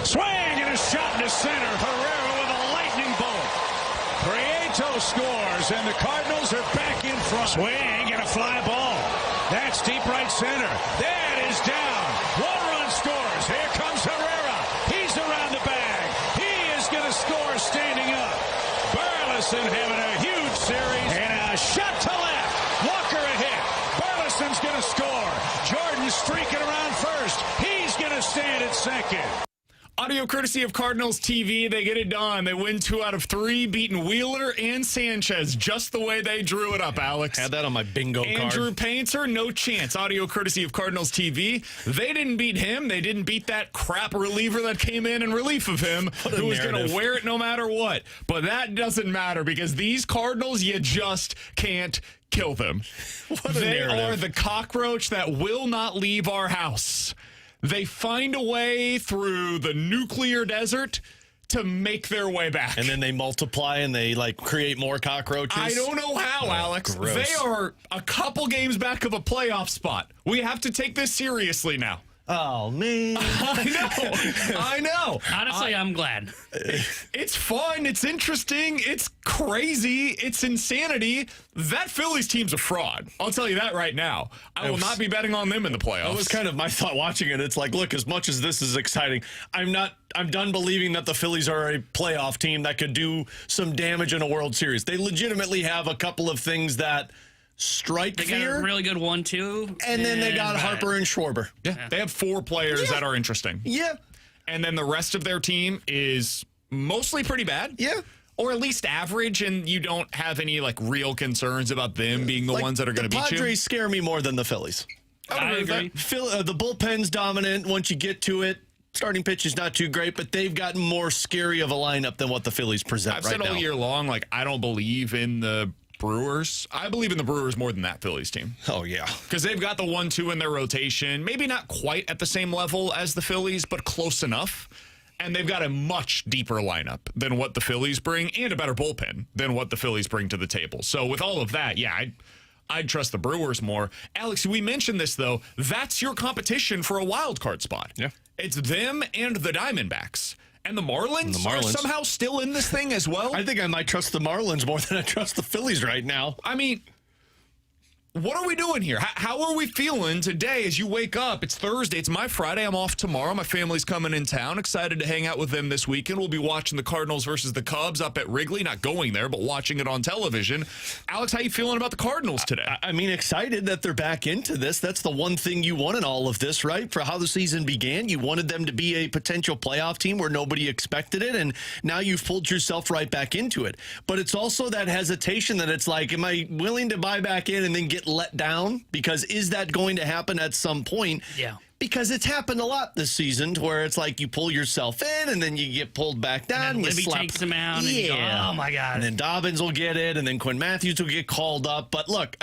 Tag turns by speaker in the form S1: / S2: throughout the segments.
S1: Swing and a shot to center. Ferrario with a lightning bolt. Prieto scores, and the Cardinals are back in front. Swing and a fly ball. That's deep right center. That is down. One run scores. Here comes Herrera. He's around the bag. He is going to score standing up. Burleson having a huge series. And a shot to left. Walker a hit. Burleson's going to score. Jordan's streaking around first. He's going to stand at second.
S2: Audio courtesy of Cardinals TV. They get it done. They win 2 out of 3, beating Wheeler and Sanchez just the way they drew it up, Alex.
S3: Had that on my bingo card.
S2: Andrew Painter, no chance. Audio courtesy of Cardinals TV. They didn't beat him. They didn't beat that crap reliever that came in relief of him, who was going to wear it no matter what. But that doesn't matter because these Cardinals, you just can't kill them. They are the cockroach that will not leave our house. They find a way through the nuclear desert to make their way back.
S3: And then they multiply and they, create more cockroaches?
S2: I don't know how, Alex.
S3: Gross.
S2: They are a couple games back of a playoff spot. We have to take this seriously now.
S3: Oh, man.
S2: I know.
S4: Honestly, I'm glad.
S2: It's fun. It's interesting. It's crazy. It's insanity. That Phillies team's a fraud. I'll tell you that right now. I will not be betting on them in the playoffs.
S3: That was kind of my thought watching it. It's like, look, as much as this is exciting, I'm done believing that the Phillies are a playoff team that could do some damage in a World Series. They legitimately have a couple of things that strike
S4: fear.
S3: They
S4: got a really good 1-2.
S3: And then they got Harper and Schwarber.
S2: Yeah. They have 4 players that are interesting.
S3: Yeah.
S2: And then the rest of their team is mostly pretty bad.
S3: Yeah.
S2: Or at least average, and you don't have any real concerns about them being the ones that are going to beat you.
S3: The Padres scare me more than the Phillies.
S4: I agree.
S3: The bullpen's dominant once you get to it. Starting pitch is not too great, but they've gotten more scary of a lineup than what the Phillies present
S2: I've
S3: right now.
S2: said all year long, I don't believe in the Brewers. I believe in the Brewers more than that Phillies team.
S3: Oh, yeah.
S2: Because they've got the 1-2 in their rotation. Maybe not quite at the same level as the Phillies, but close enough. And they've got a much deeper lineup than what the Phillies bring and a better bullpen than what the Phillies bring to the table. So with all of that, yeah, I'd trust the Brewers more. Alex, we mentioned this, though. That's your competition for a wild card spot.
S3: Yeah.
S2: It's them and the Diamondbacks. And the Marlins are somehow still in this thing as well.
S3: I think I might trust the Marlins more than I trust the Phillies right now.
S2: I mean, what are we doing here? How are we feeling today as you wake up? It's Thursday. It's my Friday. I'm off tomorrow. My family's coming in town. Excited to hang out with them this weekend. We'll be watching the Cardinals versus the Cubs up at Wrigley. Not going there, but watching it on television. Alex, how you feeling about the Cardinals today?
S3: I mean, excited that they're back into this. That's the one thing you want in all of this, right? For how the season began, you wanted them to be a potential playoff team where nobody expected it, and now you've pulled yourself right back into it. But it's also that hesitation that it's like, am I willing to buy back in and then get let down? Because is that going to happen at some point?
S4: Yeah.
S3: Because it's happened a lot this season to where it's like you pull yourself in and then you get pulled back down.
S4: And then Libby takes him out. And you go, oh, my God.
S3: And then Dobbins will get it, and then Quinn Matthews will get called up. But look,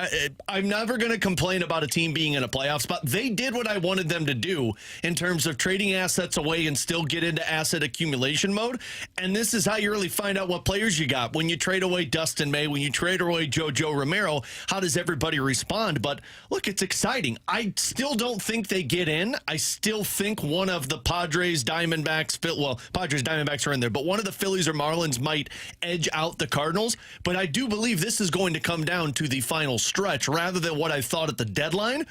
S3: I'm never going to complain about a team being in a playoff spot. They did what I wanted them to do in terms of trading assets away and still get into asset accumulation mode. And this is how you really find out what players you got. When you trade away Dustin May, when you trade away JoJo Romero, how does everybody respond? But look, it's exciting. I still don't think they get in. I still think one of the Padres, Diamondbacks, Padres, Diamondbacks are in there, but one of the Phillies or Marlins might edge out the Cardinals. But I do believe this is going to come down to the final stretch rather than what I thought at the deadline,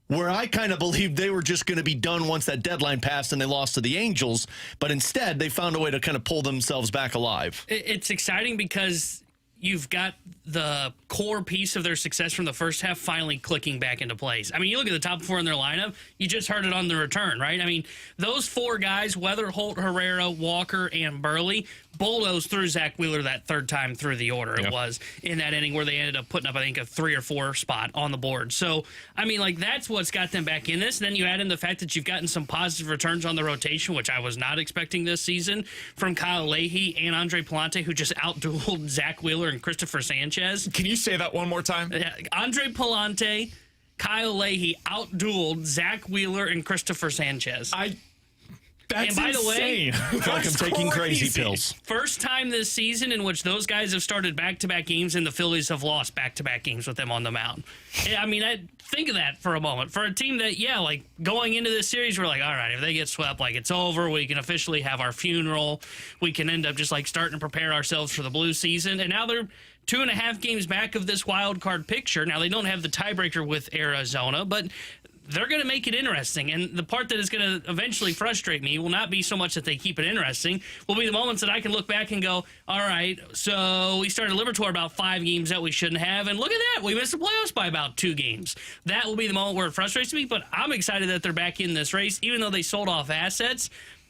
S3: where I kind of believed they were just going to be done once that deadline passed and they lost to the Angels. But instead, they found a way to kind of pull themselves back alive.
S4: It's exciting because you've got the core piece of their success from the first half finally clicking back into place. I mean, you look at the top 4 in their lineup, you just heard it on the return, right? I mean, those 4 guys, Weather, Holt, Herrera, Walker, and Burley, bulldozed through Zach Wheeler that third time through the order. It was in that inning where they ended up putting up, I think, a 3 or 4 spot on the board. So, I mean, that's what's got them back in this. And then you add in the fact that you've gotten some positive returns on the rotation, which I was not expecting this season, from Kyle Leahy and Andre Palante, who just outdueled Zach Wheeler and Christopher Sanchez.
S2: Can you say that one more time?
S4: Andre Palante, Kyle Leahy outdueled Zach Wheeler and Christopher Sanchez.
S2: That's
S4: and by
S2: insane.
S4: the way,
S3: I feel like I'm taking crazy pills.
S4: first time this season in which those guys have started back-to-back games and the Phillies have lost back-to-back games with them on the mound. I mean, think of that for a moment. For a team that, like going into this series, we're like, all right, if they get swept, like it's over. We can officially have our funeral. We can end up just like starting to prepare ourselves for the blue season. And now they're 2.5 games back of this wild card picture. Now they don't have the tiebreaker with Arizona, but they're going to make it interesting. And the part that is going to eventually frustrate me will not be so much that they keep it interesting, will be the moments that I can look back and go, all right, so we started Liberatore about 5 games that we shouldn't have, and look at that, we missed the playoffs by about 2 games. That will be the moment where it frustrates me, but I'm excited that they're back in this race, even though they sold off assets.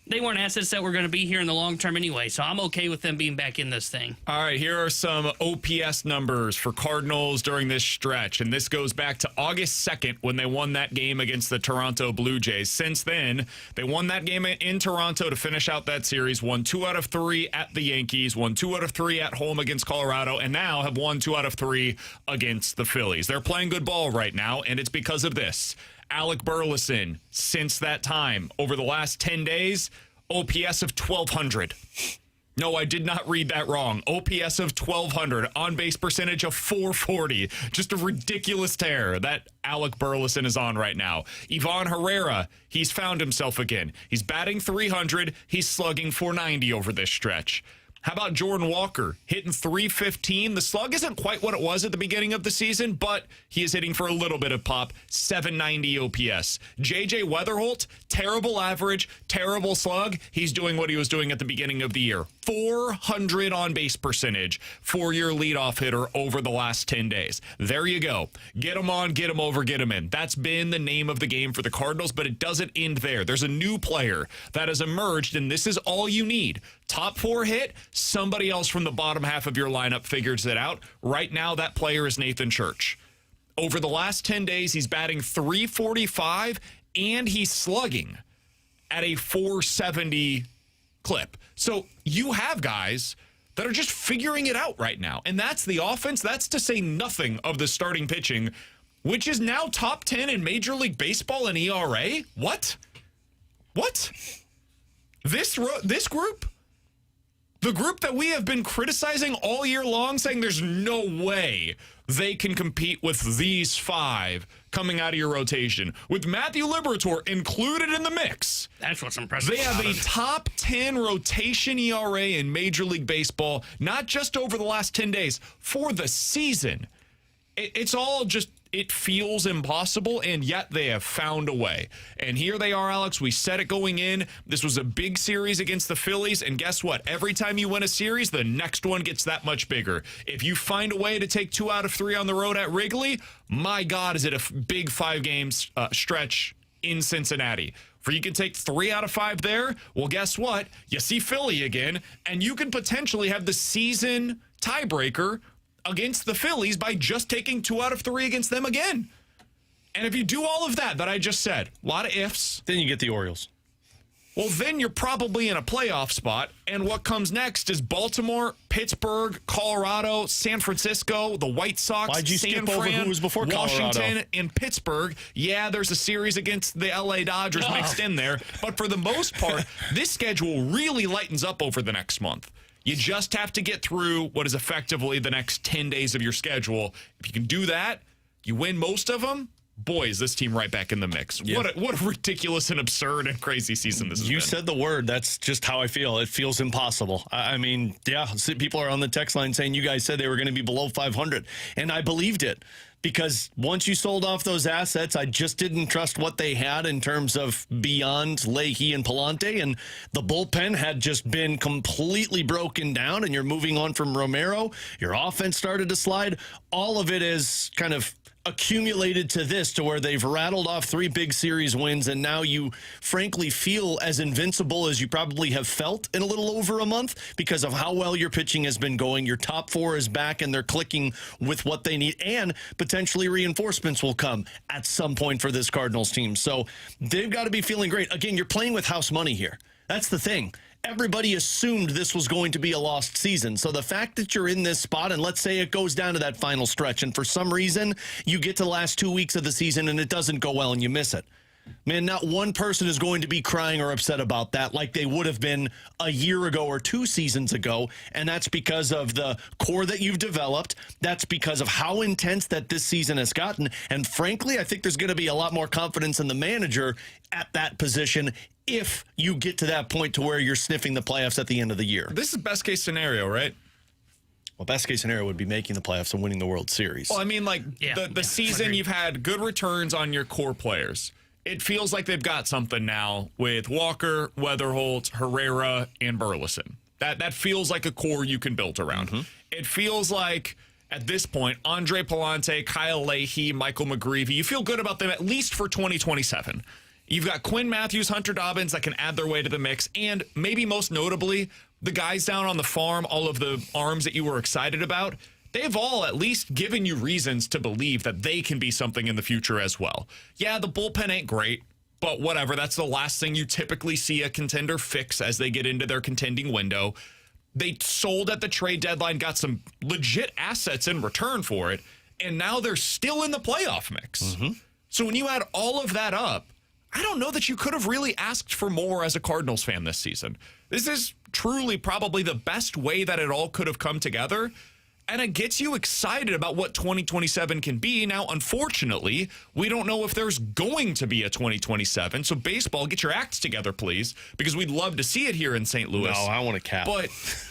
S4: They weren't assets that were going to be here in the long term anyway, so I'm okay with them being back in this thing.
S2: All right, here are some OPS numbers for Cardinals during this stretch, and this goes back to August 2nd when they won that game against the Toronto Blue Jays. Since then, they won that game in Toronto to finish out that series, won 2 out of 3 at the Yankees, won 2 out of 3 at home against Colorado, and now have won 2 out of 3 against the Phillies. They're playing good ball right now, and it's because of this. Alec Burleson, since that time, over the last 10 days, OPS of 1,200. No, I did not read that wrong. OPS of 1,200. On-base percentage of 440. Just a ridiculous tear that Alec Burleson is on right now. Ivan Herrera, he's found himself again. He's batting 300. He's slugging 490 over this stretch. How about Jordan Walker hitting 315? The slug isn't quite what it was at the beginning of the season, but he is hitting for a little bit of pop. 790 OPS. JJ Weatherholt, terrible average, terrible slug. He's doing what he was doing at the beginning of the year. 400 on-base percentage for your leadoff hitter over the last 10 days. There you go. Get him on, get him over, get him in. That's been the name of the game for the Cardinals, but it doesn't end there. There's a new player that has emerged, and this is all you need. Top 4 hit, somebody else from the bottom half of your lineup figures it out. Right now, that player is Nathan Church. Over the last 10 days, he's batting 345, and he's slugging at a 470 clip. So you have guys that are just figuring it out right now. And that's the offense. That's to say nothing of the starting pitching, which is now top 10 in Major League Baseball in ERA. What? This group? The group that we have been criticizing all year long, saying there's no way they can compete with these 5 coming out of your rotation, with Matthew Liberatore included in the mix.
S4: That's what's impressive.
S2: They have a top 10 rotation ERA in Major League Baseball, not just over the last 10 days, for the season. It's all just, it feels impossible, and yet they have found a way. And here they are, Alex. We said it going in. This was a big series against the Phillies, and guess what? Every time you win a series, the next one gets that much bigger. If you find a way to take 2 out of 3 on the road at Wrigley, my God, is it a big 5-game stretch in Cincinnati. For you can take 3 out of 5 there, well, guess what? You see Philly again, and you can potentially have the season tiebreaker against the Phillies by just taking 2 out of 3 against them again. And if you do all of that I just said, a lot of ifs.
S3: Then you get the Orioles.
S2: Well, then you're probably in a playoff spot. And what comes next is Baltimore, Pittsburgh, Colorado, San Francisco, the White Sox,
S3: Why'd you
S2: San
S3: skip over
S2: Fran,
S3: who was before
S2: Washington,
S3: Colorado?
S2: and Pittsburgh. Yeah, there's a series against the LA Dodgers mixed in there. But for the most part, this schedule really lightens up over the next month. You just have to get through what is effectively the next 10 days of your schedule. If you can do that, you win most of them. Boy, is this team right back in the mix. Yeah. What a ridiculous and absurd and crazy season this has been.
S3: You said the word. That's just how I feel. It feels impossible. I mean, yeah, people are on the text line saying you guys said they were going to be below 500. And I believed it. Because once you sold off those assets, I just didn't trust what they had in terms of beyond Leahy and Palante. And the bullpen had just been completely broken down. And you're moving on from Romero. Your offense started to slide. All of it is kind of accumulated to this, to where they've rattled off 3 big series wins, and now you frankly feel as invincible as you probably have felt in a little over a month because of how well your pitching has been going. Your top 4 is back, and they're clicking with what they need, and potentially reinforcements will come at some point for this Cardinals team. So they've got to be feeling great. Again, you're playing with house money here. That's the thing. Everybody assumed this was going to be a lost season. So the fact that you're in this spot, and let's say it goes down to that final stretch, and for some reason you get to the last 2 weeks of the season and it doesn't go well and you miss it. Man, not one person is going to be crying or upset about that like they would have been a year ago or 2 seasons ago. And that's because of the core that you've developed. That's because of how intense that this season has gotten. And frankly, I think there's going to be a lot more confidence in the manager at that position if you get to that point to where you're sniffing the playoffs at the end of the year.
S2: This is best case scenario, right?
S3: Well, best case scenario would be making the playoffs and winning the World Series.
S2: Well, I mean, like the season, you've had good returns on your core players. It feels like they've got something now with Walker, Weatherholt, Herrera, and Burleson. That feels like a core you can build around. Mm-hmm. It feels like, at this point, Andre Palante, Kyle Leahy, Michael McGreevy, you feel good about them at least for 2027. You've got Quinn Matthews, Hunter Dobbins that can add their way to the mix, and maybe most notably, the guys down on the farm, all of the arms that you were excited about, they've all at least given you reasons to believe that they can be something in the future as well. Yeah, the bullpen ain't great, but whatever. That's the last thing you typically see a contender fix as they get into their contending window. They sold at the trade deadline, got some legit assets in return for it, and now they're still in the playoff mix. Mm-hmm. So when you add all of that up, I don't know that you could have really asked for more as a Cardinals fan this season. This is truly probably the best way that it all could have come together. And it gets you excited about what 2027 can be. Now, unfortunately, we don't know if there's going to be a 2027. So baseball, get your acts together, please, because we'd love to see it here in St. Louis.
S3: No, I want a cap.
S2: But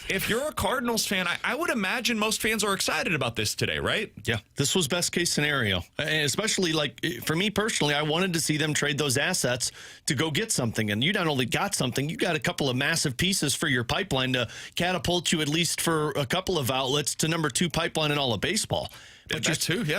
S2: if you're a Cardinals fan, I would imagine most fans are excited about this today, right?
S3: Yeah, this was best case scenario. And especially, like, for me personally, I wanted to see them trade those assets to go get something. And you not only got something, you got a couple of massive pieces for your pipeline to catapult you at least for a couple of outlets to number 2 pipeline in all of baseball. But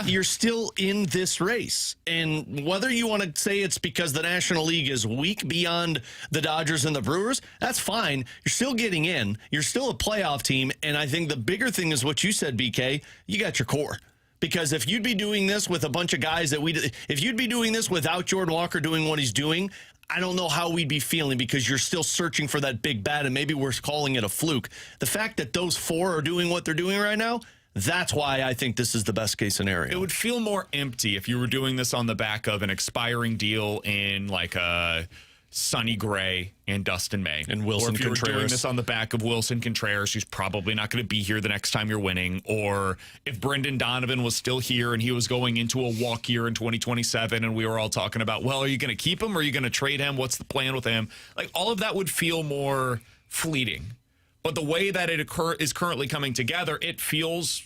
S3: you're still in this race. And whether you want to say it's because the National League is weak beyond the Dodgers and the Brewers, that's fine. You're still getting in. You're still a playoff team. And I think the bigger thing is what you said, BK. You got your core. Because if you'd be doing this with a bunch of guys if you'd be doing this without Jordan Walker doing what he's doing, I don't know how we'd be feeling because you're still searching for that big bat, and maybe we're calling it a fluke. The fact that those 4 are doing what they're doing right now, that's why I think this is the best case scenario.
S2: It would feel more empty if you were doing this on the back of an expiring deal in like a Sonny Gray and Dustin May.
S3: And Wilson Contreras.
S2: Or if you were doing this on the back of Wilson Contreras, who's probably not going to be here the next time you're winning. Or if Brendan Donovan was still here and he was going into a walk year in 2027 and we were all talking about, well, are you going to keep him or are you going to trade him? What's the plan with him? Like, all of that would feel more fleeting. But the way that it is currently coming together, it feels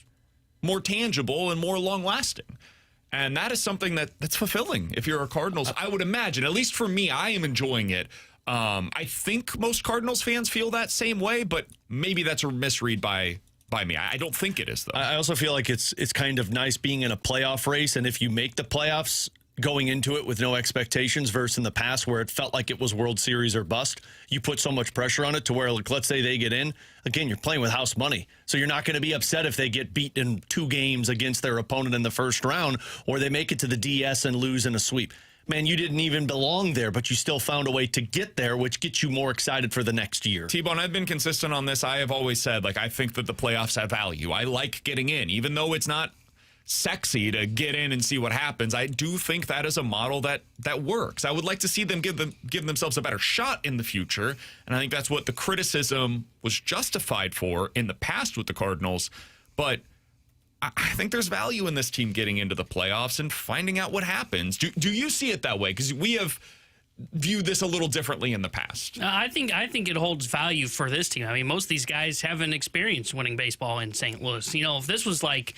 S2: more tangible and more long-lasting. And that is something that's fulfilling if you're a Cardinals. I would imagine, at least for me, I am enjoying it. I think most Cardinals fans feel that same way, but maybe that's a misread by me. I don't think it is, though.
S3: I also feel like it's kind of nice being in a playoff race, and if you make the playoffs, going into it with no expectations versus in the past where it felt like it was World Series or bust, you put so much pressure on it to where, like, let's say they get in. Again, you're playing with house money. So you're not going to be upset if they get beat in 2 games against their opponent in the first round or they make it to the DS and lose in a sweep. Man, you didn't even belong there, but you still found a way to get there, which gets you more excited for the next year.
S2: T-Bone, I've been consistent on this. I have always said, like, I think that the playoffs have value. I like getting in, even though it's not sexy to get in and see what happens. I do think that is a model that works. I would like to see them give themselves a better shot in the future, and I think that's what the criticism was justified for in the past with the Cardinals. But I think there's value in this team getting into the playoffs and finding out what happens. Do you see it that way? Because we have viewed this a little differently in the past.
S4: I think it holds value for this team. I mean, most of these guys haven't experienced winning baseball in St. Louis. You know, if this was like,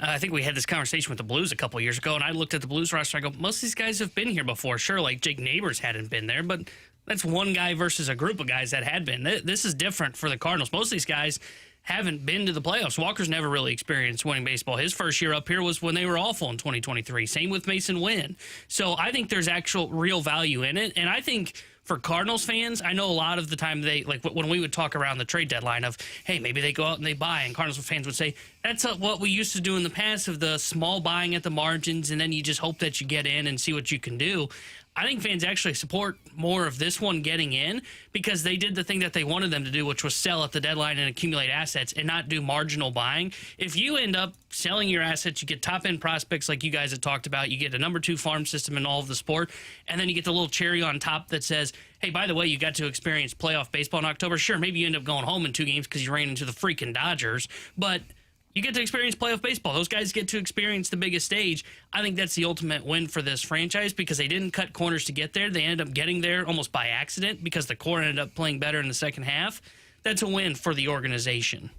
S4: I think we had this conversation with the Blues a couple of years ago, and I looked at the Blues roster. I go, most of these guys have been here before. Sure, like Jake Neighbors hadn't been there, but that's one guy versus a group of guys that had been. This is different for the Cardinals. Most of these guys haven't been to the playoffs. Walker's never really experienced winning baseball. His first year up here was when they were awful in 2023. Same with Masyn Winn. So I think there's actual real value in it, and I think for Cardinals fans, I know a lot of the time they, like when we would talk around the trade deadline of, hey, maybe they go out and they buy, and Cardinals fans would say, that's what we used to do in the past of the small buying at the margins, and then you just hope that you get in and see what you can do. I think fans actually support more of this one getting in because they did the thing that they wanted them to do, which was sell at the deadline and accumulate assets and not do marginal buying. If you end up selling your assets, you get top-end prospects like you guys have talked about, you get a number 2 farm system in all of the sport, and then you get the little cherry on top that says, hey, by the way, you got to experience playoff baseball in October. Sure, maybe you end up going home in 2 games because you ran into the freaking Dodgers, but you get to experience playoff baseball. Those guys get to experience the biggest stage. I think that's the ultimate win for this franchise because they didn't cut corners to get there. They ended up getting there almost by accident because the core ended up playing better in the second half. That's a win for the organization.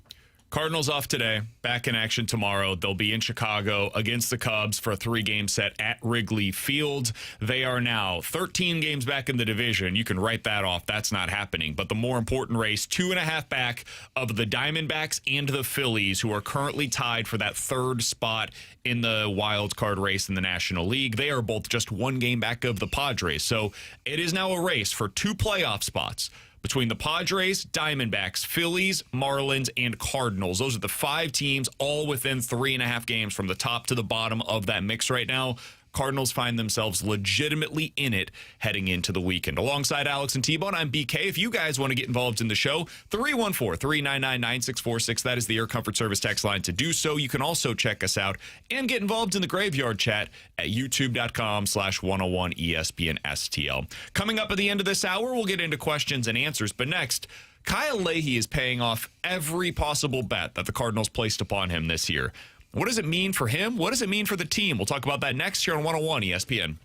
S2: Cardinals off today, back in action tomorrow. They'll be in Chicago against the Cubs for a 3-game set at Wrigley Field. They are now 13 games back in the division. You can write that off. That's not happening. But the more important race, 2.5 back of the Diamondbacks and the Phillies, who are currently tied for that 3rd spot in the wild card race in the National League. They are both just 1 game back of the Padres. So it is now a race for 2 playoff spots between the Padres, Diamondbacks, Phillies, Marlins, and Cardinals. Those are the 5 teams all within 3.5 games from the top to the bottom of that mix right now. Cardinals find themselves legitimately in it heading into the weekend. Alongside Alex and T-Bone, I'm BK. If you guys want to get involved in the show, 314-399-9646. That is the Air Comfort Service text line to do so. You can also check us out and get involved in the Graveyard Chat at youtube.com/101ESPN STL. Coming up at the end of this hour, we'll get into questions and answers. But next, Kyle Leahy is paying off every possible bet that the Cardinals placed upon him this year. What does it mean for him? What does it mean for the team? We'll talk about that next here on 101 ESPN.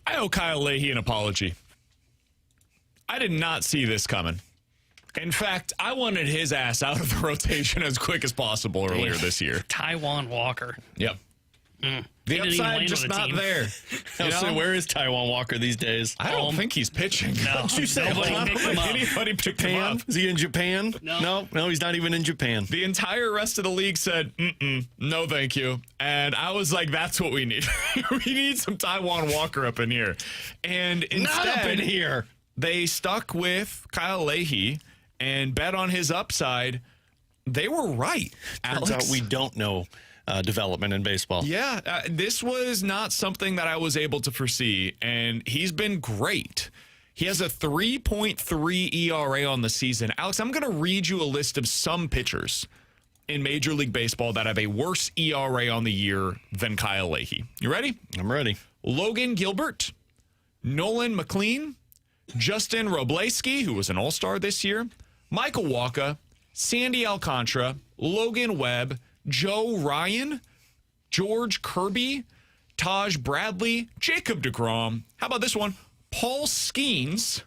S2: I owe Kyle Leahy an apology. I did not see this coming. In fact, I wanted his ass out of the rotation as quick as possible earlier this year.
S4: Taijuan Walker.
S2: Yep. The upside just not there.
S3: Where is Taijuan Walker these days?
S2: I don't think he's pitching.
S4: No,
S2: Don't you say anybody picked him up?
S3: Is he in Japan?
S4: No,
S3: he's not even in Japan.
S2: The entire rest of the league said, no, thank you. And I was like, that's what we need. We need some Taijuan Walker up in here. And instead,
S3: not up in here.
S2: They stuck with Kyle Leahy and bet on his upside. They were right, Alex.
S3: Turns out we don't know development in baseball.
S2: Yeah, this was not something that I was able to foresee, and he's been great. He has a 3.3 ERA on the season. Alex, I'm going to read you a list of some pitchers in Major League Baseball that have a worse ERA on the year than Kyle Leahy. You ready?
S3: I'm ready.
S2: Logan Gilbert, Nolan McLean, Justin Robleski, who was an all-star this year, Michael Wacha, Sandy Alcantara, Logan Webb, Joe Ryan, George Kirby, Taj Bradley, Jacob deGrom. How about this one? Paul Skeens,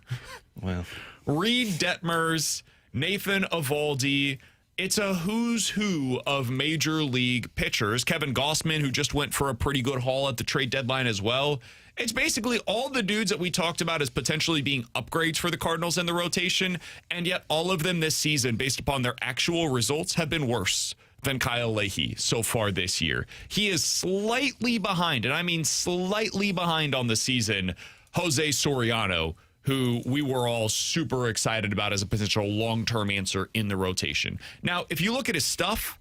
S3: Wow.
S2: Reed Detmers, Nathan Eovaldi. It's a who's who of Major League pitchers. Kevin Gossman, who just went for a pretty good haul at the trade deadline as well. It's basically all the dudes that we talked about as potentially being upgrades for the Cardinals in the rotation, and yet all of them this season, based upon their actual results, have been worse than Kyle Leahy so far this year. He is slightly behind, and I mean slightly behind on the season, Jose Soriano, who we were all super excited about as a potential long-term answer in the rotation. Now, if you look at his stuff,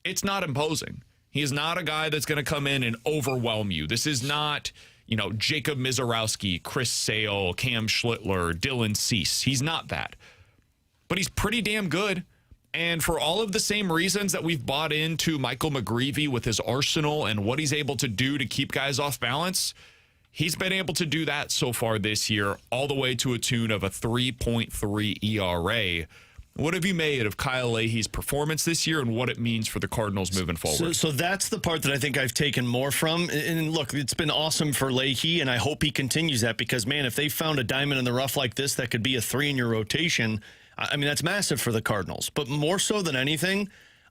S2: it's not imposing. He is not a guy that's going to come in and overwhelm you. This is not, Jacob Mizorowski, Chris Sale, Cam Schlittler, Dylan Cease. He's not that. But he's pretty damn good. And for all of the same reasons that we've bought into Michael McGreevy with his arsenal and what he's able to do to keep guys off balance, he's been able to do that so far this year, all the way to a tune of a 3.3 ERA. What have you made of Kyle Leahy's performance this year and what it means for the Cardinals moving forward?
S3: So that's the part that I think I've taken more from. And look, it's been awesome for Leahy, and I hope he continues that because, man, if they found a diamond in the rough like this that could be a 3 in your rotation, I mean, that's massive for the Cardinals. But more so than anything,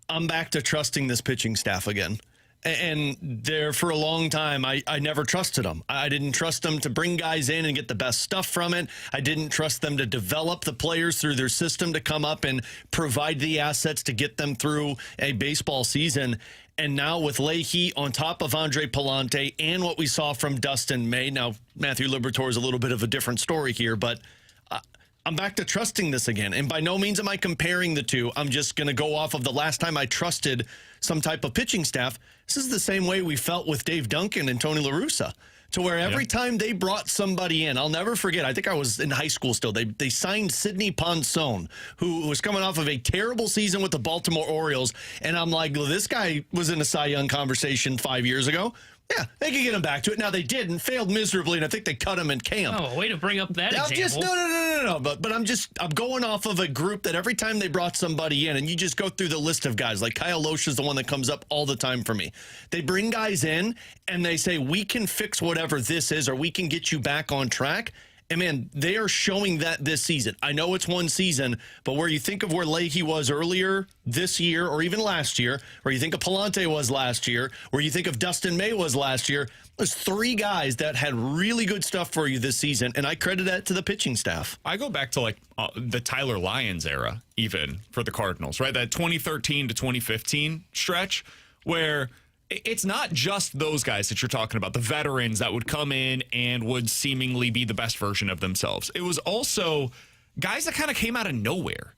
S3: I'm back to trusting this pitching staff again. And there for a long time, I never trusted them. I didn't trust them to bring guys in and get the best stuff from it. I didn't trust them to develop the players through their system to come up and provide the assets to get them through a baseball season. And now with Leahy on top of Andre Pallante and what we saw from Dustin May. Now, Matthew Liberatore is a little bit of a different story here, but I'm back to trusting this again. And by no means am I comparing the two. I'm just going to go off of the last time I trusted some type of pitching staff. This is the same way we felt with Dave Duncan and Tony La Russa, to where every time they brought somebody in, I'll never forget, I think I was in high school still, they signed Sidney Ponson, who was coming off of a terrible season with the Baltimore Orioles. And I'm like, well, this guy was in a Cy Young conversation 5 years ago. Yeah, they could get him back to it. Now, they didn't, failed miserably, and I think they cut him in camp.
S4: Oh, way to bring up that example.
S3: No. But I'm going off of a group that every time they brought somebody in, and you just go through the list of guys, like Kyle Loesch is the one that comes up all the time for me. They bring guys in, and they say, we can fix whatever this is, or we can get you back on track. And, man, they are showing that this season. I know it's one season, but where you think of where Leahy was earlier this year or even last year, where you think of Pallante was last year, where you think of Dustin May was last year, there's 3 guys that had really good stuff for you this season, and I credit that to the pitching staff.
S2: I go back to, the Tyler Lyons era, even, for the Cardinals, right? That 2013 to 2015 stretch where it's not just those guys that you're talking about, the veterans that would come in and would seemingly be the best version of themselves. It was also guys that kind of came out of nowhere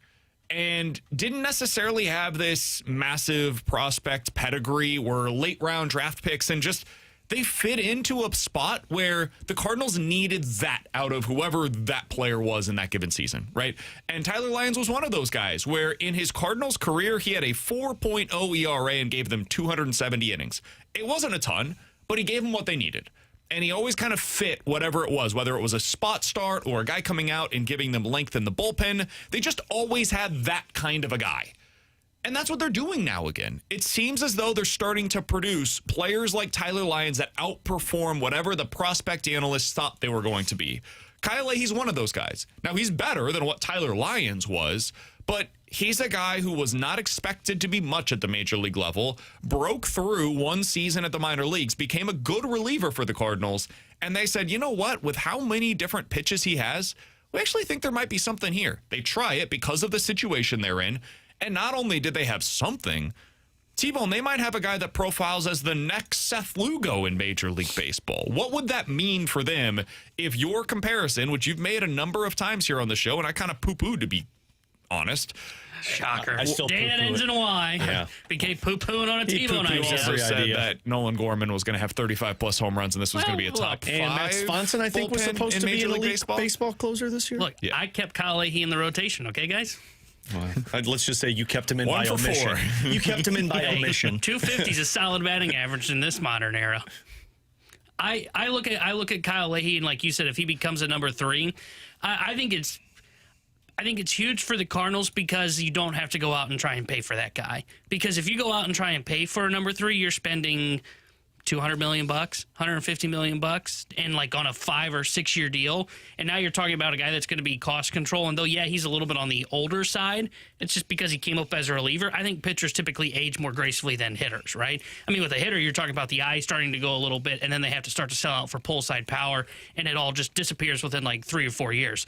S2: and didn't necessarily have this massive prospect pedigree, were late round draft picks, and just they fit into a spot where the Cardinals needed that out of whoever that player was in that given season, right? And Tyler Lyons was one of those guys where in his Cardinals career, he had a 4.0 ERA and gave them 270 innings. It wasn't a ton, but he gave them what they needed. And he always kind of fit whatever it was, whether it was a spot start or a guy coming out and giving them length in the bullpen. They just always had that kind of a guy. And that's what they're doing now again. It seems as though they're starting to produce players like Tyler Lyons that outperform whatever the prospect analysts thought they were going to be. Kyle Leahy's one of those guys. Now, he's better than what Tyler Lyons was, but he's a guy who was not expected to be much at the major league level, broke through one season at the minor leagues, became a good reliever for the Cardinals, and they said, you know what, with how many different pitches he has, we actually think there might be something here. They try it because of the situation they're in, and not only did they have something, T-Bone, they might have a guy that profiles as the next Seth Lugo in Major League Baseball. What would that mean for them if your comparison, which you've made a number of times here on the show, and I kind of poo-pooed to be honest.
S4: Shocker.
S3: I still
S4: Dan
S3: poo-poo
S4: ends
S3: it.
S4: in a Y.
S3: Yeah.
S4: Became poo-pooing on a T-Bone
S2: You
S4: idea.
S2: also said
S3: idea.
S2: that Nolan Gorman was going to have 35-plus home runs, and this was going to be a top
S4: look,
S2: five.
S3: And Max Sponson, I think, was
S2: bullpen
S3: supposed
S2: in
S3: to be
S2: Major
S3: an
S2: League
S3: elite baseball closer this year.
S4: Look,
S2: Yeah.
S4: I kept Kyle Leahy in the rotation, okay, guys?
S3: Let's just say you kept him in
S2: 1
S3: by
S2: for
S3: omission.
S2: 4.
S3: You kept him in by omission.
S4: 250 is a solid batting average in this modern era. I look at Kyle Leahy, and like you said, if he becomes a number 3, I think it's huge for the Cardinals because you don't have to go out and try and pay for that guy. Because if you go out and try and pay for a number 3, you're spending $200 million, $150 million, and like on a 5 or 6 year deal. And now you're talking about a guy that's going to be cost control. And though, yeah, he's a little bit on the older side, it's just because he came up as a reliever. I think pitchers typically age more gracefully than hitters, right? I mean, with a hitter, you're talking about the eye starting to go a little bit, and then they have to start to sell out for pull side power, and it all just disappears within like 3 or 4 years.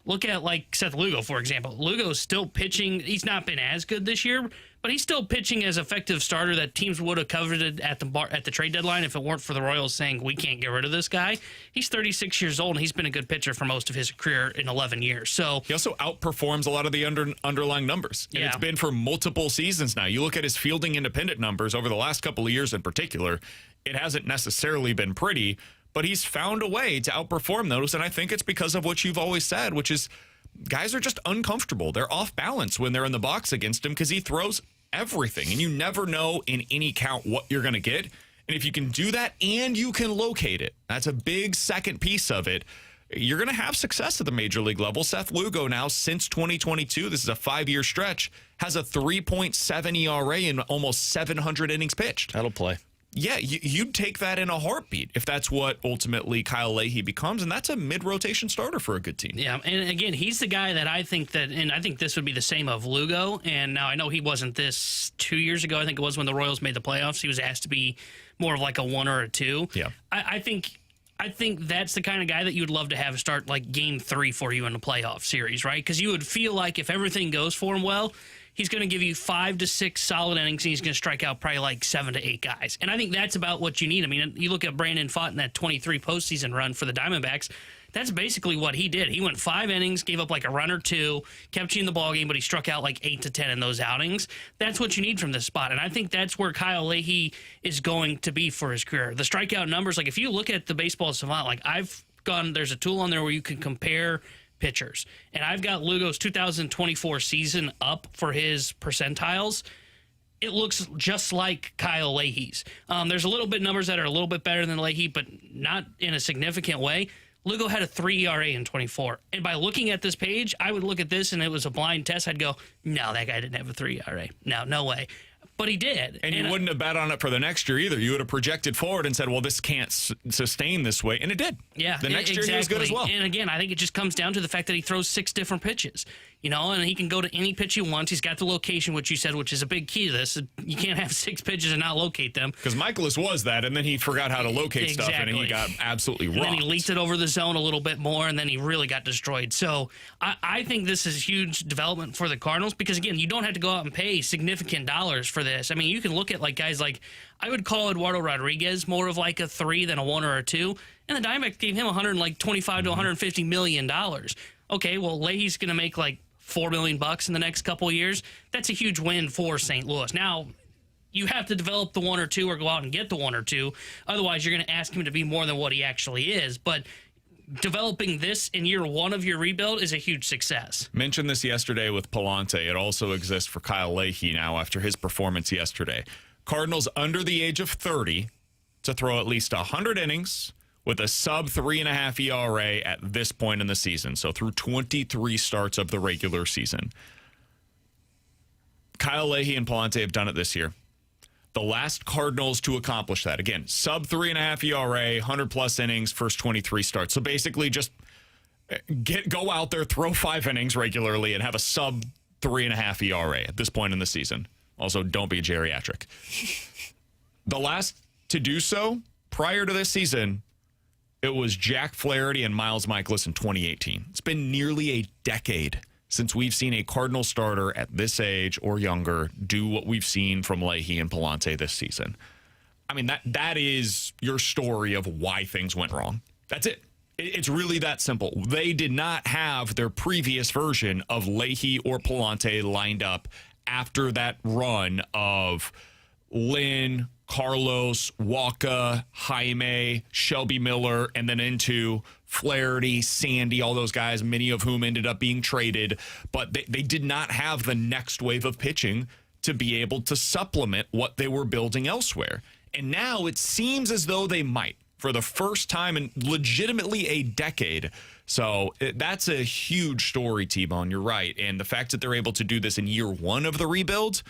S4: Look at like Seth Lugo, for example. Lugo's still pitching. He's not been as good this year, but he's still pitching as effective starter that teams would have coveted at the trade deadline if it weren't for the Royals saying we can't get rid of this guy. He's 36 years old, and he's been a good pitcher for most of his career in 11 years. So
S2: he also outperforms a lot of the underlying numbers. And
S4: Yeah.
S2: it's been for multiple seasons now. You look at his fielding independent numbers over the last couple of years in particular, it hasn't necessarily been pretty, but he's found a way to outperform those, and I think it's because of what you've always said, which is guys are just uncomfortable. They're off balance when they're in the box against him because he throws everything, and you never know in any count what you're going to get. And if you can do that and you can locate it, that's a big second piece of it. You're going to have success at the major league level. Seth Lugo now, since 2022, this is a 5-year stretch, has a 3.7 ERA in almost 700 innings pitched.
S3: That'll play.
S2: Yeah, you'd take that in a heartbeat if that's what ultimately Kyle Leahy becomes, and that's a mid-rotation starter for a good team.
S4: yeah, and again, he's the guy that I think this would be the same of Lugo. And now I know he wasn't this 2 years ago. I think it was when the Royals made the playoffs. He was asked to be more of like a 1 or a 2.
S2: Yeah.
S4: I think that's the kind of guy that you would love to have start like game 3 for you in a playoff series, right? Because you would feel like if everything goes for him well, he's going to give you 5 to 6 solid innings, and he's going to strike out probably like 7 to 8 guys. And I think that's about what you need. I mean, you look at Brandon Pfaadt in that 23 postseason run for the Diamondbacks. That's basically what he did. He went 5 innings, gave up like a run or 2, kept you in the ballgame, but he struck out like 8 to 10 in those outings. That's what you need from this spot. And I think that's where Kyle Leahy is going to be for his career. The strikeout numbers, like if you look at the Baseball Savant, like there's a tool on there where you can compare pitchers. And I've got Lugo's 2024 season up for his percentiles. It looks just like Kyle Leahy's. There's a little bit numbers that are a little bit better than Leahy, but not in a significant way. Lugo had a 3 ERA in 24. And by looking at this page, I would look at this and it was a blind test. I'd go, no, that guy didn't have a 3 ERA. No way. But he did.
S2: And you wouldn't have bet on it for the next year either. You would have projected forward and said, well, this can't sustain this way. And it did.
S4: Yeah.
S2: The next year he was good as well.
S4: And again, I think it just comes down to the fact that he throws 6 different pitches. And he can go to any pitch he wants. He's got the location, which you said, which is a big key to this. You can't have 6 pitches and not locate them.
S2: Because Michaelis was that, and then he forgot how to locate stuff, and he got absolutely rocked.
S4: And then he leaked it over the zone a little bit more, and then he really got destroyed. So I think this is huge development for the Cardinals because, again, you don't have to go out and pay significant dollars for this. I mean, you can look at like guys like, I would call Eduardo Rodriguez more of like a 3 than a 1 or a 2, and the Diamondbacks gave him $125 to $150 million. Okay, well, Leahy's going to make like $4 million in the next couple of years. That's a huge win for St. Louis. Now, you have to develop the 1 or 2 or go out and get the 1 or 2. Otherwise, you're going to ask him to be more than what he actually is. But developing this in year 1 of your rebuild is a huge success.
S2: Mentioned this yesterday with Palante. It also exists for Kyle Leahy now after his performance yesterday. Cardinals under the age of 30 to throw at least 100 innings with a sub 3.5 ERA at this point in the season. So through 23 starts of the regular season. Kyle Leahy and Palante have done it this year. The last Cardinals to accomplish that. Again, sub 3.5 ERA, 100-plus innings, first 23 starts. So basically just Go out there, throw 5 innings regularly, and have a sub 3.5 ERA at this point in the season. Also, don't be geriatric. The last to do so prior to this season, it was Jack Flaherty and Miles Mikolas in 2018. It's been nearly a decade since we've seen a Cardinal starter at this age or younger do what we've seen from Leahy and Palante this season. I mean, that is your story of why things went wrong. That's it. It's really that simple. They did not have their previous version of Leahy or Palante lined up after that run of Lynn, Carlos, Walker, Jaime, Shelby Miller, and then into Flaherty, Sandy, all those guys, many of whom ended up being traded. But they did not have the next wave of pitching to be able to supplement what they were building elsewhere. And now it seems as though they might, for the first time in legitimately a decade. So that's a huge story, T-Bone. You're right. And the fact that they're able to do this in year one of the rebuild,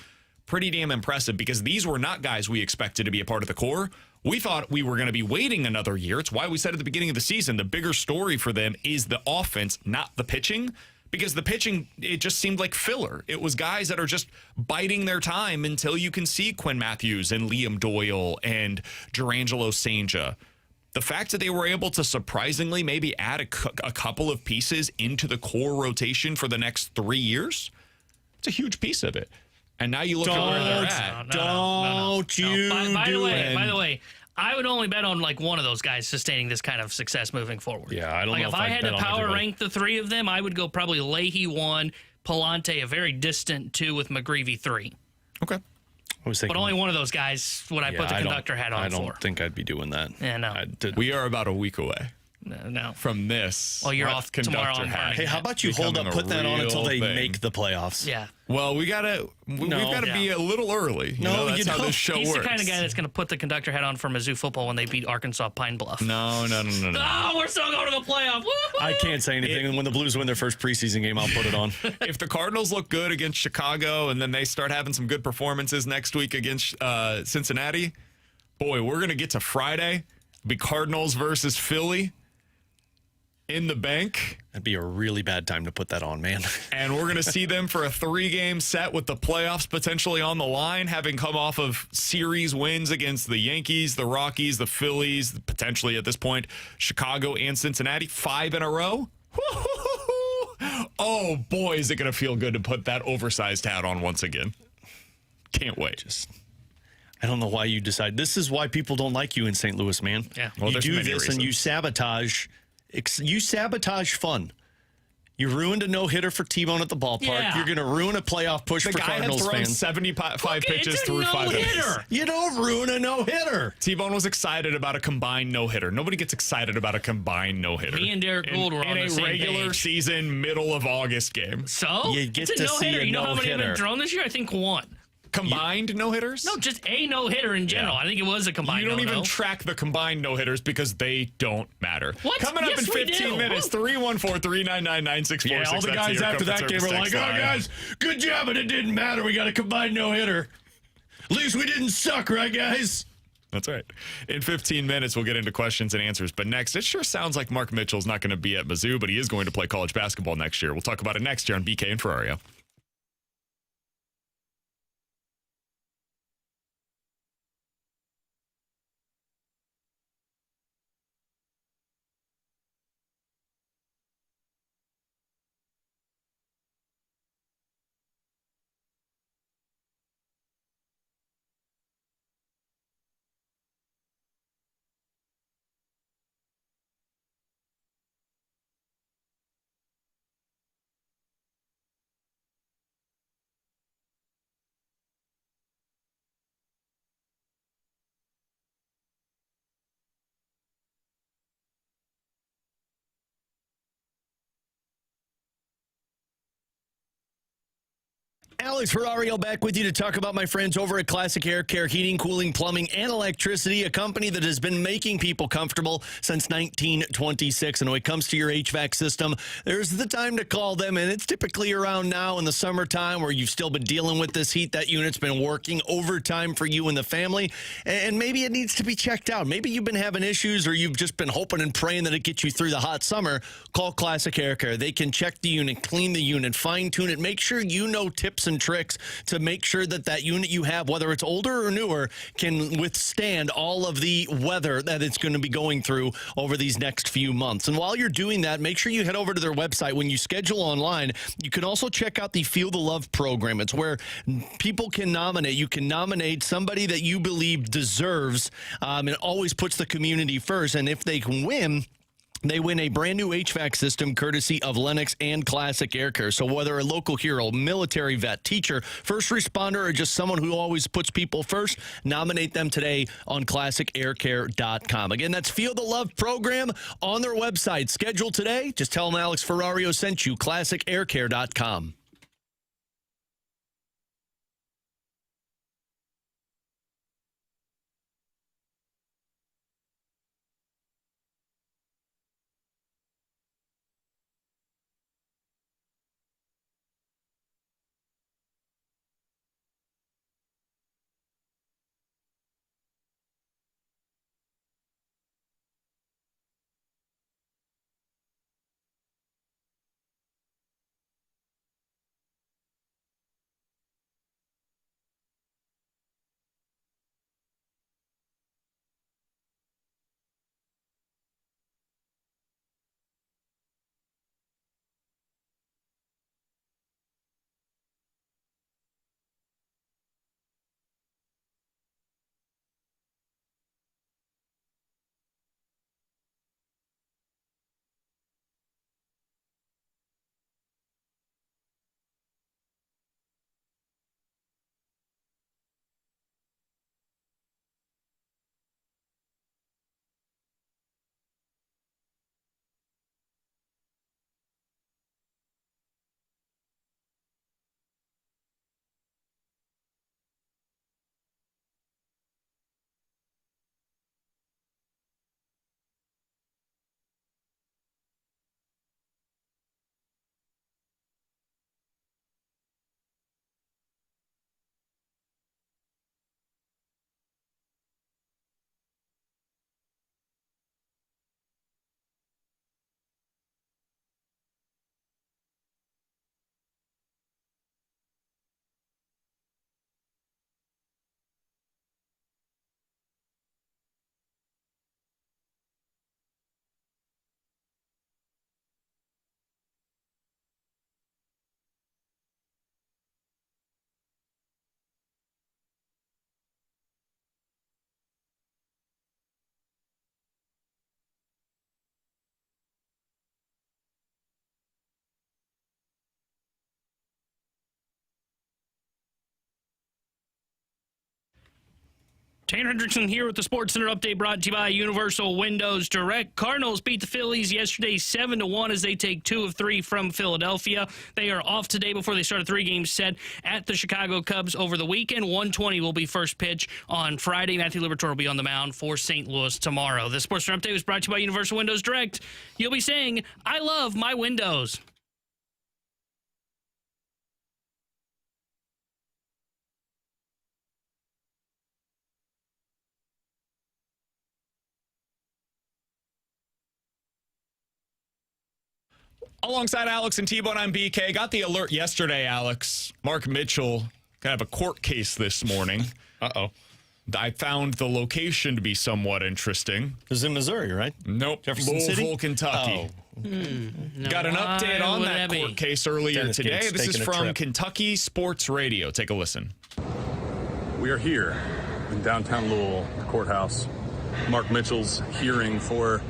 S2: pretty damn impressive, because these were not guys we expected to be a part of the core. We thought we were going to be waiting another year. It's why we said at the beginning of the season, the bigger story for them is the offense, not the pitching, because the pitching, it just seemed like filler. It was guys that are just biding their time until you can see Quinn Matthews and Liam Doyle and Durangelo Sanja. The fact that they were able to surprisingly maybe add a couple of pieces into the core rotation for the next 3 years, it's a huge piece of it. And now you look at where they're at.
S4: By the way, I would only bet on like one of those guys sustaining this kind of success moving forward.
S3: Yeah, I don't know
S4: if I had to power rank the three of them, I would go probably Leahy 1, Palante a very distant 2 with McGreevy 3.
S2: Okay.
S4: But only one of those guys would I put the conductor hat on for.
S3: I don't think I'd be doing that.
S4: Yeah, no.
S2: We are about a week away.
S4: No.
S2: From this.
S4: Well, you're off tomorrow on
S2: hat.
S3: Hey, how about you hold up, put that on until they make the playoffs?
S4: Yeah.
S2: Well, we've got to be a little early. That's how this show works.
S4: He's the kind of guy that's going to put the conductor hat on for Mizzou football when they beat Arkansas Pine Bluff.
S2: No.
S4: Oh, we're still going to the playoff. Woo-hoo!
S3: I can't say anything. And when the Blues win their first preseason game, I'll put it on.
S2: If the Cardinals look good against Chicago and then they start having some good performances next week against Cincinnati, boy, we're going to get to Friday. It'll be Cardinals versus Philly in the bank.
S3: That'd be a really bad time to put that on, man.
S2: And we're going to see them for a 3-game set with the playoffs potentially on the line, having come off of series wins against the Yankees, the Rockies, the Phillies, potentially at this point, Chicago and Cincinnati, 5 in a row. Oh, boy, is it going to feel good to put that oversized hat on once again. Can't wait.
S3: I don't know why you decide. This is why people don't like you in St. Louis, man.
S4: Yeah.
S2: Well,
S3: you do this
S2: reasons.
S3: and you sabotage fun. You ruined a no-hitter for T-Bone at the ballpark.
S4: Yeah.
S3: You're going to ruin a playoff push for Cardinals
S2: had thrown
S3: fans.
S2: 75 pitches through 5 innings.
S3: You don't ruin a no-hitter.
S2: T-Bone was excited about a combined no-hitter. Nobody gets excited about a combined no-hitter.
S4: Me and Derek Gould were on the same
S2: in a regular season, middle of August game.
S4: So?
S3: You get
S4: it's a
S3: to see
S4: no-hitter.
S3: a
S4: You know how many have been
S3: no-hitter.
S4: thrown this year? I think 1.
S2: Combined no-hitters?
S4: No, just a no-hitter in general.
S2: Yeah.
S4: I think it was a combined
S2: You don't
S4: no-no.
S2: even track the combined no-hitters because they don't matter.
S4: What?
S2: Coming up
S4: Yes,
S2: in
S4: we
S2: 15
S4: do.
S2: minutes, 314-399-9646.
S3: Yeah, all the guys after that game were like, oh, guys, good job, but it didn't matter. We got a combined no-hitter. At least we didn't suck, right, guys?
S2: That's right. In 15 minutes, we'll get into questions and answers. But next, it sure sounds like Mark Mitchell's not going to be at Mizzou, but he is going to play college basketball next year. We'll talk about it next year on BK and Ferrario.
S3: Alex Ferrario back with you to talk about my friends over at Classic Air Care Heating, Cooling, Plumbing, and Electricity, a company that has been making people comfortable since 1926. And when it comes to your HVAC system, there's the time to call them, and it's typically around now in the summertime where you've still been dealing with this heat. That unit's been working overtime for you and the family, and maybe it needs to be checked out. Maybe you've been having issues, or you've just been hoping and praying that it gets you through the hot summer. Call Classic Air Care. They can check the unit, clean the unit, fine-tune it, make sure you know tips and tricks to make sure that that unit you have, whether it's older or newer, can withstand all of the weather that it's going to be going through over these next few months. And while you're doing that, make sure you head over to their website. When you schedule online, you can also check out the Feel the Love program. It's where people can nominate. You can nominate somebody that you believe deserves, and it always puts the community first. And if they can win, they win a brand new HVAC system courtesy of Lennox and Classic Air Care. So whether a local hero, military vet, teacher, first responder, or just someone who always puts people first, nominate them today on ClassicAirCare.com. Again, that's Feel the Love program on their website. Schedule today. Just tell them Alex Ferrario sent you. ClassicAirCare.com.
S4: Tanner Hendrickson here with the Sports Center update brought to you by Universal Windows Direct. Cardinals beat the Phillies yesterday 7-1 as they take 2 of 3 from Philadelphia. They are off today before they start a 3-game set at the Chicago Cubs over the weekend. 1:20 will be first pitch on Friday. Matthew Liberatore will be on the mound for St. Louis tomorrow. The Sports Center update was brought to you by Universal Windows Direct. You'll be saying, I love my windows.
S2: Alongside Alex and T-Bone, I'm BK. Got the alert yesterday, Alex. Mark Mitchell gonna have a court case this morning.
S3: Uh-oh.
S2: I found the location to be somewhat interesting.
S3: This is in Missouri, right?
S2: Nope.
S3: Jefferson City?
S2: Louisville, Kentucky. Got an update on that court case earlier
S3: Dennis
S2: today.
S3: Gates
S2: This is
S3: taking a
S2: from
S3: trip.
S2: Kentucky Sports Radio. Take a listen.
S5: We are here in downtown Louisville, the courthouse. Mark Mitchell's hearing for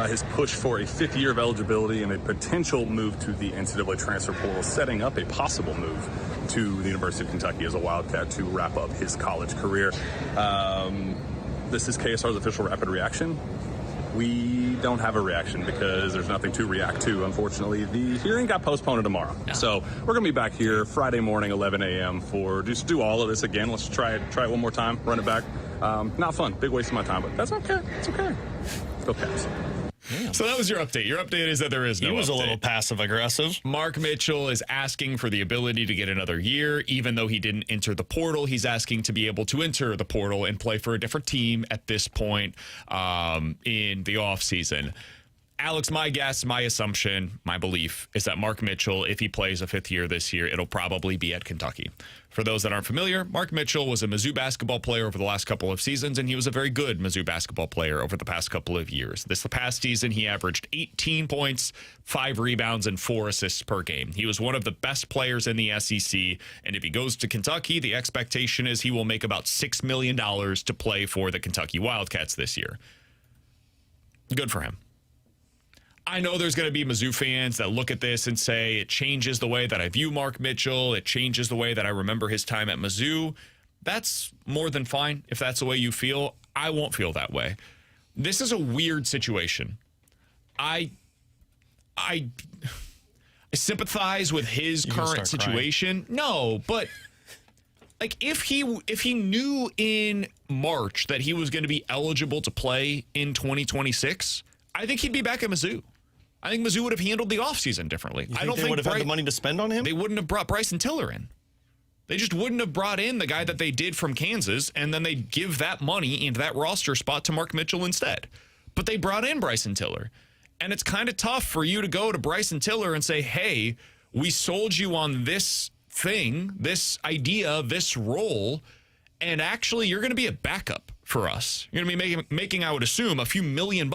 S5: his push for a 5th year of eligibility and a potential move to the NCAA transfer portal, setting up a possible move to the University of Kentucky as a Wildcat to wrap up his college career. This is KSR's official rapid reaction. We don't have a reaction because there's nothing to react to, unfortunately. The hearing got postponed to tomorrow.
S4: Yeah.
S5: So we're going to be back here Friday morning, 11 a.m. for just do all of this again. Let's try it one more time, run it back. Not fun. Big waste of my time, but that's okay. It's okay. Go Cavs.
S2: Yeah. So that was your update. Your update is that there is no
S3: He was
S2: update.
S3: a little passive-aggressive.
S2: Mark Mitchell is asking for the ability to get another year. Even though he didn't enter the portal, he's asking to be able to enter the portal and play for a different team at this point in the offseason. Alex, my guess, my assumption, my belief is that Mark Mitchell, if he plays a fifth year this year, it'll probably be at Kentucky. For those that aren't familiar, Mark Mitchell was a Mizzou basketball player over the last couple of seasons, and he was a very good Mizzou basketball player over the past couple of years. This past season, he averaged 18 points, 5 rebounds, and 4 assists per game. He was one of the best players in the SEC, and if he goes to Kentucky, the expectation is he will make about $6 million to play for the Kentucky Wildcats this year. Good for him. I know there's going to be Mizzou fans that look at this and say it changes the way that I view Mark Mitchell. It changes the way that I remember his time at Mizzou. That's more than fine if that's the way you feel. I won't feel that way. This is a weird situation. I sympathize with his current situation. No, but like if he knew in March that he was going to be eligible to play in 2026, I think he'd be back at Mizzou. I think Mizzou would have handled the offseason differently.
S3: I don't think they would have had the money to spend on him?
S2: They wouldn't have brought Bryson Tiller in. They just wouldn't have brought in the guy that they did from Kansas, and then they'd give that money into that roster spot to Mark Mitchell instead. But they brought in Bryson Tiller. And it's kind of tough for you to go to Bryson Tiller and say, hey, we sold you on this thing, this idea, this role, and actually you're going to be a backup for us. You're going to be making, I would assume, a few $1 million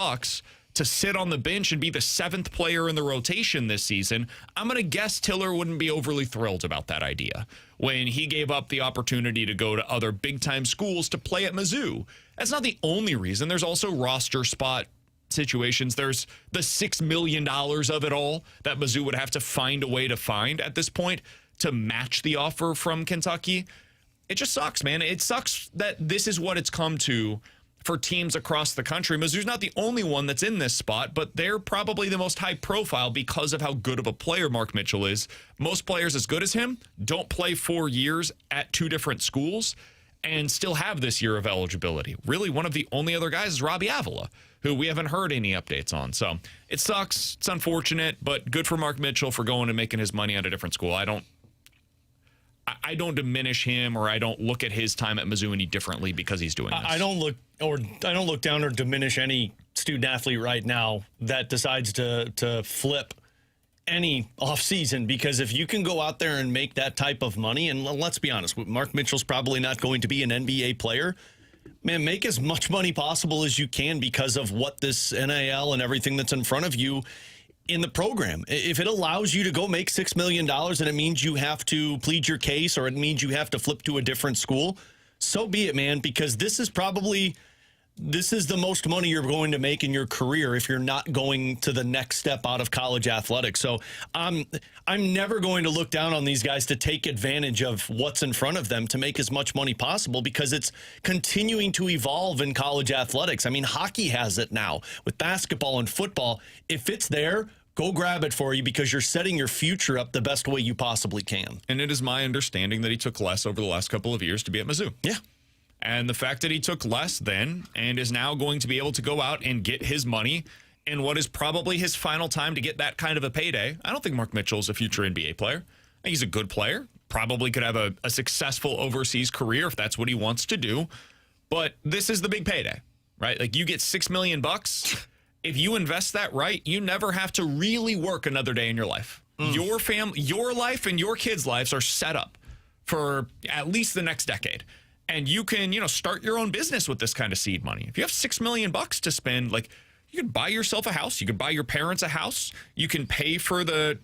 S2: to sit on the bench and be the 7th player in the rotation this season. I'm going to guess Tiller wouldn't be overly thrilled about that idea when he gave up the opportunity to go to other big-time schools to play at Mizzou. That's not the only reason. There's also roster spot situations. There's the $6 million of it all that Mizzou would have to find a way to find at this point to match the offer from Kentucky. It just sucks, man. It sucks that this is what it's come to for teams across the country. Mizzou's not the only one that's in this spot, but they're probably the most high profile because of how good of a player Mark Mitchell is. Most players as good as him don't play 4 years at 2 different schools and still have this year of eligibility. Really, one of the only other guys is Robbie Avila, who we haven't heard any updates on. So it sucks. It's unfortunate, but good for Mark Mitchell for going and making his money at a different school. I don't diminish him, or I don't look at his time at Mizzou any differently because he's doing this.
S3: I don't look down or diminish any student athlete right now that decides to flip any offseason, because if you can go out there and make that type of money, and let's be honest, Mark Mitchell's probably not going to be an NBA player. Man, make as much money possible as you can because of what this NIL and everything that's in front of you in the program. If it allows you to go make $6 million and it means you have to plead your case or it means you have to flip to a different school, so be it, man, because this is the most money you're going to make in your career if you're not going to the next step out of college athletics. So I'm never going to look down on these guys to take advantage of what's in front of them to make as much money possible, because it's continuing to evolve in college athletics. I mean, hockey has it now with basketball and football. If it's there, go grab it for you, because you're setting your future up the best way you possibly can.
S2: And it is my understanding that he took less over the last couple of years to be at Mizzou.
S3: Yeah.
S2: And the fact that he took less then and is now going to be able to go out and get his money in what is probably his final time to get that kind of a payday. I don't think Mark Mitchell's a future NBA player. I think he's a good player, probably could have a successful overseas career if that's what he wants to do. But this is the big payday, right? Like, you get $6 million. If you invest that right, you never have to really work another day in your life. Your family, your life and your kids' lives are set up for at least the next decade. And you can, start your own business with this kind of seed money. If you have $6 million to spend, like, you could buy yourself a house. You could buy your parents a house. You can pay for the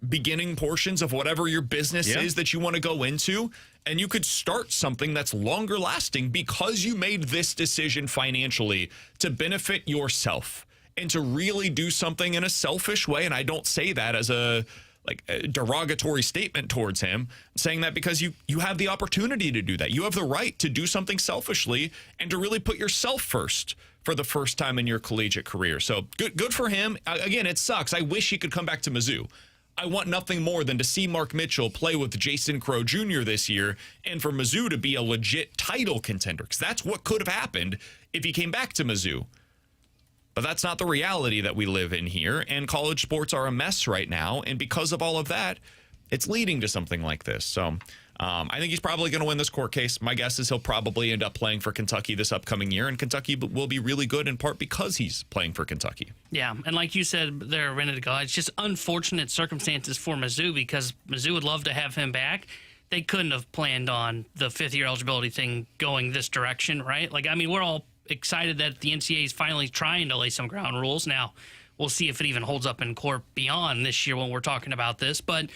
S2: beginning portions of whatever your business is that you want to go into. And you could start something that's longer lasting because you made this decision financially to benefit yourself and to really do something in a selfish way. And I don't say that as a a derogatory statement towards him, saying that because you have the opportunity to do that. You have the right to do something selfishly and to really put yourself first for the first time in your collegiate career. So good for him. Again, it sucks. I wish he could come back to Mizzou. I want nothing more than to see Mark Mitchell play with Jason Crow Jr. this year and for Mizzou to be a legit title contender, because that's what could have happened if he came back to Mizzou. But that's not the reality that we live in here, and college sports are a mess right now, and because of all of that, it's leading to something like this. So I think he's probably going to win this court case. My guess is he'll probably end up playing for Kentucky this upcoming year, and Kentucky will be really good in part because he's playing for Kentucky.
S4: Yeah, and like you said there a minute ago, it's just unfortunate circumstances for Mizzou, because Mizzou would love to have him back. They couldn't have planned on the fifth-year eligibility thing going this direction, right? Like, I mean, we're all excited that the NCAA is finally trying to lay some ground rules. Now, we'll see if it even holds up in court beyond this year when we're talking about this, but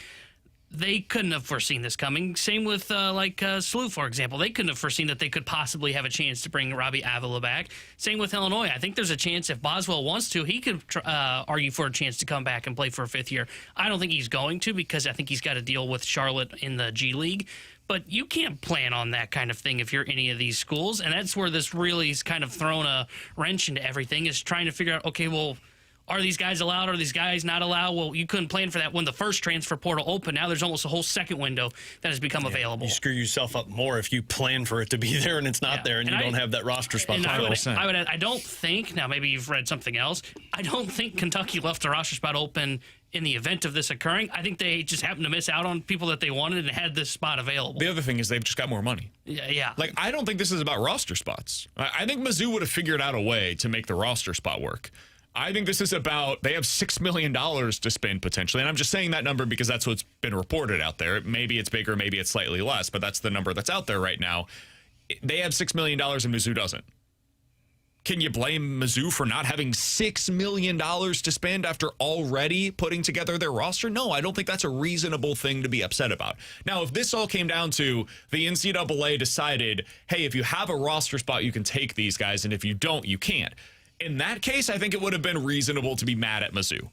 S4: they couldn't have foreseen this coming. Same with SLU, for example. They couldn't have foreseen that they could possibly have a chance to bring Robbie Avila back. Same with Illinois. I think there's a chance if Boswell wants to, he could argue for a chance to come back and play for a fifth year. I don't think he's going to, because I think he's got to deal with Charlotte in the G League. But you can't plan on that kind of thing if you're any of these schools. And that's where this really is kind of thrown a wrench into everything, is trying to figure out, okay, well, are these guys allowed? Are these guys not allowed? Well, you couldn't plan for that when the first transfer portal opened. Now there's almost a whole second window that has become available.
S3: You screw yourself up more if you plan for it to be there and it's not there, and you don't have that roster spot.
S4: I don't think, now maybe you've read something else, I don't think Kentucky left the roster spot open in the event of this occurring. I think they just happened to miss out on people that they wanted and had this spot available.
S2: The other thing is they've just got more money.
S4: Yeah.
S2: Like, I don't think this is about roster spots. I think Mizzou would have figured out a way to make the roster spot work. I think this is about, they have $6 million to spend potentially. And I'm just saying that number because that's what's been reported out there. Maybe it's bigger, maybe it's slightly less, but that's the number that's out there right now. They have $6 million and Mizzou doesn't. Can you blame Mizzou for not having $6 million to spend after already putting together their roster? No, I don't think that's a reasonable thing to be upset about. Now, if this all came down to the NCAA decided, hey, if you have a roster spot, you can take these guys, and if you don't, you can't. In that case, I think it would have been reasonable to be mad at Mizzou,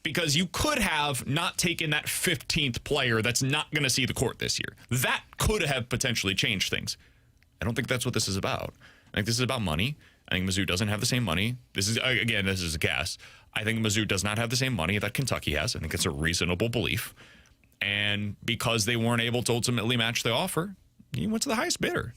S2: because you could have not taken that 15th player that's not going to see the court this year. That could have potentially changed things. I don't think that's what this is about. I think this is about money. I think Mizzou doesn't have the same money. This is a guess. I think Mizzou does not have the same money that Kentucky has. I think it's a reasonable belief. And because they weren't able to ultimately match the offer, he went to the highest bidder.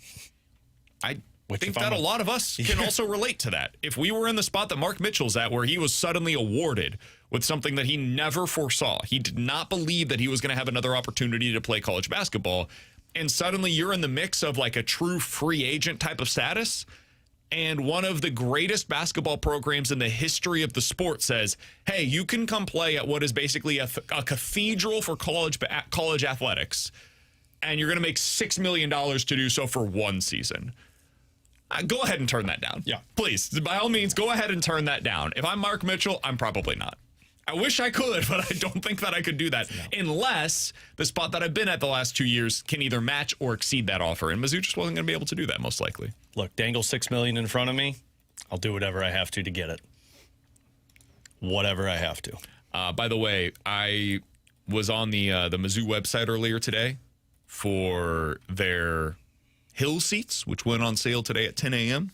S2: I think that a lot of us can also relate to that. If we were in the spot that Mark Mitchell's at, where he was suddenly awarded with something that he never foresaw, he did not believe that he was going to have another opportunity to play college basketball, and suddenly you're in the mix of like a true free agent type of status, and one of the greatest basketball programs in the history of the sport says, hey, you can come play at what is basically a cathedral for college athletics, and you're going to make $6 million to do so for one season. Go ahead and turn that down. Yeah. Please, by all means, go ahead and turn that down. If I'm Mark Mitchell, I'm probably not. I wish I could, but I don't think that I could do that unless the spot that I've been at the last 2 years can either match or exceed that offer. And Mizzou just wasn't going to be able to do that, most likely.
S3: Look, dangle $6 million in front of me. I'll do whatever I have to get it. Whatever I have to.
S2: By the way, I was on the Mizzou website earlier today for their Hill seats, which went on sale today at 10 a.m.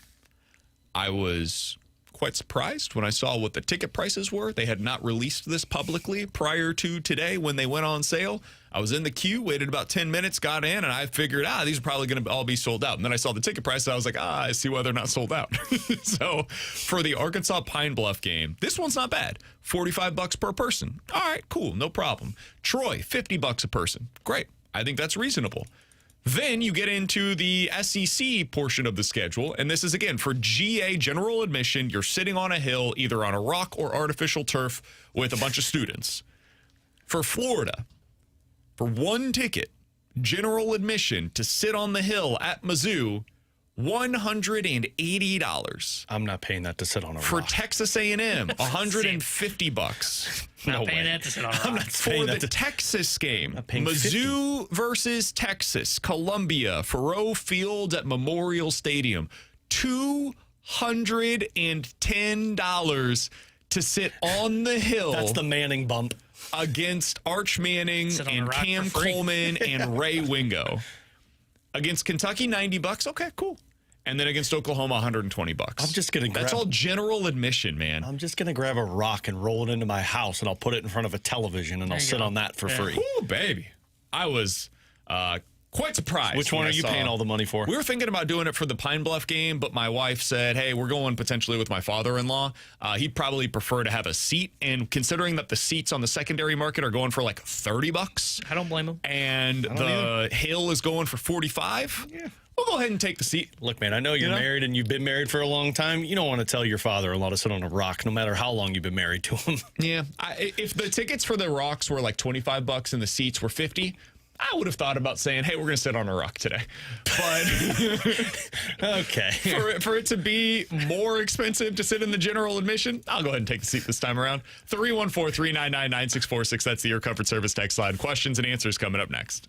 S2: I was quite surprised when I saw what the ticket prices were. They had not released this publicly prior to today when they went on sale. I was in the queue, waited about 10 minutes, got in, and I figured, these are probably going to all be sold out. And then I saw the ticket prices. I was like, I see why they're not sold out. So for the Arkansas Pine Bluff game, this one's not bad. $45 per person. All right, cool, no problem. Troy, $50 a person. Great. I think that's reasonable. Then you get into the SEC portion of the schedule, and this is, again, for GA, general admission. You're sitting on a hill, either on a rock or artificial turf with a bunch of students. For Florida, for one ticket, general admission to sit on the hill at Mizzou, $180.
S3: I'm not paying that to sit on a rock.
S2: For Texas A&M, $150.
S4: Not paying that to sit on a rock.
S3: I'm not
S2: For the Texas game, Mizzou versus Texas, Columbia, Faurot Field at Memorial Stadium, $210 to sit on the hill.
S3: That's the Manning bump.
S2: against Arch Manning
S4: Sit on a
S2: and
S4: rock
S2: Cam
S4: for free.
S2: Coleman and Ray Wingo. Against Kentucky, $90. Okay, cool. And then against Oklahoma, $120.
S3: I'm just gonna
S2: That's all general admission, man.
S3: I'm just gonna grab a rock and roll it into my house, and I'll put it in front of a television, and I'll sit on that for free.
S2: Ooh, baby. I was quite surprised.
S3: Which one are you paying all the money for?
S2: We were thinking about doing it for the Pine Bluff game, but my wife said, hey, we're going potentially with my father-in-law. He'd probably prefer to have a seat. And considering that the seats on the secondary market are going for like $30.
S4: I don't blame him.
S2: And the Hill is going for $45. Yeah. We'll go ahead and take the seat.
S3: Look, man, I know you're married and you've been married for a long time. You don't want to tell your father-in-law to sit on a rock, no matter how long you've been married to him.
S2: Yeah. If the tickets for the rocks were like $25 and the seats were $50, I would have thought about saying, hey, we're going to sit on a rock today. But
S3: okay.
S2: For it to be more expensive to sit in the general admission, I'll go ahead and take the seat this time around. 314-399-9646. That's the Your Comfort Service text line. Questions and answers coming up next.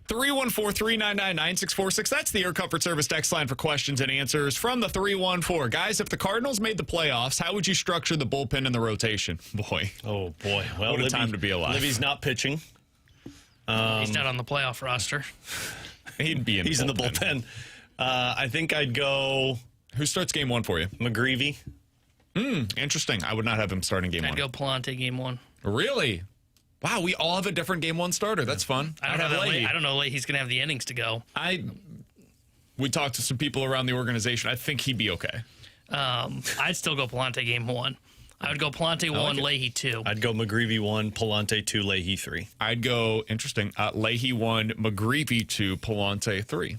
S2: 314-399-9646. That's the Air Comfort Service text line for questions and answers from the 314. Guys, if the Cardinals made the playoffs, how would you structure the bullpen and the rotation? Boy.
S3: Oh, boy. Well,
S2: what a time to be alive.
S3: Libby's not pitching.
S4: He's not on the playoff roster.
S2: He'd be in
S3: He's
S2: the
S3: in the bullpen. I think I'd go...
S2: Who starts game one for you?
S3: McGreevy.
S2: Interesting. I would not have him starting game one.
S4: I'd go Palante game one.
S2: Really? Wow, we all have a different game one starter. That's fun.
S4: I don't know Leahy's going to have the innings to go.
S2: We talked to some people around the organization. I think he'd be okay.
S4: I'd still go Palante game one. I would go Palante 1, Leahy 2.
S3: I'd go McGreevy 1, Palante 2, Leahy 3.
S2: I'd go, interesting, Leahy 1, McGreevy 2, Palante 3.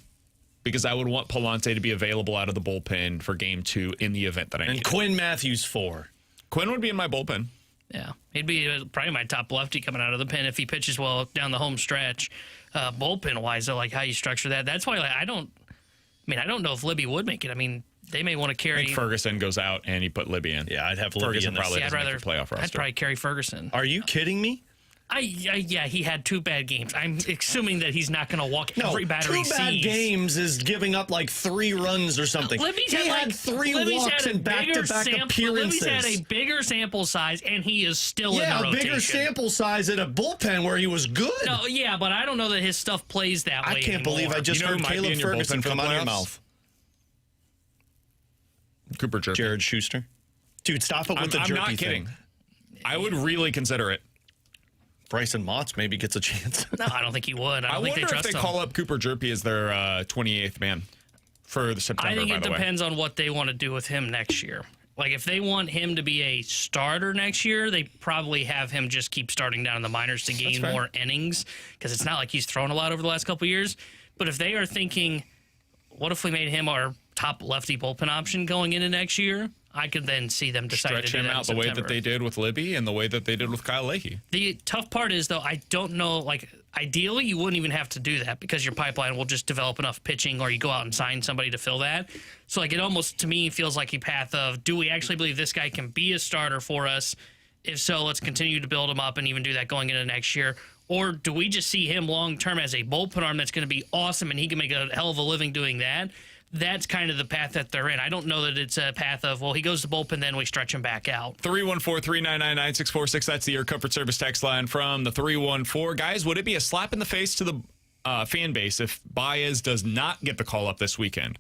S2: Because I would want Palante to be available out of the bullpen for game 2 in the event that I need.
S3: And Quinn Matthews 4.
S2: Quinn would be in my bullpen.
S4: Yeah, he'd be probably my top lefty coming out of the pen if he pitches well down the home stretch. Bullpen-wise, I like how you structure that. That's why I don't know if Libby would make it. I mean, they may want to carry.
S2: I think Ferguson goes out and you put Libby in.
S3: Yeah, I'd have Libby
S2: Ferguson
S3: in
S2: probably
S4: I'd
S2: doesn't make the playoff roster.
S4: I'd probably carry Ferguson.
S3: Are you kidding me?
S4: Yeah, he had 2 bad games. I'm assuming that he's not going to walk every batter he sees.
S3: 2 bad games is giving up like 3 runs or something.
S4: Libby's
S3: had 3 walks in back-to-back appearances.
S4: Libby's had a bigger sample size, and he is still in the rotation.
S3: Yeah, bigger sample size in a bullpen where he was good.
S4: No, yeah, but I don't know that his stuff plays that way
S3: I can't
S4: anymore.
S3: believe I just heard Caleb Ferguson come out of your mouth.
S2: Cooper Jerky.
S3: Jared Schuster. Dude, stop it with the jerky
S2: I'm not kidding. I would really consider it.
S3: Bryson Motts maybe gets a chance.
S4: No, I don't think he would. I
S2: wonder if they call up Cooper Jerky as their 28th man for the September.
S4: I think it depends on what they want to do with him next year. Like, if they want him to be a starter next year, they probably have him just keep starting down in the minors to gain more innings, because it's not like he's thrown a lot over the last couple of years. But if they are thinking, what if we made him our top lefty bullpen option going into next year, I could then see them decide to do
S2: him
S4: that
S2: out the way that they did with Libby and the way that they did with Kyle Leahy.
S4: The tough part is, though, I don't know, like, ideally you wouldn't even have to do that because your pipeline will just develop enough pitching, or you go out and sign somebody to fill that. So, like, it almost, to me, feels like a path of, do we actually believe this guy can be a starter for us? If so, let's continue to build him up and even do that going into next year. Or do we just see him long-term as a bullpen arm that's going to be awesome and he can make a hell of a living doing that? That's kind of the path that they're in. I don't know that it's a path of, well, he goes to bullpen, then we stretch him back out.
S2: 314-399-9646. That's the Air Comfort Service text line from the 314. Guys, would it be a slap in the face to the fan base if Baez does not get the call-up this weekend?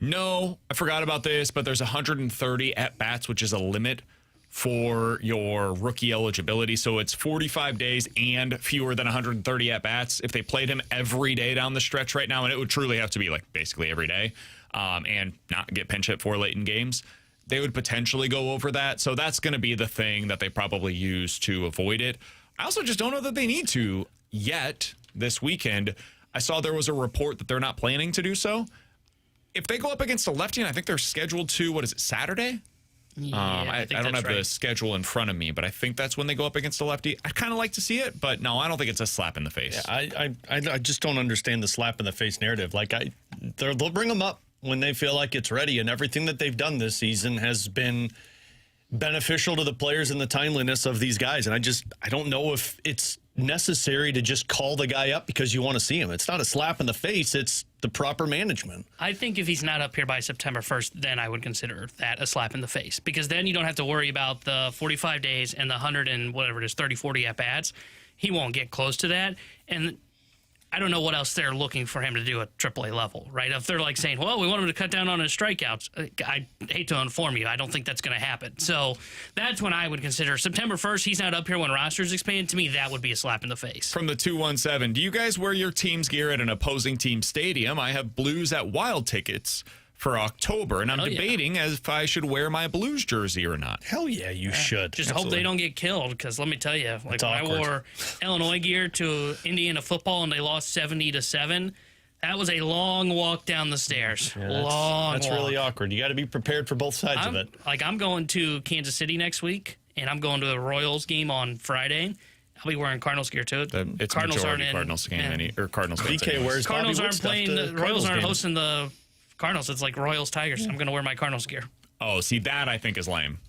S2: No, I forgot about this, but there's 130 at-bats, which is a limit for your rookie eligibility. So it's 45 days and fewer than 130 at-bats. If they played him every day down the stretch right now, and it would truly have to be like basically every day, and not get pinch hit for late in games, they would potentially go over that. So that's going to be the thing that they probably use to avoid it. I also just don't know that they need to yet this weekend. I saw there was a report that they're not planning to do so. If they go up against a lefty, and I think they're scheduled to, Saturday?
S4: Yeah,
S2: I don't have the schedule in front of me, but I think that's when they go up against a lefty. I'd kind of like to see it, but no, I don't think it's a slap in the face.
S3: Yeah, I just don't understand the slap in the face narrative. Like, they'll bring them up when they feel like it's ready, and everything that they've done this season has been beneficial to the players and the timeliness of these guys. And I don't know if it's necessary to just call the guy up because you want to see him. It's not a slap in the face. It's the proper management.
S4: I think if he's not up here by September 1st, then I would consider that a slap in the face, because then you don't have to worry about the 45 days and the 100 and whatever it is, 30, 40 at-bats. He won't get close to that. And I don't know what else they're looking for him to do at AAA level, right? If they're like saying, well, we want him to cut down on his strikeouts, I hate to inform you, I don't think that's going to happen. So that's when I would consider September 1st, he's not up here when rosters expand. To me, that would be a slap in the face.
S2: From the 217, do you guys wear your team's gear at an opposing team stadium? I have Blues at Wild tickets for October, and I'm debating if I should wear my Blues jersey or not.
S3: Hell yeah, you should.
S4: Just hope they don't get killed, because let me tell you, like when I wore Illinois gear to Indiana football and they lost 70-7, that was a long walk down the stairs. Yeah,
S3: that's really awkward. You got to be prepared for both sides of it.
S4: Like, I'm going to Kansas City next week, and I'm going to the Royals game on Friday. I'll be wearing Cardinals gear too.
S2: It's Cardinals aren't in Cardinals game Cardinals games.
S3: BK wears
S4: Cardinals aren't playing. The Royals aren't hosting the Cardinals. It's like Royals Tigers. I'm going to wear my Cardinals gear.
S2: Oh, see, that I think is lame.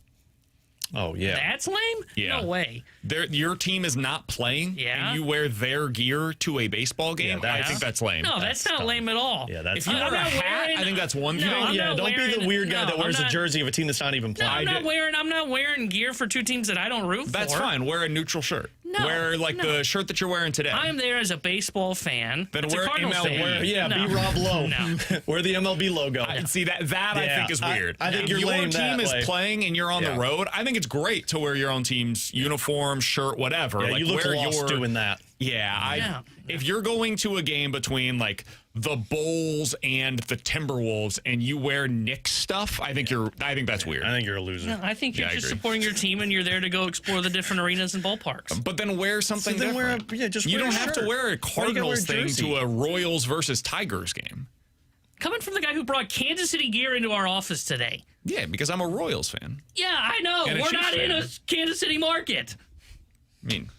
S3: Oh, yeah.
S4: That's lame?
S2: Yeah.
S4: No way.
S2: Your team is not playing,
S4: Yeah.
S2: and you wear their gear to a baseball game.
S3: Yeah,
S2: I think that's lame.
S4: No, that's not lame at all.
S3: Yeah, that's
S2: If you
S3: dumb.
S2: wear a
S4: I'm not
S2: hat,
S4: wearing-
S2: I think that's one
S4: No,
S2: thing.
S4: I'm
S3: Yeah,
S4: not
S3: don't be the
S4: wearing-
S3: weird guy
S4: no,
S3: that wears
S4: I'm
S3: a
S4: not-
S3: jersey of a team that's not even
S4: No,
S3: playing.
S4: I'm not wearing gear for two teams that I don't root for.
S2: That's fine. Wear a neutral shirt.
S4: No,
S2: wear the shirt that you're wearing today.
S4: I'm there as a baseball fan.
S2: Then
S4: As a
S2: wear
S4: Cardinals
S2: MLB.
S4: fan.
S3: Yeah,
S4: No.
S3: be Rob Lowe.
S4: No.
S3: Wear the MLB logo.
S2: I see that I
S3: Yeah,
S2: think is weird.
S3: I think
S2: if
S3: you're
S2: your
S3: lame
S2: team
S3: that
S2: is
S3: way.
S2: playing and you're on the
S3: Yeah.
S2: road, I think it's great to wear your own team's uniform, shirt, whatever.
S3: Yeah,
S2: like
S3: you look
S2: wear
S3: lost doing that.
S2: Yeah, if you're going to a game between like the Bulls and the Timberwolves and you wear Knicks stuff, I think that's weird.
S3: I think you're a loser.
S4: No, I think you're
S2: Yeah, I
S4: just
S2: agree.
S4: supporting your team and you're there to go explore the different arenas and ballparks.
S2: But then wear something
S3: then wear
S2: different.
S3: just
S2: you
S3: wear
S2: don't
S3: a
S2: have to
S3: shirt.
S2: wear a
S3: Why you gotta wear
S2: Cardinals
S3: a
S2: thing
S3: jersey?
S2: to a Royals versus Tigers game.
S4: Coming from the guy who brought Kansas City gear into our office today.
S2: Yeah, because I'm a Royals fan.
S4: Yeah, I know.
S2: And a
S4: We're
S2: Chiefs
S4: not in
S2: fan.
S4: a Kansas City market.
S2: I mean,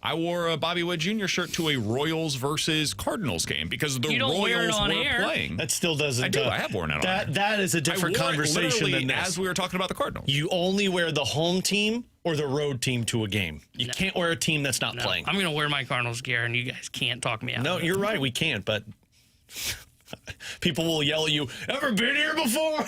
S2: I wore a Bobby Wood Jr. shirt to a Royals versus Cardinals game because the
S4: You don't wear it
S2: Royals
S4: on
S2: were
S4: air.
S2: playing.
S3: That still doesn't.
S2: I do. I have worn it on air.
S3: That is a different
S2: I wore it
S3: conversation
S2: literally
S3: than this.
S2: as we were talking about the Cardinals.
S3: You only wear the home team or the road team to a game. You can't wear a team that's not
S4: No,
S3: playing.
S4: I'm going to wear my Cardinals gear, and you guys can't talk me out.
S3: No,
S4: of it.
S3: you're right. We can't, but people will yell at you, ever been here before?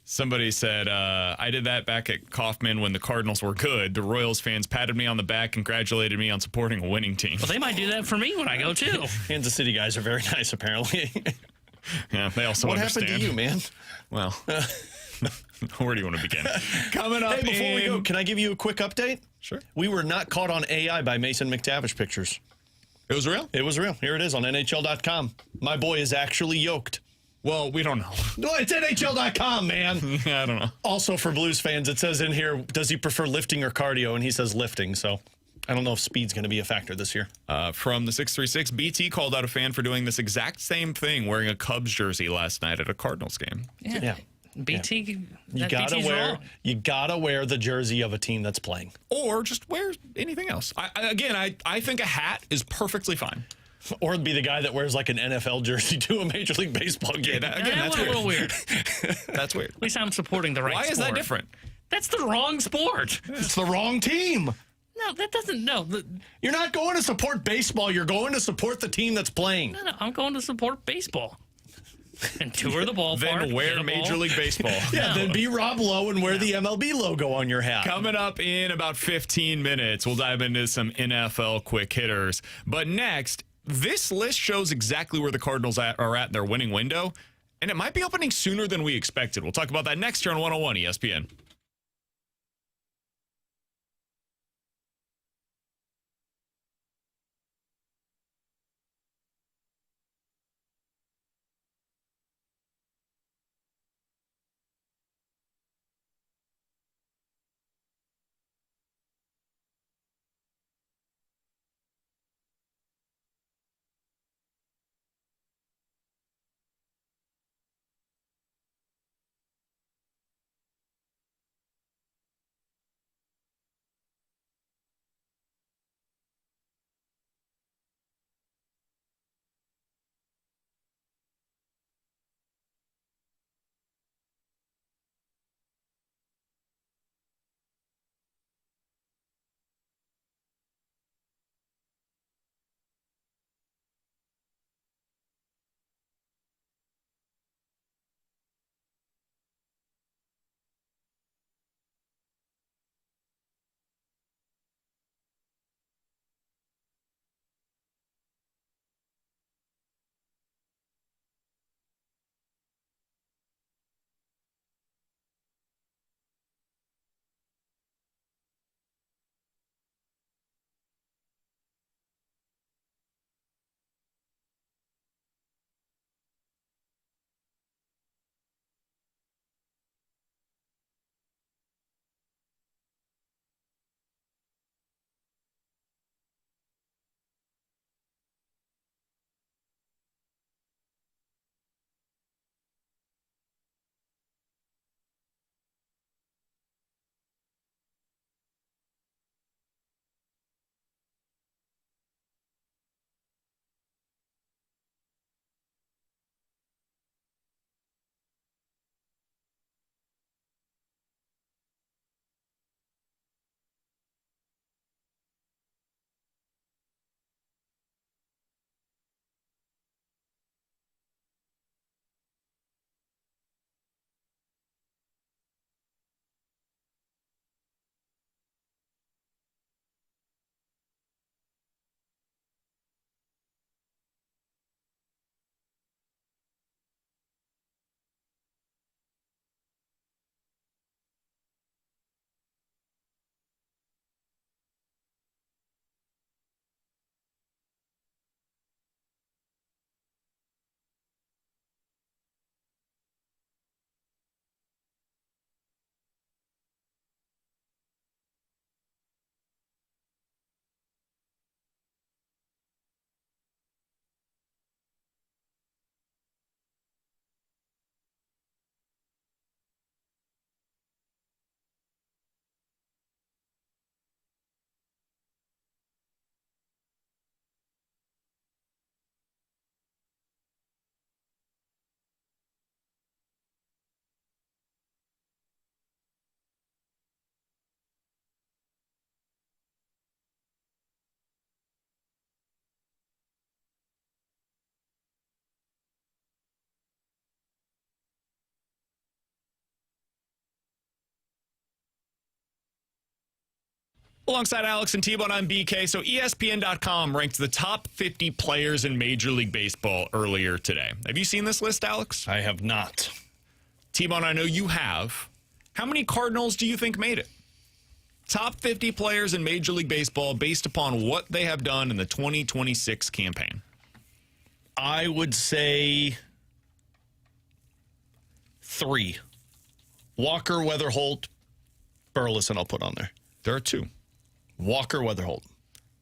S2: Somebody said, I did that back at Kauffman when the Cardinals were good. The Royals fans patted me on the back, congratulated me on supporting a winning team.
S4: Well, they might do that for me when I go, too.
S3: Kansas City guys are very nice, apparently.
S2: Yeah, they also
S3: What
S2: understand.
S3: happened to you, man?
S2: Well, where do you want to begin? Coming up
S3: Hey, before we go,
S2: in-
S3: can I give you a quick update?
S2: Sure.
S3: We were not caught on AI by Mason McTavish pictures.
S2: It was real?
S3: It was real. Here it is on NHL.com. My boy is actually yoked.
S2: Well, we don't know.
S3: No, it's NHL.com, man.
S2: I don't know.
S3: Also, for Blues fans, it says in here, does he prefer lifting or cardio? And he says lifting. So I don't know if speed's going to be a factor this year.
S2: From the 636, BT called out a fan for doing this exact same thing, wearing a Cubs jersey last night at a Cardinals game.
S3: Yeah.
S4: BT,
S3: You gotta
S4: BT's
S3: wear.
S4: wrong.
S3: You gotta wear the jersey of a team that's playing,
S2: Or just wear anything else. I think a hat is perfectly fine.
S3: or be the guy that wears like an NFL jersey to a Major League Baseball game.
S2: That's
S4: a
S2: weird.
S4: little weird.
S2: That's weird.
S4: At least I'm supporting the right
S2: Why
S4: sport.
S2: is that different?
S4: That's the wrong sport.
S3: It's the wrong team.
S4: No, that doesn't. No,
S3: You're not going to support baseball. You're going to support the team that's playing.
S4: no, I'm going to support baseball and tour the ballpark.
S2: Then
S4: hit
S2: wear
S4: a
S2: Major
S4: ball.
S2: League Baseball.
S3: Yeah, then be Rob Lowe and wear the MLB logo on your hat.
S2: Coming up in about 15 minutes, we'll dive into some NFL quick hitters. But next, this list shows exactly where the Cardinals are at in their winning window, and it might be opening sooner than we expected. We'll talk about that next year on 101 ESPN. Alongside Alex and T-Bone, I'm BK. So ESPN.com ranked the top 50 players in Major League Baseball earlier today. Have you seen this list, Alex?
S3: I have not.
S2: T-Bone, I know you have. How many Cardinals do you think made it? Top 50 players in Major League Baseball based upon what they have done in the 2026 campaign.
S3: I would say 3. Walker, Weatherholt, Burleson I'll put on there.
S2: There are 2.
S3: Walker, Weatherholt.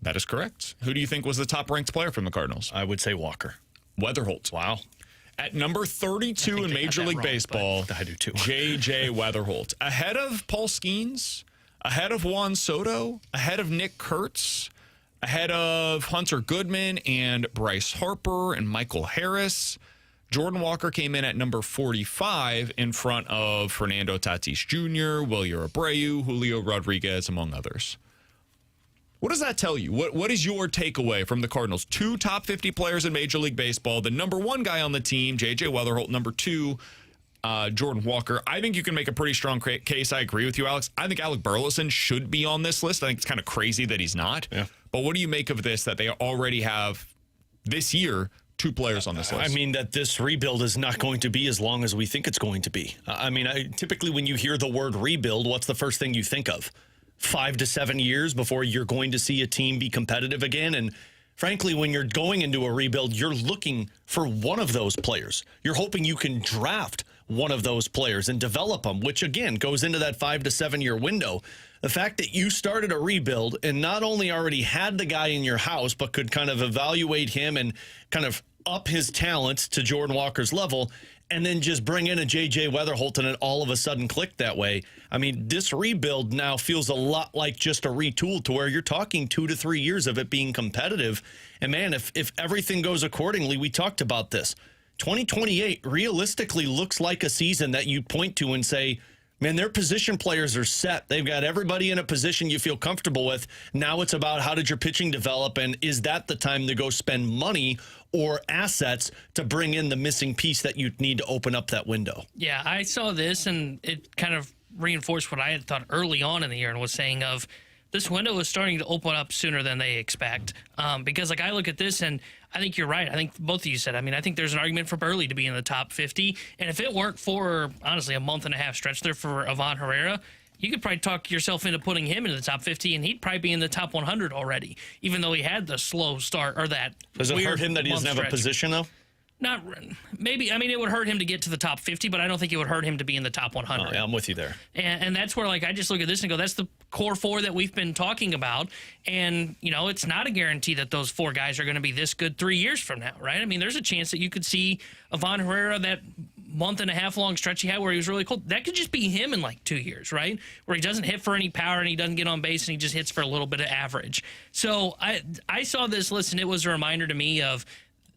S2: That is correct. Who do you think was the top-ranked player from the Cardinals?
S3: I would say Walker.
S2: Weatherholt.
S3: Wow.
S2: At number 32 in Major League Baseball,
S3: I do too.
S2: J.J. Weatherholt. Ahead of Paul Skeens, ahead of Juan Soto, ahead of Nick Kurtz, ahead of Hunter Goodman and Bryce Harper and Michael Harris. Jordan Walker came in at number 45 in front of Fernando Tatis Jr., Wilyer Abreu, Julio Rodriguez, among others. What does that tell you? What is your takeaway from the Cardinals? 2 top 50 players in Major League Baseball. The number 1 guy on the team, J.J. Weatherholt. Number 2, Jordan Walker. I think you can make a pretty strong case. I agree with you, Alex. I think Alec Burleson should be on this list. I think it's kind of crazy that he's not.
S3: Yeah.
S2: But what do you make of this, that they already have, this year, 2 players on this list?
S3: I mean, that this rebuild is not going to be as long as we think it's going to be. Typically when you hear the word rebuild, what's the first thing you think of? 5 to 7 years before you're going to see a team be competitive again. And frankly, when you're going into a rebuild, you're looking for one of those players. You're hoping you can draft one of those players and develop them, which again goes into that 5 to 7 year window. The fact that you started a rebuild and not only already had the guy in your house, but could kind of evaluate him and kind of up his talents to Jordan Walker's level, and then just bring in a J.J. Weatherholt and it all of a sudden clicked that way. I mean, this rebuild now feels a lot like just a retool to where you're talking 2 to 3 years of it being competitive. And man, if everything goes accordingly, we talked about this. 2028 realistically looks like a season that you point to and say, man, their position players are set. They've got everybody in a position you feel comfortable with. Now it's about how did your pitching develop, and is that the time to go spend money or assets to bring in the missing piece that you need to open up that window?
S4: Yeah, I saw this, and it kind of reinforced what I had thought early on in the year and was saying of this window is starting to open up sooner than they expect. Because, like, I look at this, and I think you're right. I think both of you said, I think there's an argument for Burley to be in the top 50. And if it weren't for, honestly, a month and a half stretch there for Ivan Herrera, you could probably talk yourself into putting him into the top 50, and he'd probably be in the top 100 already, even though he had the slow start or that.
S3: Does it hurt him that he doesn't have a position, though?
S4: Not maybe. It would hurt him to get to the top 50, but I don't think it would hurt him to be in the top 100.
S3: Oh, yeah, I'm with you there.
S4: And that's where, like, I just look at this and go, that's the core 4 that we've been talking about. And, it's not a guarantee that those 4 guys are going to be this good 3 years from now, right? There's a chance that you could see Ivan Herrera, that month and a half long stretch he had where he was really cold. That could just be him in like 2 years, right? Where he doesn't hit for any power and he doesn't get on base and he just hits for a little bit of average. So I saw this list and it was a reminder to me of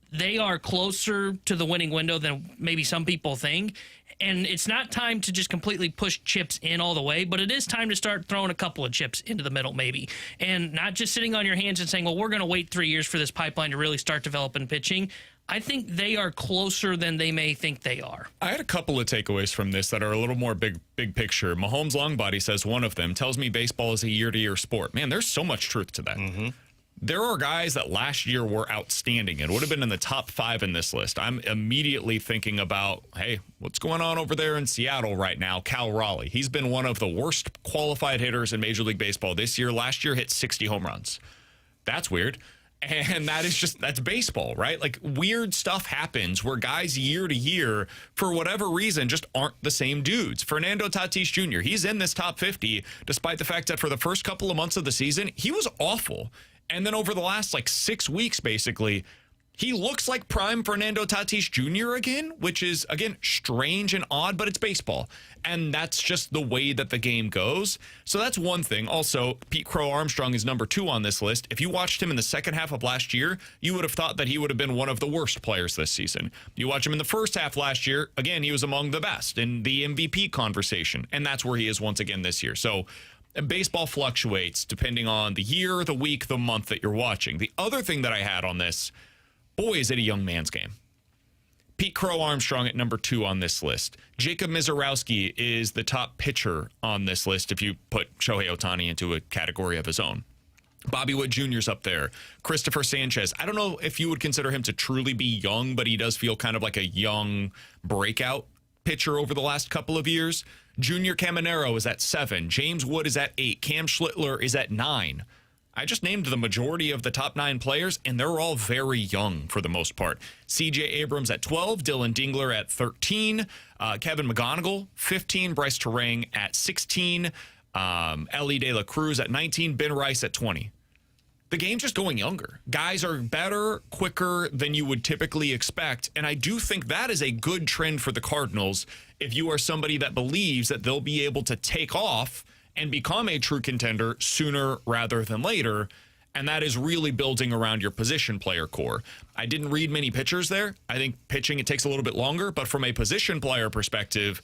S4: they are closer to the winning window than maybe some people think. And it's not time to just completely push chips in all the way, but it is time to start throwing a couple of chips into the middle maybe. And not just sitting on your hands and saying, well, we're going to wait 3 years for this pipeline to really start developing pitching. I think they are closer than they may think they are.
S2: I had a couple of takeaways from this that are a little more big picture. Mahomes Longbody says one of them tells me baseball is a year-to-year sport. Man, there's so much truth to that. Mm-hmm. There are guys that last year were outstanding and would have been in the top 5 in this list. I'm immediately thinking about, hey, what's going on over there in Seattle right now? Cal Raleigh. He's been one of the worst qualified hitters in Major League Baseball this year. Last year hit 60 home runs. That's weird. And that's baseball, right? Like, weird stuff happens where guys year to year, for whatever reason, just aren't the same dudes. Fernando Tatis Jr., he's in this top 50, despite the fact that for the first couple of months of the season, he was awful. And then over the last 6 weeks, basically, he looks like prime Fernando Tatis Jr. again, which is, again, strange and odd, but it's baseball. And that's just the way that the game goes. So that's one thing. Also, Pete Crow Armstrong is number 2 on this list. If you watched him in the second half of last year, you would have thought that he would have been one of the worst players this season. You watch him in the first half last year, again, he was among the best in the MVP conversation. And that's where he is once again this year. So baseball fluctuates depending on the year, the week, the month that you're watching. The other thing that I had on this, boy, is it a young man's game. Pete Crow Armstrong at number 2 on this list. Jacob Mizorowski is the top pitcher on this list if you put Shohei Ohtani into a category of his own. Bobby Wood Jr.'s up there. Christopher Sanchez. I don't know if you would consider him to truly be young, but he does feel kind of like a young breakout pitcher over the last couple of years. Junior Caminero is at 7. James Wood is at 8. Cam Schlittler is at 9. I just named the majority of the top 9 players, and they're all very young for the most part. C.J. Abrams at 12, Dylan Dingler at 13, Kevin McGonigal, 15, Bryce Terang at 16, Ellie De La Cruz at 19, Ben Rice at 20. The game's just going younger. Guys are better, quicker than you would typically expect, and I do think that is a good trend for the Cardinals if you are somebody that believes that they'll be able to take off and become a true contender sooner rather than later, and that is really building around your position player core. I didn't read many pitchers there. I think pitching, it takes a little bit longer, but from a position player perspective,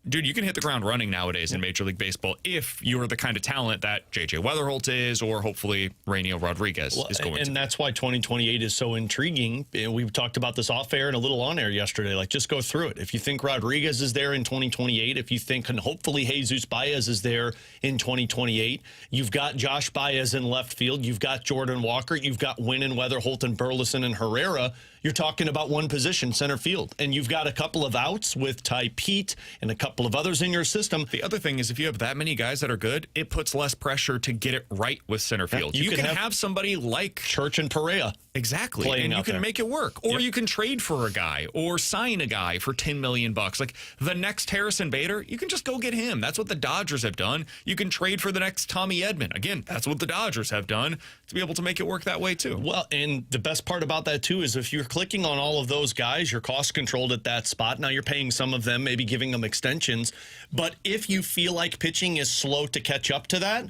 S2: dude, you can hit the ground running nowadays in Major League Baseball if you're the kind of talent that J.J. Weatherholt is, or hopefully Rainier Rodriguez is going to.
S3: And that's why 2028 is so intriguing. We talked about this off air and a little on air yesterday. Like, just go through it. If you think Rodriguez is there in 2028, if you think, and hopefully Jesus Baez is there in 2028, you've got Josh Baez in left field, you've got Jordan Walker, you've got Winn and Weatherholt and Burleson and Herrera. You're talking about one position, center field, and you've got a couple of outs with Ty Pete and a couple of others in your system.
S2: The other thing is, if you have that many guys that are good, it puts less pressure to get it right with center field. You can have somebody like
S3: Church and Perea.
S2: Exactly. And you can make it work. Or you can trade for a guy or sign a guy for $10 million. Like the next Harrison Bader, you can just go get him. That's what the Dodgers have done. You can trade for the next Tommy Edman. Again, that's what the Dodgers have done to be able to make it work that way too.
S3: Well, and the best part about that too is if you're clicking on all of those guys, you're cost controlled at that spot. Now you're paying some of them, maybe giving them extensions. But if you feel like pitching is slow to catch up to that,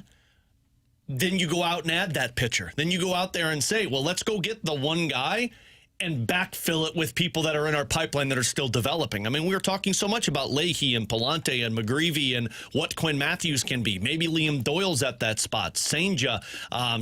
S3: then you go out and add that pitcher. Then you go out there and say, well, let's go get the one guy and backfill it with people that are in our pipeline that are still developing. I mean, we were talking so much about Leahy and Palante and McGreevy and what Quinn Matthews can be. Maybe Liam Doyle's at that spot. Senja,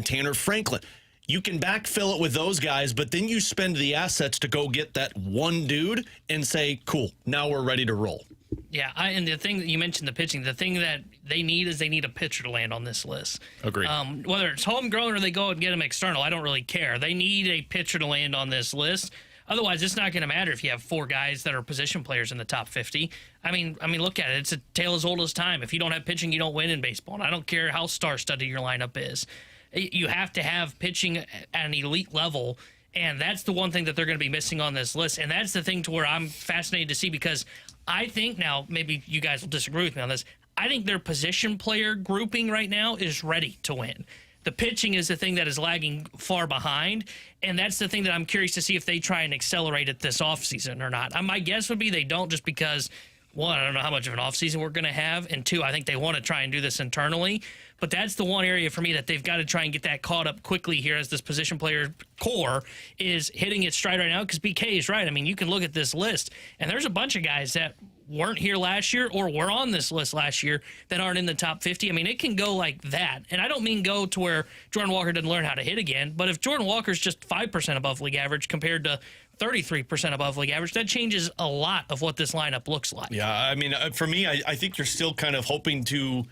S3: Tanner Franklin. You can backfill it with those guys, but then you spend the assets to go get that one dude and say, cool, now we're ready to roll.
S4: Yeah, and the thing that you mentioned, the pitching, the thing that they need is they need a pitcher to land on this list.
S2: Agreed.
S4: Whether it's homegrown or they go and get them external, I don't really care. They need a pitcher to land on this list. Otherwise, it's not going to matter if you have 4 guys that are position players in the top 50. I mean, look at it. It's a tale as old as time. If you don't have pitching, you don't win in baseball. And I don't care how star-studded your lineup is. You have to have pitching at an elite level, and that's the one thing that they're going to be missing on this list. And that's the thing to where I'm fascinated to see, because I think now, maybe you guys will disagree with me on this, I think their position player grouping right now is ready to win. The pitching is the thing that is lagging far behind, and that's the thing that I'm curious to see if they try and accelerate it this offseason or not. My guess would be they don't, just because, 1, I don't know how much of an offseason we're going to have, and 2, I think they want to try and do this internally. But that's the one area for me that they've got to try and get that caught up quickly here, as this position player core is hitting its stride right now, because BK is right. I mean, you can look at this list, and there's a bunch of guys that weren't here last year or were on this list last year that aren't in the top 50. I mean, it can go like that. And I don't mean go to where Jordan Walker doesn't learn how to hit again, but if Jordan Walker's just 5% above league average compared to 33% above league average, that changes a lot of what this lineup looks like.
S3: Yeah, I mean, for me, I think you're still kind of hoping to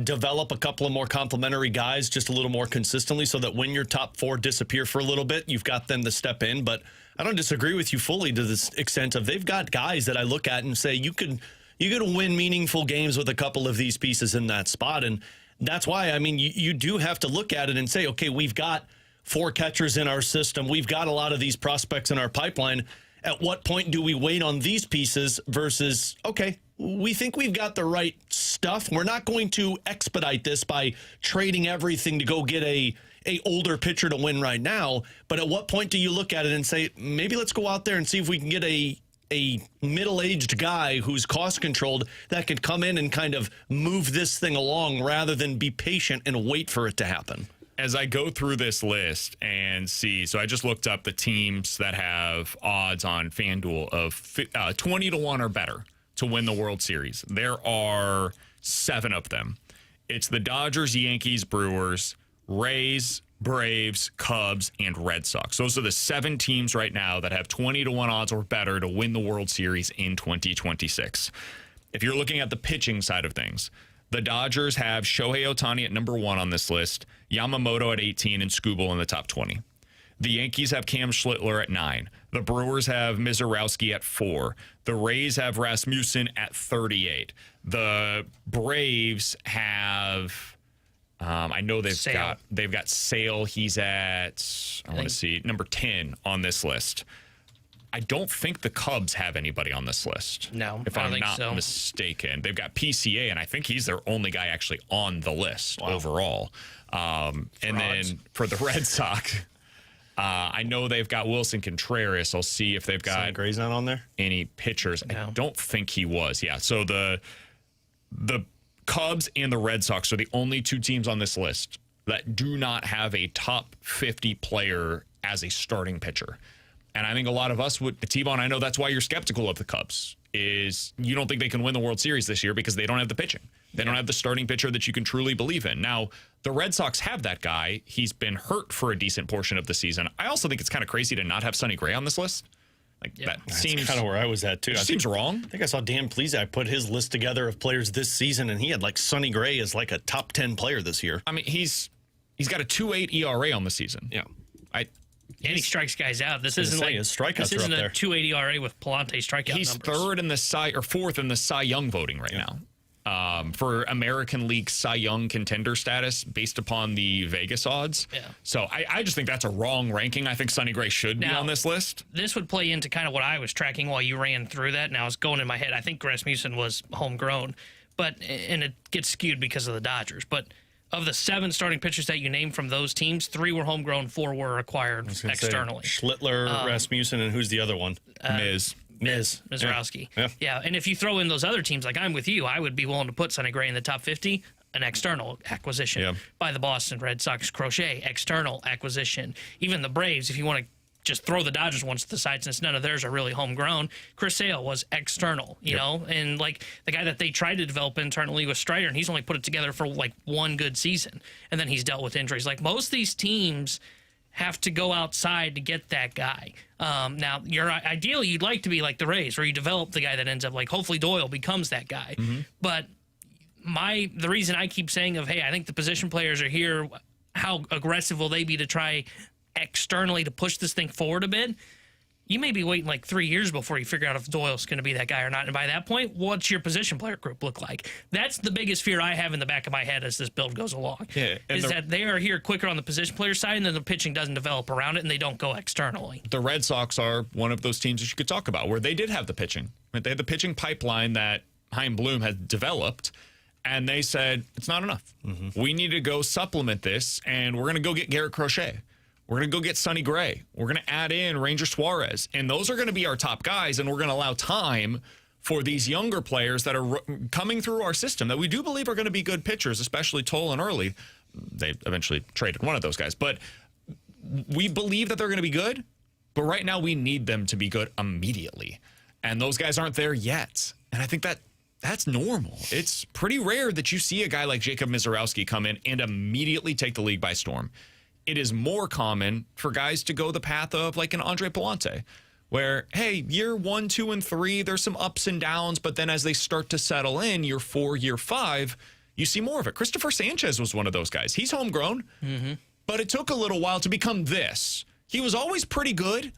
S3: develop a couple of more complementary guys just a little more consistently, so that when your top 4 disappear for a little bit, you've got them to step in. But I don't disagree with you fully to this extent of they've got guys that I look at and say you could win meaningful games with a couple of these pieces in that spot. And that's why, I mean, you do have to look at it and say, okay, we've got 4 catchers in our system. We've got a lot of these prospects in our pipeline. At what point do we wait on these pieces versus, okay, we think we've got the right stuff. We're not going to expedite this by trading everything to go get a older pitcher to win right now. But at what point do you look at it and say, maybe let's go out there and see if we can get a middle-aged guy who's cost-controlled that could come in and kind of move this thing along rather than be patient and wait for it to happen?
S2: As I go through this list and see, so I just looked up the teams that have odds on FanDuel of 20 to 1 or better to win the World Series. There are 7 of them. It's the Dodgers, Yankees, Brewers, Rays, Braves, Cubs, and Red Sox. Those are the 7 teams right now that have 20-1 odds or better to win the World Series in 2026. If you're looking at the pitching side of things, the Dodgers have Shohei Ohtani at number 1 on this list, Yamamoto at 18, and Skubal in the top 20. The Yankees have Cam Schlittler at 9. The Brewers have Mizorowski at 4. The Rays have Rasmussen at 38. The Braves have... I know they've got Sale. He's at, I want to see, number 10 on this list. I don't think the Cubs have anybody on this list.
S4: No,
S2: if I'm not mistaken. They've got PCA, and I think he's their only guy actually on the list overall. And then for the Red Sox, I know they've got Wilson Contreras. I'll see if they've got
S3: Gray's not on there.
S2: Any pitchers.
S4: No.
S2: I don't think he was. Yeah, so the Cubs and the Red Sox are the only 2 teams on this list that do not have a top 50 player as a starting pitcher. And I think a lot of us would, T-Bone, I know that's why you're skeptical of the Cubs, is you don't think they can win the World Series this year because they don't have the pitching. They don't have the starting pitcher that you can truly believe in. Now, the Red Sox have that guy. He's been hurt for a decent portion of the season. I also think it's kind of crazy to not have Sonny Gray on this list. That seems
S3: kind of where I was at, too.
S2: It seems wrong.
S3: I think I saw Dan Plesac put his list together of players this season, and he had Sonny Gray as a top 10 player this year.
S2: I mean, he's got a 2.8 ERA on the season.
S3: Yeah.
S4: And he strikes guys out. This isn't
S3: his strikeouts
S4: this isn't
S3: are up
S4: a
S3: there.
S4: 2.80 ERA with Palante strikeout
S2: He's
S4: numbers.
S2: third in the fourth in the Cy Young voting right now. For American League Cy Young contender status based upon the Vegas odds.
S4: Yeah.
S2: So I just think that's a wrong ranking. I think Sonny Gray should be on this list.
S4: This would play into kind of what I was tracking while you ran through that, and I was going in my head. I think Rasmussen was homegrown, and it gets skewed because of the Dodgers. But of the 7 starting pitchers that you named from those teams, 3 were homegrown, 4 were acquired externally.
S3: Schlittler, Rasmussen, and who's the other one?
S4: Mizorowski.
S3: Yeah.
S4: And if you throw in those other teams, like I'm with you, I would be willing to put Sonny Gray in the top 50, an external acquisition by the Boston Red Sox. Crochet, external acquisition. Even the Braves, if you want to just throw the Dodgers ones to the side since none of theirs are really homegrown. Chris Sale was external, you know, and the guy that they tried to develop internally was Strider, and he's only put it together for 1 good season, and then he's dealt with injuries. Most of these teams have to go outside to get that guy. Now, ideally, you'd like to be like the Rays, where you develop the guy that ends up hopefully Doyle becomes that guy. Mm-hmm. But the reason I keep saying hey, I think the position players are here. How aggressive will they be to try externally to push this thing forward a bit? You may be waiting 3 years before you figure out if Doyle's going to be that guy or not. And by that point, what's your position player group look like? That's the biggest fear I have in the back of my head as this build goes along. That they are here quicker on the position player side, and then the pitching doesn't develop around it, and they don't go externally.
S2: The Red Sox are one of those teams that you could talk about where they did have the pitching. They had the pitching pipeline that Chaim Bloom had developed, and they said, it's not enough. Mm-hmm. We need to go supplement this, and we're going to go get Garrett Crochet. We're going to go get Sonny Gray. We're going to add in Ranger Suarez. And those are going to be our top guys, and we're going to allow time for these younger players that are coming through our system that we do believe are going to be good pitchers, especially Toll and Early. They eventually traded one of those guys. But we believe that they're going to be good, but right now we need them to be good immediately. And those guys aren't there yet. And I think that's normal. It's pretty rare that you see a guy like Jacob Mizorowski come in and immediately take the league by storm. It is more common for guys to go the path of an Andre Palante, where, hey, year 1, 2, and 3, there's some ups and downs, but then as they start to settle in, year 4, year 5, you see more of it. Christopher Sanchez was one of those guys. He's homegrown, but it took a little while to become this. He was always pretty good,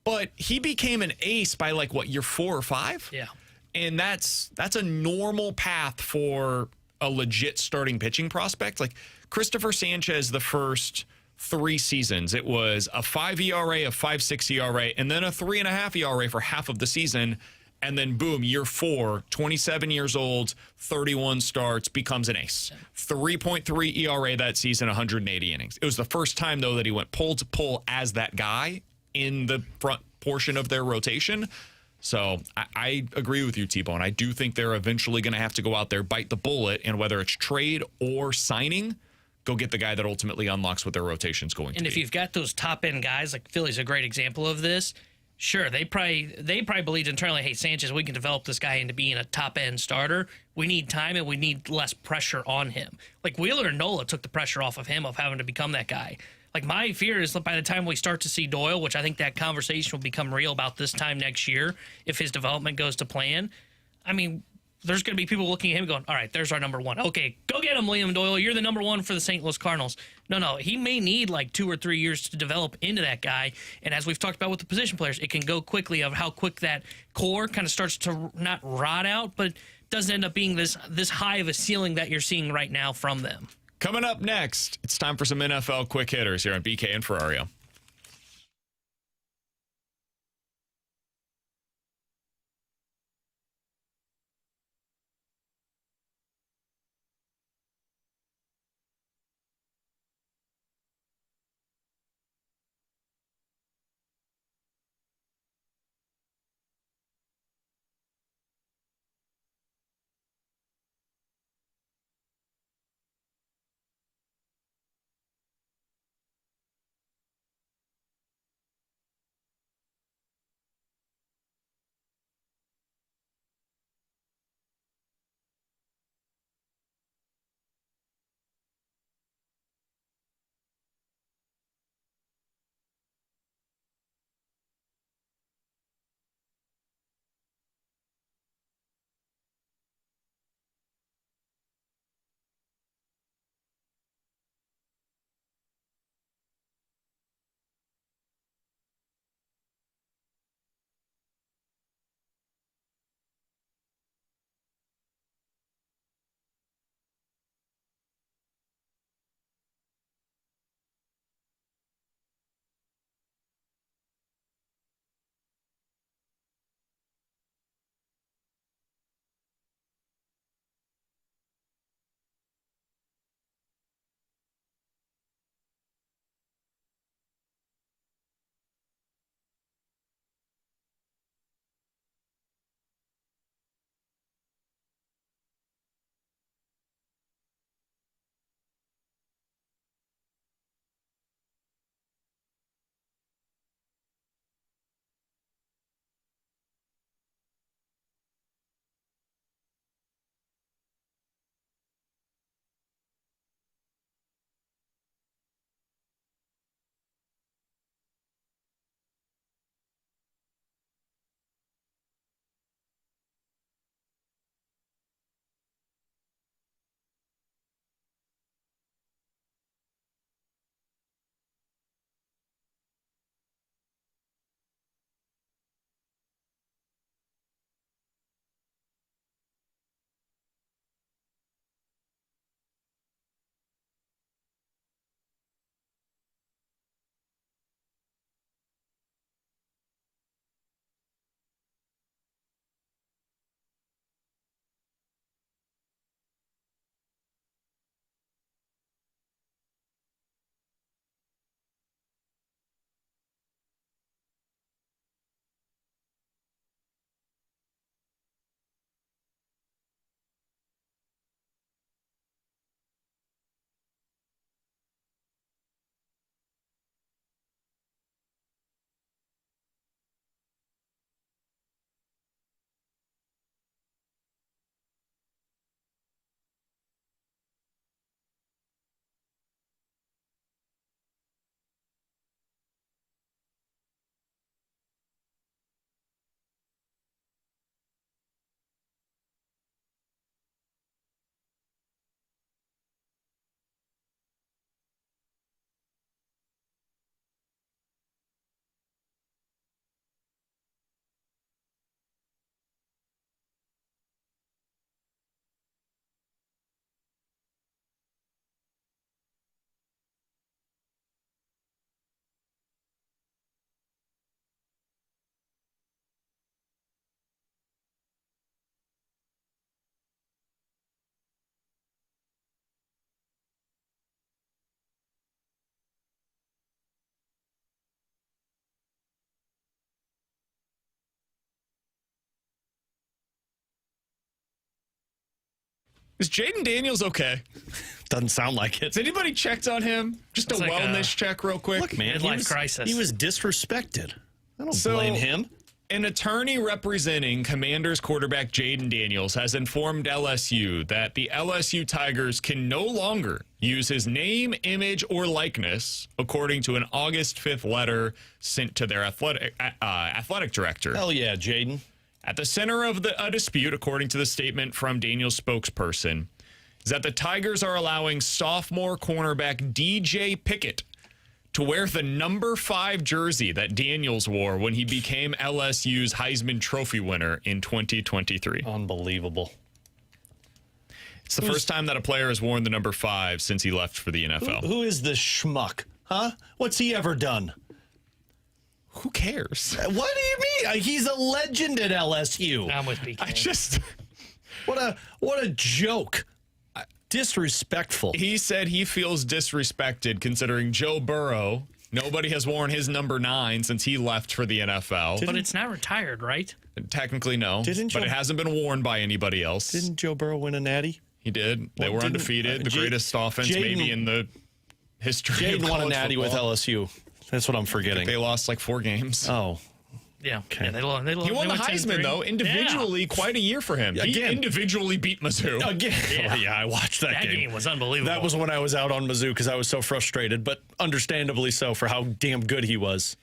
S2: but he became an ace by year 4 or 5?
S4: Yeah.
S2: And that's a normal path for a legit starting pitching prospect. Christopher Sanchez, the first 3 seasons, it was a 5 ERA, a 5.6 ERA, and then a 3.5 ERA for half of the season. And then boom, year 4, 27 years old, 31 starts, becomes an ace. 3.3 ERA that season, 180 innings. It was the first time, though, that he went pull to pull as that guy in the front portion of their rotation. So I agree with you, T-Bone. I do think they're eventually going to have to go out there, bite the bullet, and whether it's trade or signing, go get the guy that ultimately unlocks what their rotation's going to be.
S4: And if you've got those top-end guys, Philly's a great example of this, Sure, they probably believed internally, hey, Sanchez, we can develop this guy into being a top-end starter. We need time and we need less pressure on him. Like Wheeler and Nola took the pressure off of him of having to become that guy. Like my fear is that by the time we start to see Doyle, which I think that conversation will become real about this time next year, if his development goes to plan, I mean, there's going to be people looking at him going, all right, there's our number one. Okay, go get him, Liam Doyle. You're the number one for the St. Louis Cardinals. No, he may need like 2 or 3 years to develop into that guy. And as we've talked about with the position players, it can go quickly of how quick that core kind of starts to not rot out, but doesn't end up being this high of a ceiling that you're seeing right now from them.
S2: Coming up next, it's time for some NFL quick hitters here on BK and Ferrario. Is Jaden Daniels okay?
S3: Doesn't sound like it.
S2: Has anybody checked on him? Just a
S4: It's like
S2: wellness check real quick.
S3: Look, man,
S4: Midlife crisis.
S3: He was disrespected. I don't blame him.
S2: An attorney representing Commanders quarterback Jaden Daniels has informed LSU that the LSU Tigers can no longer use his name, image, or likeness, according to an August 5th letter sent to their athletic director.
S3: Hell yeah, Jaden.
S2: At the center of a dispute, according to the statement from Daniels' spokesperson, is that the Tigers are allowing sophomore cornerback DJ Pickett to wear the number 5 jersey that Daniels wore when he became LSU's Heisman Trophy winner in 2023.
S3: Unbelievable.
S2: It's the first time that a player has worn the number 5 since he left for the NFL.
S3: Who is this schmuck? Huh? What's he ever done?
S2: Who cares?
S3: What do you mean? He's a legend at LSU.
S4: I'm with BK.
S3: What a joke. Disrespectful.
S2: He said he feels disrespected considering Joe Burrow, nobody has worn his number 9 since he left for the NFL.
S4: But it's not retired, right?
S2: Technically, no. But it hasn't been worn by anybody else.
S3: Didn't Joe Burrow win a natty?
S2: He did. They were undefeated. The greatest offense maybe in the history of
S3: Jaden won a
S2: college
S3: natty
S2: football.
S3: with LSU. That's what I'm forgetting.
S2: They lost like 4 games.
S3: Oh.
S4: Yeah.
S3: Okay.
S4: Yeah, they won
S2: He won the Heisman, though, individually, quite a year for him. He individually beat Mizzou.
S3: Again. Yeah, I watched that game.
S4: That game was unbelievable.
S3: That was when I was out on Mizzou because I was so frustrated, but understandably so for how damn good he was.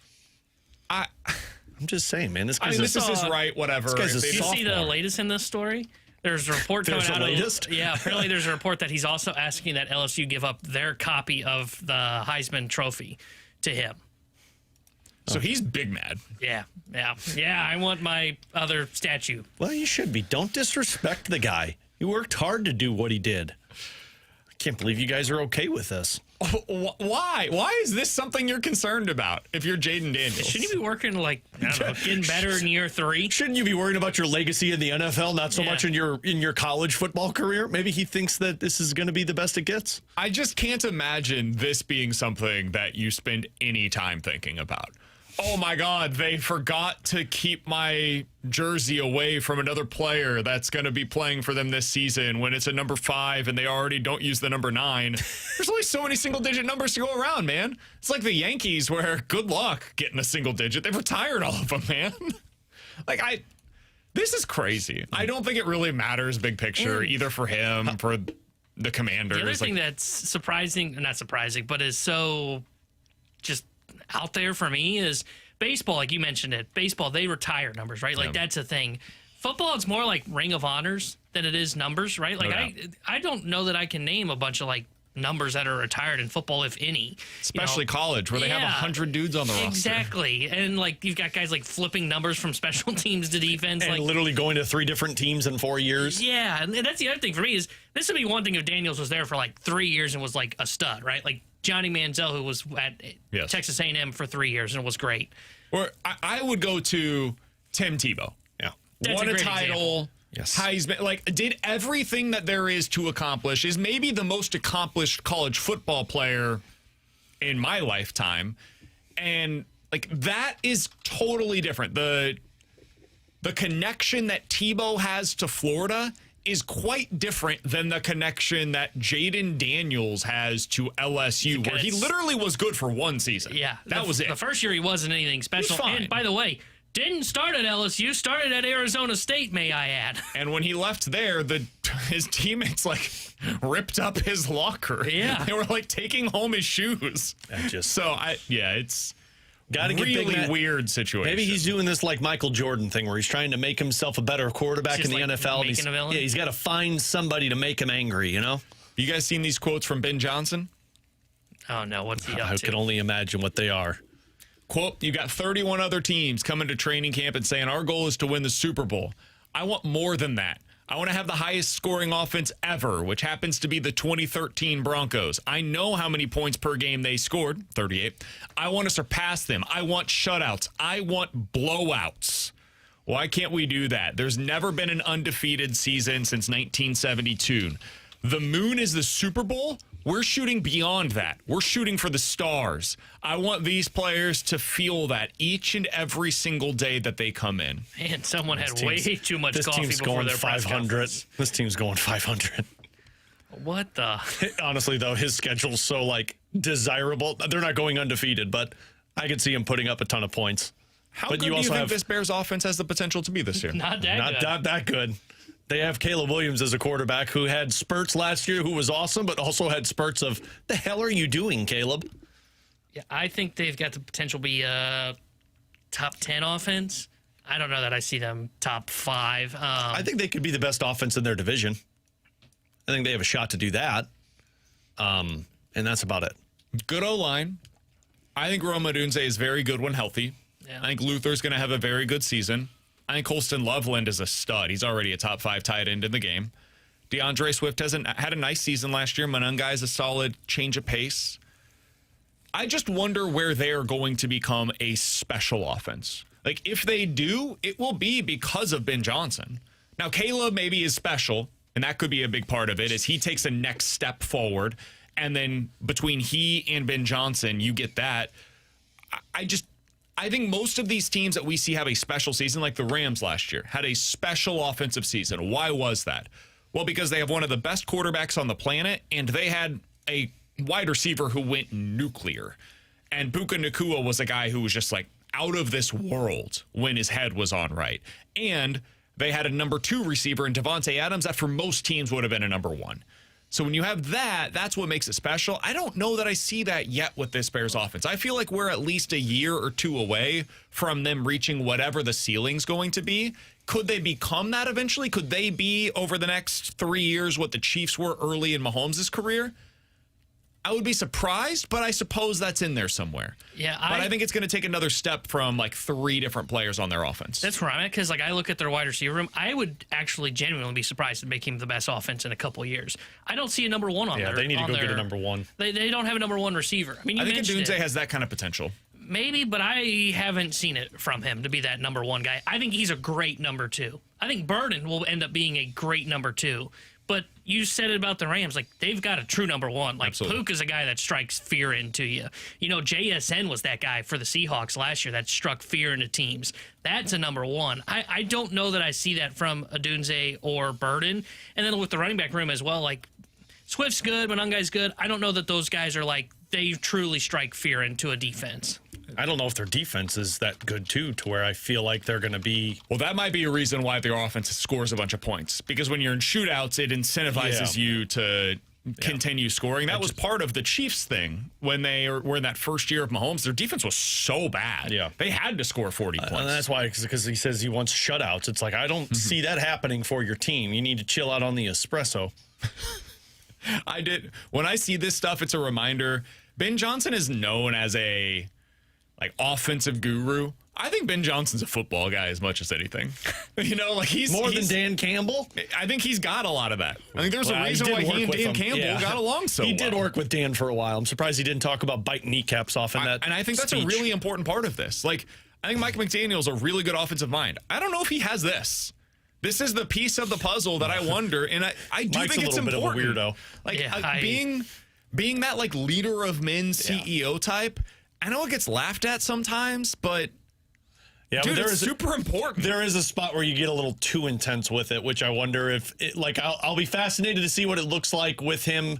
S3: I'm just saying, man. This is
S2: his right, whatever.
S3: This guy's a
S4: Did you see the
S3: sophomore.
S4: latest in this story? There's a report coming out. Yeah, apparently there's a report that he's also asking that LSU give up their copy of the Heisman Trophy to him.
S2: So he's big mad.
S4: Yeah. I want my other statue.
S3: Well, you should be. Don't disrespect the guy. He worked hard to do what he did. I can't believe you guys are okay with this.
S2: Why? Why is this something you're concerned about if you're Jaden Daniels?
S4: Shouldn't you be working getting better in year 3?
S3: Shouldn't you be worried about your legacy in the NFL, not so much in your college football career? Maybe he thinks that this is going to be the best it gets.
S2: I just can't imagine this being something that you spend any time thinking about. Oh my God, they forgot to keep my jersey away from another player that's going to be playing for them this season when it's a number 5 and they already don't use the number 9. There's only so many single digit numbers to go around, man. It's like the Yankees where good luck getting a single digit. They've retired all of them, man. This is crazy. I don't think it really matters big picture either for him, for the Commanders.
S4: The other thing that's surprising, not surprising, but is so just out there for me is baseball. Like you mentioned it, baseball, they retire numbers, right? Like that's a thing. Football, it's more like Ring of Honors than it is numbers, right? Like I don't know that I can name a bunch of like numbers that are retired in football, if any.
S2: Especially college, where they have 100 dudes on the roster.
S4: Exactly. And like you've got guys like flipping numbers from special teams to defense.
S3: And
S4: like
S3: literally going to 3 different teams in 4 years.
S4: Yeah, and that's the other thing for me is this would be one thing if Daniels was there for like 3 years and was like a stud, right? Like Johnny Manziel, who was at Texas A&M for 3 years and was great.
S2: Or I would go to Tim Tebow.
S3: Yeah.
S2: Won a title. Yes. Heisman, did everything that there is to accomplish, is maybe the most accomplished college football player in my lifetime. And that is totally different. The connection that Tebow has to Florida is quite different than the connection that Jaden Daniels has to LSU, where he literally was good for 1 season.
S4: Yeah.
S2: That was it.
S4: The first year he wasn't anything special.
S2: He was fine.
S4: And by the way, didn't start at LSU, started at Arizona State, may I add.
S2: And when he left there, his teammates ripped up his locker.
S4: Yeah.
S2: They were taking home his shoes. It's
S3: Got to get
S2: really weird situation.
S3: Maybe he's doing this like Michael Jordan thing, where he's trying to make himself a better quarterback in the NFL. And he's got to find somebody to make him angry. You know.
S2: You guys seen these quotes from Ben Johnson?
S4: Oh no, what's he up to?
S3: I can only imagine what they are.
S2: Quote: "You got 31 other teams coming to training camp and saying our goal is to win the Super Bowl. I want more than that. I want to have the highest scoring offense ever, which happens to be the 2013 Broncos. I know how many points per game they scored, 38. I want to surpass them. I want shutouts. I want blowouts. Why can't we do that? There's never been an undefeated season since 1972. The moon is the Super Bowl. We're shooting beyond that. We're shooting for the stars. I want these players to feel that each and every single day that they come in."
S4: Man, someone had way too much coffee before their press
S3: 500.
S4: conference.
S3: This team's going 500.
S4: What the?
S3: Honestly, though, his schedule's so desirable. They're not going undefeated, but I could see him putting up a ton of points.
S2: How
S3: But
S2: good
S3: you
S2: do you
S3: also
S2: think
S3: have-
S2: this Bears offense has the potential to be this year?
S4: Not that good.
S3: Not that good. They have Caleb Williams as a quarterback who had spurts last year, who was awesome, but also had spurts of, the hell are you doing, Caleb?
S4: Yeah, I think they've got the potential to be a top 10 offense. I don't know that I see them top 5.
S3: I think they could be the best offense in their division. I think they have a shot to do that. And that's about it.
S2: Good O-line. I think Rome Odunze is very good when healthy.
S4: Yeah.
S2: I think Luther's going to have a very good season. I think Colston Loveland is a stud. He's already a top 5 tight end in the game. DeAndre Swift had a nice season last year. Monunga is a solid change of pace. I just wonder where they're going to become a special offense. Like, if they do, it will be because of Ben Johnson. Now, Caleb maybe is special, and that could be a big part of it, as he takes a next step forward. And then between he and Ben Johnson, you get that. I think most of these teams that we see have a special season, like the Rams last year, had a special offensive season. Why was that? Well, because they have one of the best quarterbacks on the planet, and they had a wide receiver who went nuclear. And Puka Nacua was a guy who was just like out of this world when his head was on right. And they had a number 2 receiver in Devontae Adams that for most teams would have been a number 1. So when you have that, that's what makes it special. I don't know that I see that yet with this Bears offense. I feel like we're at least a year or 2 away from them reaching whatever the ceiling's going to be. Could they become that eventually? Could they be, over the next 3 years, what the Chiefs were early in Mahomes' career? I would be surprised, but I suppose that's in there somewhere.
S4: Yeah,
S2: but I think it's going to take another step from like 3 different players on their offense.
S4: That's where I'm at, because like I look at their wide receiver room. I would actually genuinely be surprised to make him the best offense in a couple of years. I don't see a number 1 on there.
S3: Yeah, they need to go get a number 1.
S4: They don't have a number 1 receiver. I mean,
S2: I think Odunze has that kind of potential.
S4: Maybe, but I haven't seen it from him to be that number 1 guy. I think he's a great number 2. I think Burden will end up being a great number 2. But you said it about the Rams. Like, they've got a true number 1. Like, Pook is a guy that strikes fear into you. You know, JSN was that guy for the Seahawks last year that struck fear into teams. That's a number 1. I don't know that I see that from Odunze or Burden. And then with the running back room as well, like, Swift's good, Monunga's good. I don't know that those guys are, like, they truly strike fear into a defense.
S3: I don't know if their defense is that good, too, to where I feel like they're going to be...
S2: Well, that might be a reason why their offense scores a bunch of points. Because when you're in shootouts, it incentivizes you to continue scoring. That was part of the Chiefs' thing when they were in that first year of Mahomes. Their defense was so bad.
S3: Yeah.
S2: They had to score 40 points.
S3: And that's why, because he says he wants shutouts. It's like, I don't see that happening for your team. You need to chill out on the espresso.
S2: When I see this stuff, it's a reminder. Ben Johnson is known as a offensive guru. I think Ben Johnson's a football guy as much as anything. You know, like he's
S3: more than Dan Campbell.
S2: I think he's got a lot of that. I think there's a reason why he and Dan Campbell got along so well.
S3: He did work with Dan for a while. I'm surprised he didn't talk about biting kneecaps off in that.
S2: And I think that's a really important part of this. Like, I think Mike McDaniel's a really good offensive mind. I don't know if he has this. This is the piece of the puzzle that I wonder, and I do
S3: Mike's
S2: think it's important.
S3: a little bit of a weirdo.
S2: Like being that like leader of men CEO type. I know it gets laughed at sometimes, but
S3: yeah,
S2: dude, it's super important.
S3: There is a spot where you get a little too intense with it, which I wonder if I'll be fascinated to see what it looks like with him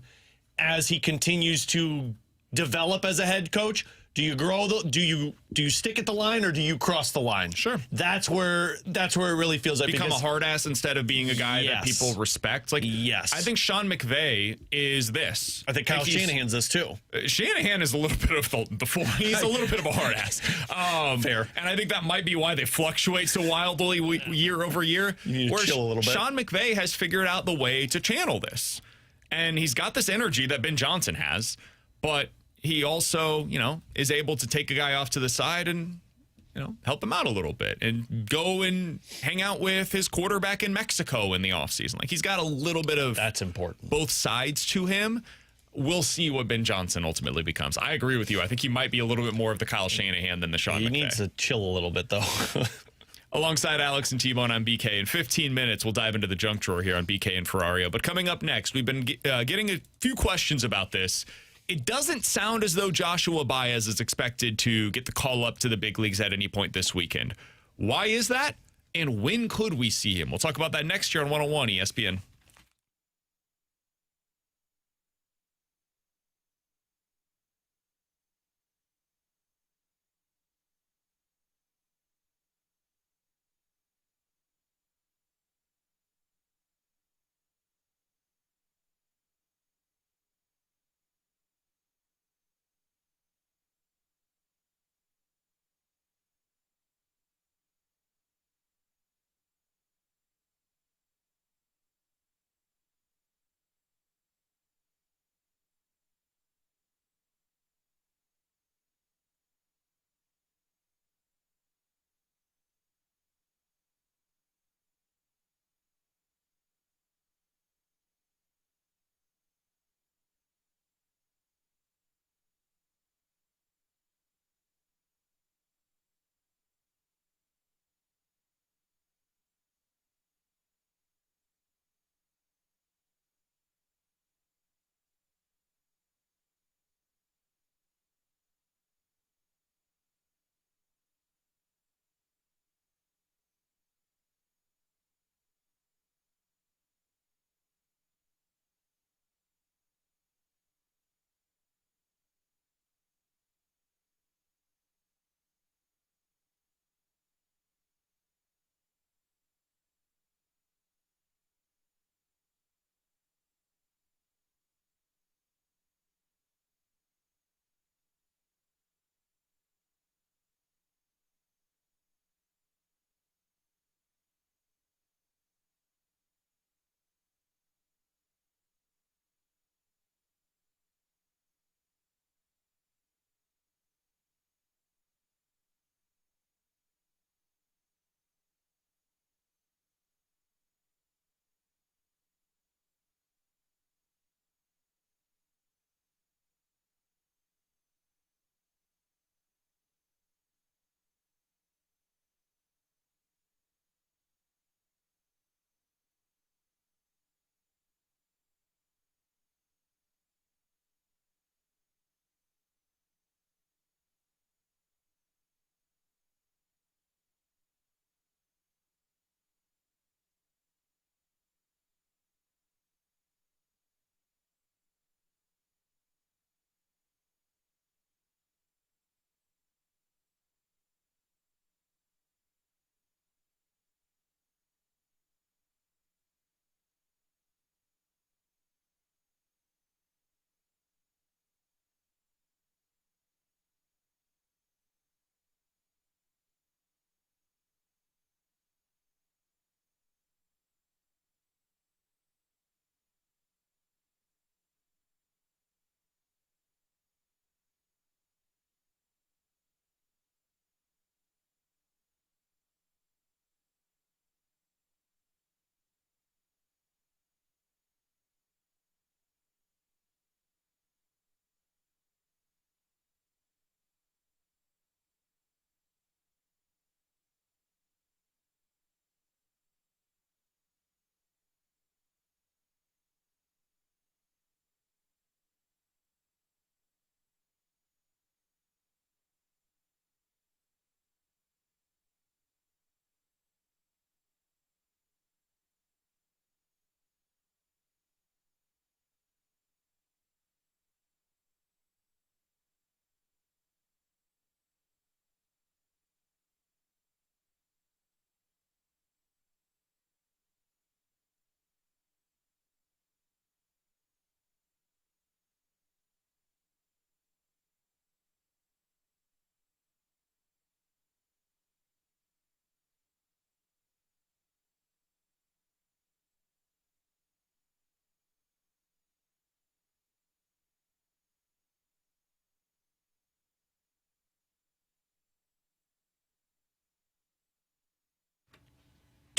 S3: as he continues to develop as a head coach. Do you grow do you stick at the line or do you cross the line?
S2: Sure.
S3: That's where it really feels like
S2: become a hard ass instead of being a guy that people respect. Like,
S3: yes.
S2: I think Sean McVay is this.
S3: I think Kyle Shanahan's this too.
S2: Shanahan is a little bit of the fool. He's a little bit of a hard ass.
S3: Fair.
S2: And I think that might be why they fluctuate so wildly year over year.
S3: You need to chill a little bit.
S2: Sean McVay has figured out the way to channel this. And he's got this energy that Ben Johnson has, but he also, is able to take a guy off to the side and, help him out a little bit and go and hang out with his quarterback in Mexico in the offseason. Like, he's got a little bit of
S3: that's important.
S2: Both sides to him. We'll see what Ben Johnson ultimately becomes. I agree with you. I think he might be a little bit more of the Kyle Shanahan than the Sean McVay.
S3: He needs to chill a little bit, though.
S2: Alongside Alex and T-Bone, I'm BK. In 15 minutes, we'll dive into the junk drawer here on BK and Ferrario. But coming up next, we've been getting a few questions about this. It doesn't sound as though Joshua Baez is expected to get the call up to the big leagues at any point this weekend. Why is that? And when could we see him? We'll talk about that next year on 101 ESPN.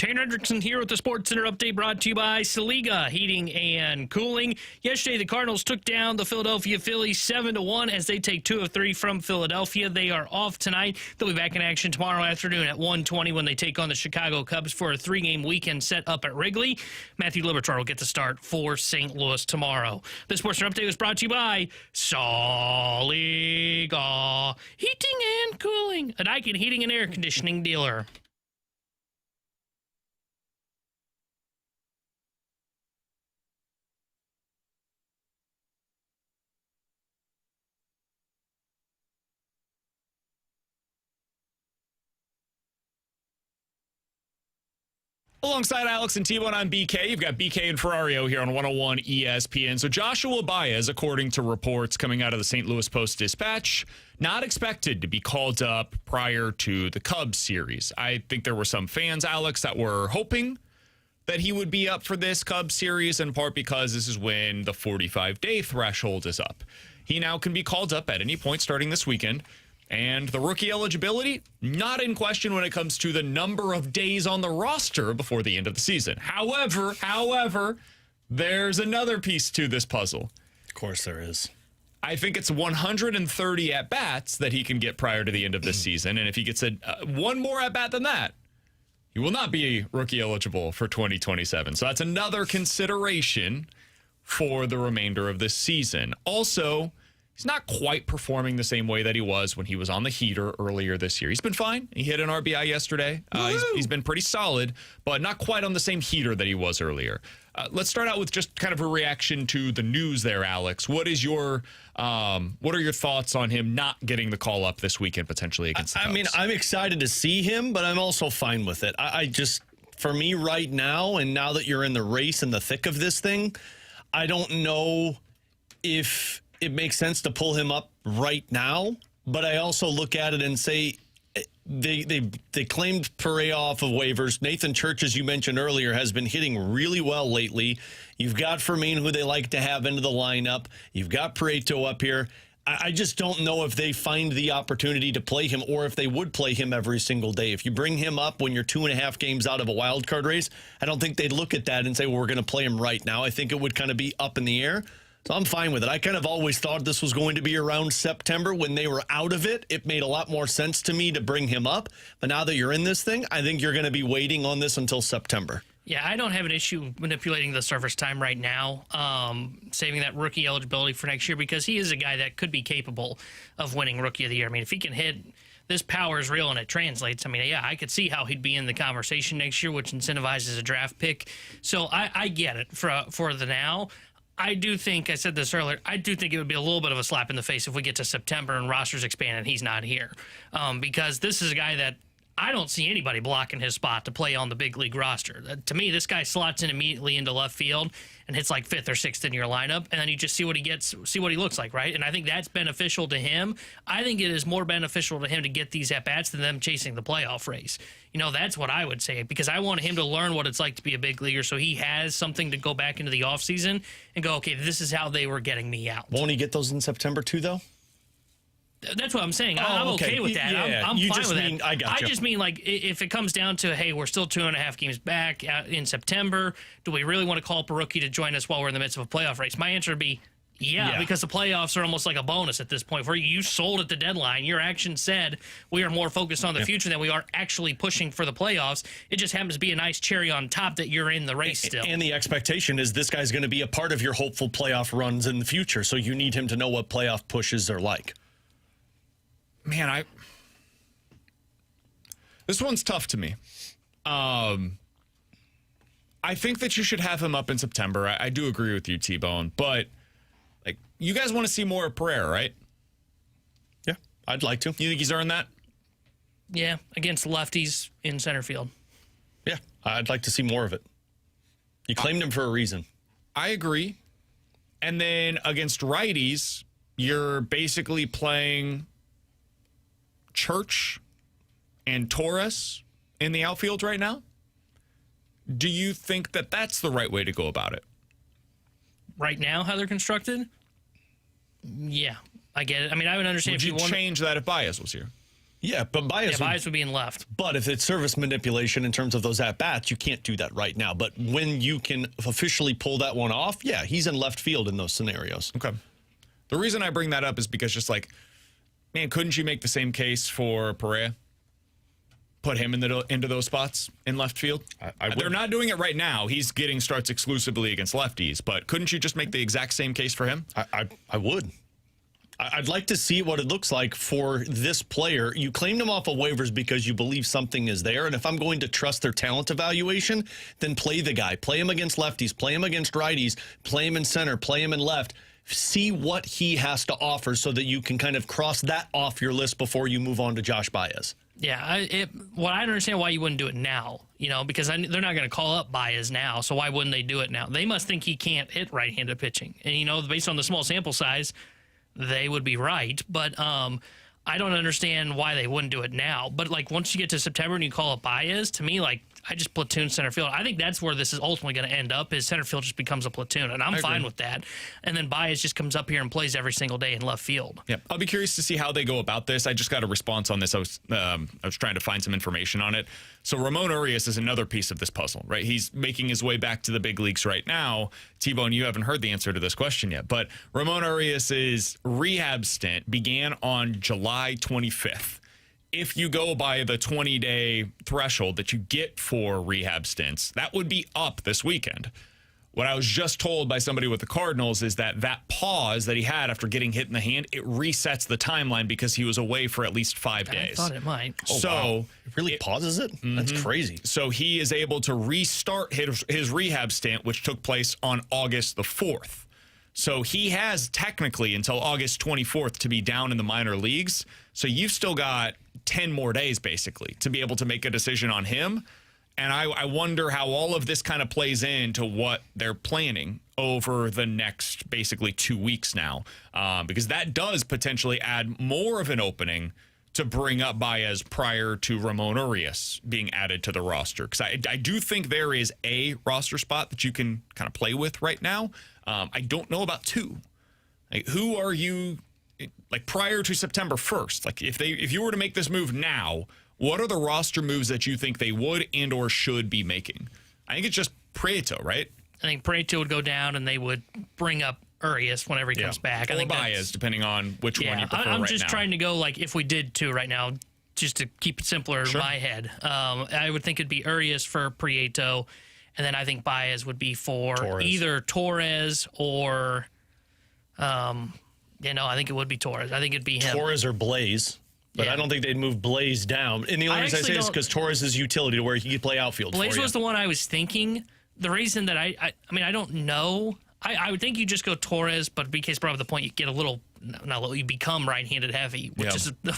S4: Tanner Hendrickson here with the Sports Center update brought to you by Saliga Heating and Cooling. Yesterday, the Cardinals took down the Philadelphia Phillies 7-1 as they take 2 of 3 from Philadelphia. They are off tonight. They'll be back in action tomorrow afternoon at 1:20 when they take on the Chicago Cubs for a 3-game weekend set up at Wrigley. Matthew Liberatore will get the start for St. Louis tomorrow. The Sports Center update was brought to you by Saliga Heating and Cooling, a Daikin heating and air conditioning dealer.
S2: Alongside Alex and T-Bone, I'm BK. You've got BK and Ferrario here on 101 ESPN. So Joshua Baez, according to reports coming out of the St. Louis Post-Dispatch, not expected to be called up prior to the Cubs series. I think there were some fans, Alex, that were hoping that he would be up for this Cubs series, in part because this is when the 45-day threshold is up. He now can be called up at any point starting this weekend. And the rookie eligibility, not in question when it comes to the number of days on the roster before the end of the season. However, there's another piece to this puzzle.
S3: Of course there is.
S2: I think it's 130 at-bats that he can get prior to the end of this season. And if he gets one more at-bat than that, he will not be rookie eligible for 2027. So that's another consideration for the remainder of this season. Also, he's not quite performing the same way that he was when he was on the heater earlier this year. He's been fine. He hit an RBI yesterday. He's been pretty solid, but not quite on the same heater that he was earlier. Let's start out with just kind of a reaction to the news there, Alex. What are your thoughts on him not getting the call up this weekend potentially against the Cubs?
S3: I mean, I'm excited to see him, but I'm also fine with it. I just, for me right now, and now that you're in the race in the thick of this thing, I don't know if it makes sense to pull him up right now, but I also look at it and say they claimed Perea off of waivers. Nathan Church, as you mentioned earlier, has been hitting really well lately. You've got Fermin, who they like to have into the lineup. You've got Prieto up here. I just don't know if they find the opportunity to play him or if they would play him every single day. If you bring him up when you're 2.5 games out of a wild card race, I don't think they'd look at that and say, well, we're going to play him right now. I think it would kind of be up in the air. So I'm fine with it. I kind of always thought this was going to be around September. When they were out of it, it made a lot more sense to me to bring him up. But now that you're in this thing, I think you're going to be waiting on this until September.
S4: Yeah, I don't have an issue manipulating the service time right now, saving that rookie eligibility for next year, because he is a guy that could be capable of winning Rookie of the Year. I mean, if he can hit, this power is real and it translates. I mean, yeah, I could see how he'd be in the conversation next year, which incentivizes a draft pick. So I get it for the now. I do think, I said this earlier, I do think it would be a little bit of a slap in the face if we get to September and rosters expand and he's not here. Because this is a guy that I don't see anybody blocking his spot to play on the big league roster. To me, this guy slots in immediately into left field and hits like 5th or 6th in your lineup, and then you just see what he gets, see what he looks like, right? And I think that's beneficial to him. I think it is more beneficial to him to get these at-bats than them chasing the playoff race. You know, that's what I would say, because I want him to learn what it's like to be a big leaguer so he has something to go back into the offseason and go, okay, this is how they were getting me out.
S3: Won't he get those in September too, though?
S4: That's what I'm saying. I'm okay with that.
S3: Yeah,
S4: I'm fine with that.
S3: I got you.
S4: I just mean, like, if it comes down to, hey, we're still 2.5 games back in September, do we really want to call up a rookie to join us while we're in the midst of a playoff race? My answer would be yeah, because the playoffs are almost like a bonus at this point. Where you sold at the deadline, your action said we are more focused on the future than we are actually pushing for the playoffs. It just happens to be a nice cherry on top that you're in the race still.
S3: And the expectation is this guy's going to be a part of your hopeful playoff runs in the future, so you need him to know what playoff pushes are like.
S2: Man, this one's tough to me. I think that you should have him up in September. I do agree with you, T-Bone, but like, you guys want to see more of Pereira, right?
S3: Yeah, I'd like to.
S2: You think he's earned that?
S4: Yeah, against lefties in center field.
S3: Yeah, I'd like to see more of it. You claimed him for a reason.
S2: I agree. And then against righties, you're basically playing Church and Torres in the outfield right now. Do you think that that's the right way to go about it?
S4: Right now, how they're constructed? Yeah, I get it. I mean, I would understand
S2: Would
S4: if
S2: you change that if Baez was here?
S3: Yeah, but
S4: Baez would be in left.
S3: But if it's service manipulation in terms of those at-bats, you can't do that right now. But when you can officially pull that one off, yeah, he's in left field in those scenarios.
S2: Okay. The reason I bring that up is because just like, man, couldn't you make the same case for Perea? Put him into those spots in left field? They're not doing it right now. He's getting starts exclusively against lefties. But couldn't you just make the exact same case for him?
S3: I would. I'd like to see what it looks like for this player. You claimed him off of waivers because you believe something is there. And if I'm going to trust their talent evaluation, then play the guy. Play him against lefties. Play him against righties. Play him in center. Play him in left. See what he has to offer so that you can kind of cross that off your list before you move on to Josh Baez.
S4: Yeah, I don't understand why you wouldn't do it now, because they're not going to call up Baez now, so why wouldn't they do it now? They must think he can't hit right-handed pitching. And, based on the small sample size, they would be right, but I don't understand why they wouldn't do it now. But, once you get to September and you call up Baez, to me, I just platoon center field. I think that's where this is ultimately going to end up, is center field just becomes a platoon, and I'm fine with that. And then Baez just comes up here and plays every single day in left field.
S2: Yeah, I'll be curious to see how they go about this. I just got a response on this. I was trying to find some information on it. So Ramon Urias is another piece of this puzzle, right? He's making his way back to the big leagues right now. T-Bone, you haven't heard the answer to this question yet, but Ramon Urias's rehab stint began on July 25th. If you go by the 20-day threshold that you get for rehab stints, that would be up this weekend. What I was just told by somebody with the Cardinals is that pause that he had after getting hit in the hand, it resets the timeline because he was away for at least 5 days.
S4: I thought it might.
S3: It really pauses it? Mm-hmm. That's crazy.
S2: So he is able to restart his rehab stint, which took place on August the 4th. So he has technically until August 24th to be down in the minor leagues. So you've still got 10 more days, basically, to be able to make a decision on him. And I wonder how all of this kind of plays into what they're planning over the next basically 2 weeks now, because that does potentially add more of an opening to bring up Baez prior to Ramon Urias being added to the roster. Because I do think there is a roster spot that you can kind of play with right now. I don't know about two. Who are you, prior to September 1st? If you were to make this move now, what are the roster moves that you think they would and or should be making? I think it's just Prieto, right?
S4: I think Prieto would go down and they would bring up Urias whenever he comes back.
S2: Or
S4: I think
S2: Baez, depending on which one you prefer.
S4: I'm just trying to go if we did two right now, just to keep it simpler in my head. I would think it'd be Urias for Prieto, and then I think Baez would be for either Torres or, I think it would be Torres. I think it'd be him.
S3: Torres or Blaze. But I don't think they'd move Blaze down. And the only reason I say is because Torres is utility to where he could play outfield.
S4: Blaze was the one I was thinking. The reason that I don't know. I would think you just go Torres, but BK's brought up the point you get you become right-handed heavy, which is a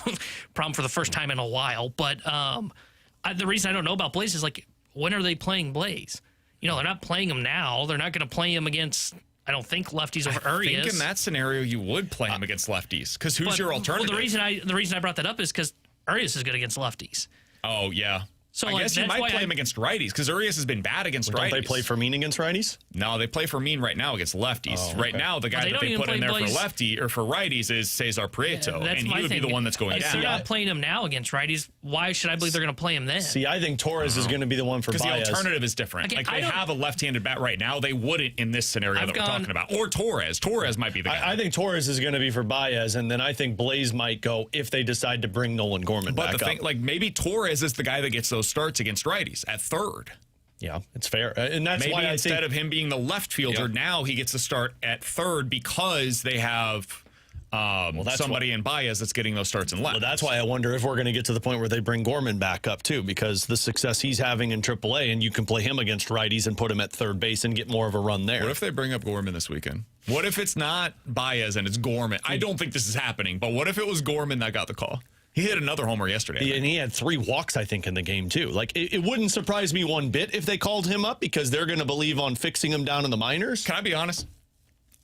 S4: problem for the first time in a while. But the reason I don't know about Blaze is when are they playing Blaze? They're not playing him now. They're not going to play him against, I don't think, lefties over Urias.
S2: I think in that scenario you would play him against lefties, because who's your alternative?
S4: Well, the reason I brought that up is because Urias is good against lefties.
S2: Oh, yeah. So I guess you might play him against righties, because Arias has been bad against righties.
S3: Don't they play Fermin against righties?
S2: No, they play Fermin right now against lefties.
S3: Oh, okay.
S2: Right now, the guy that they put in there for lefty or for righties is Cesar Prieto, and he would be the one that's going down.
S4: If they're not playing him now against righties, why should I believe they're going to play him then?
S3: See, I think Torres is going to be the one for Baez.
S2: Because the alternative is different. They have a left-handed bat right now. They wouldn't in this scenario that we're talking about. Or Torres. Torres might be the guy.
S3: I think Torres is going to be for Baez, and then I think Blaze might go if they decide to bring Nolan Gorman back up. But the thing,
S2: maybe Torres is the guy that gets those starts against righties at third.
S3: Yeah, it's fair. And that's
S2: maybe
S3: why
S2: instead of him being the left fielder, now he gets to start at third because they have somebody in Baez that's getting those starts in left.
S3: Well, that's why I wonder if we're going to get to the point where they bring Gorman back up, too, because the success he's having in AAA, and you can play him against righties and put him at third base and get more of a run there.
S2: What if they bring up Gorman this weekend? What if it's not Baez and it's Gorman? I don't think this is happening, but what if it was Gorman that got the call? He hit another homer yesterday.
S3: And he had 3 walks, I think, in the game, too. It wouldn't surprise me one bit if they called him up because they're going to believe on fixing him down in the minors.
S2: Can I be honest?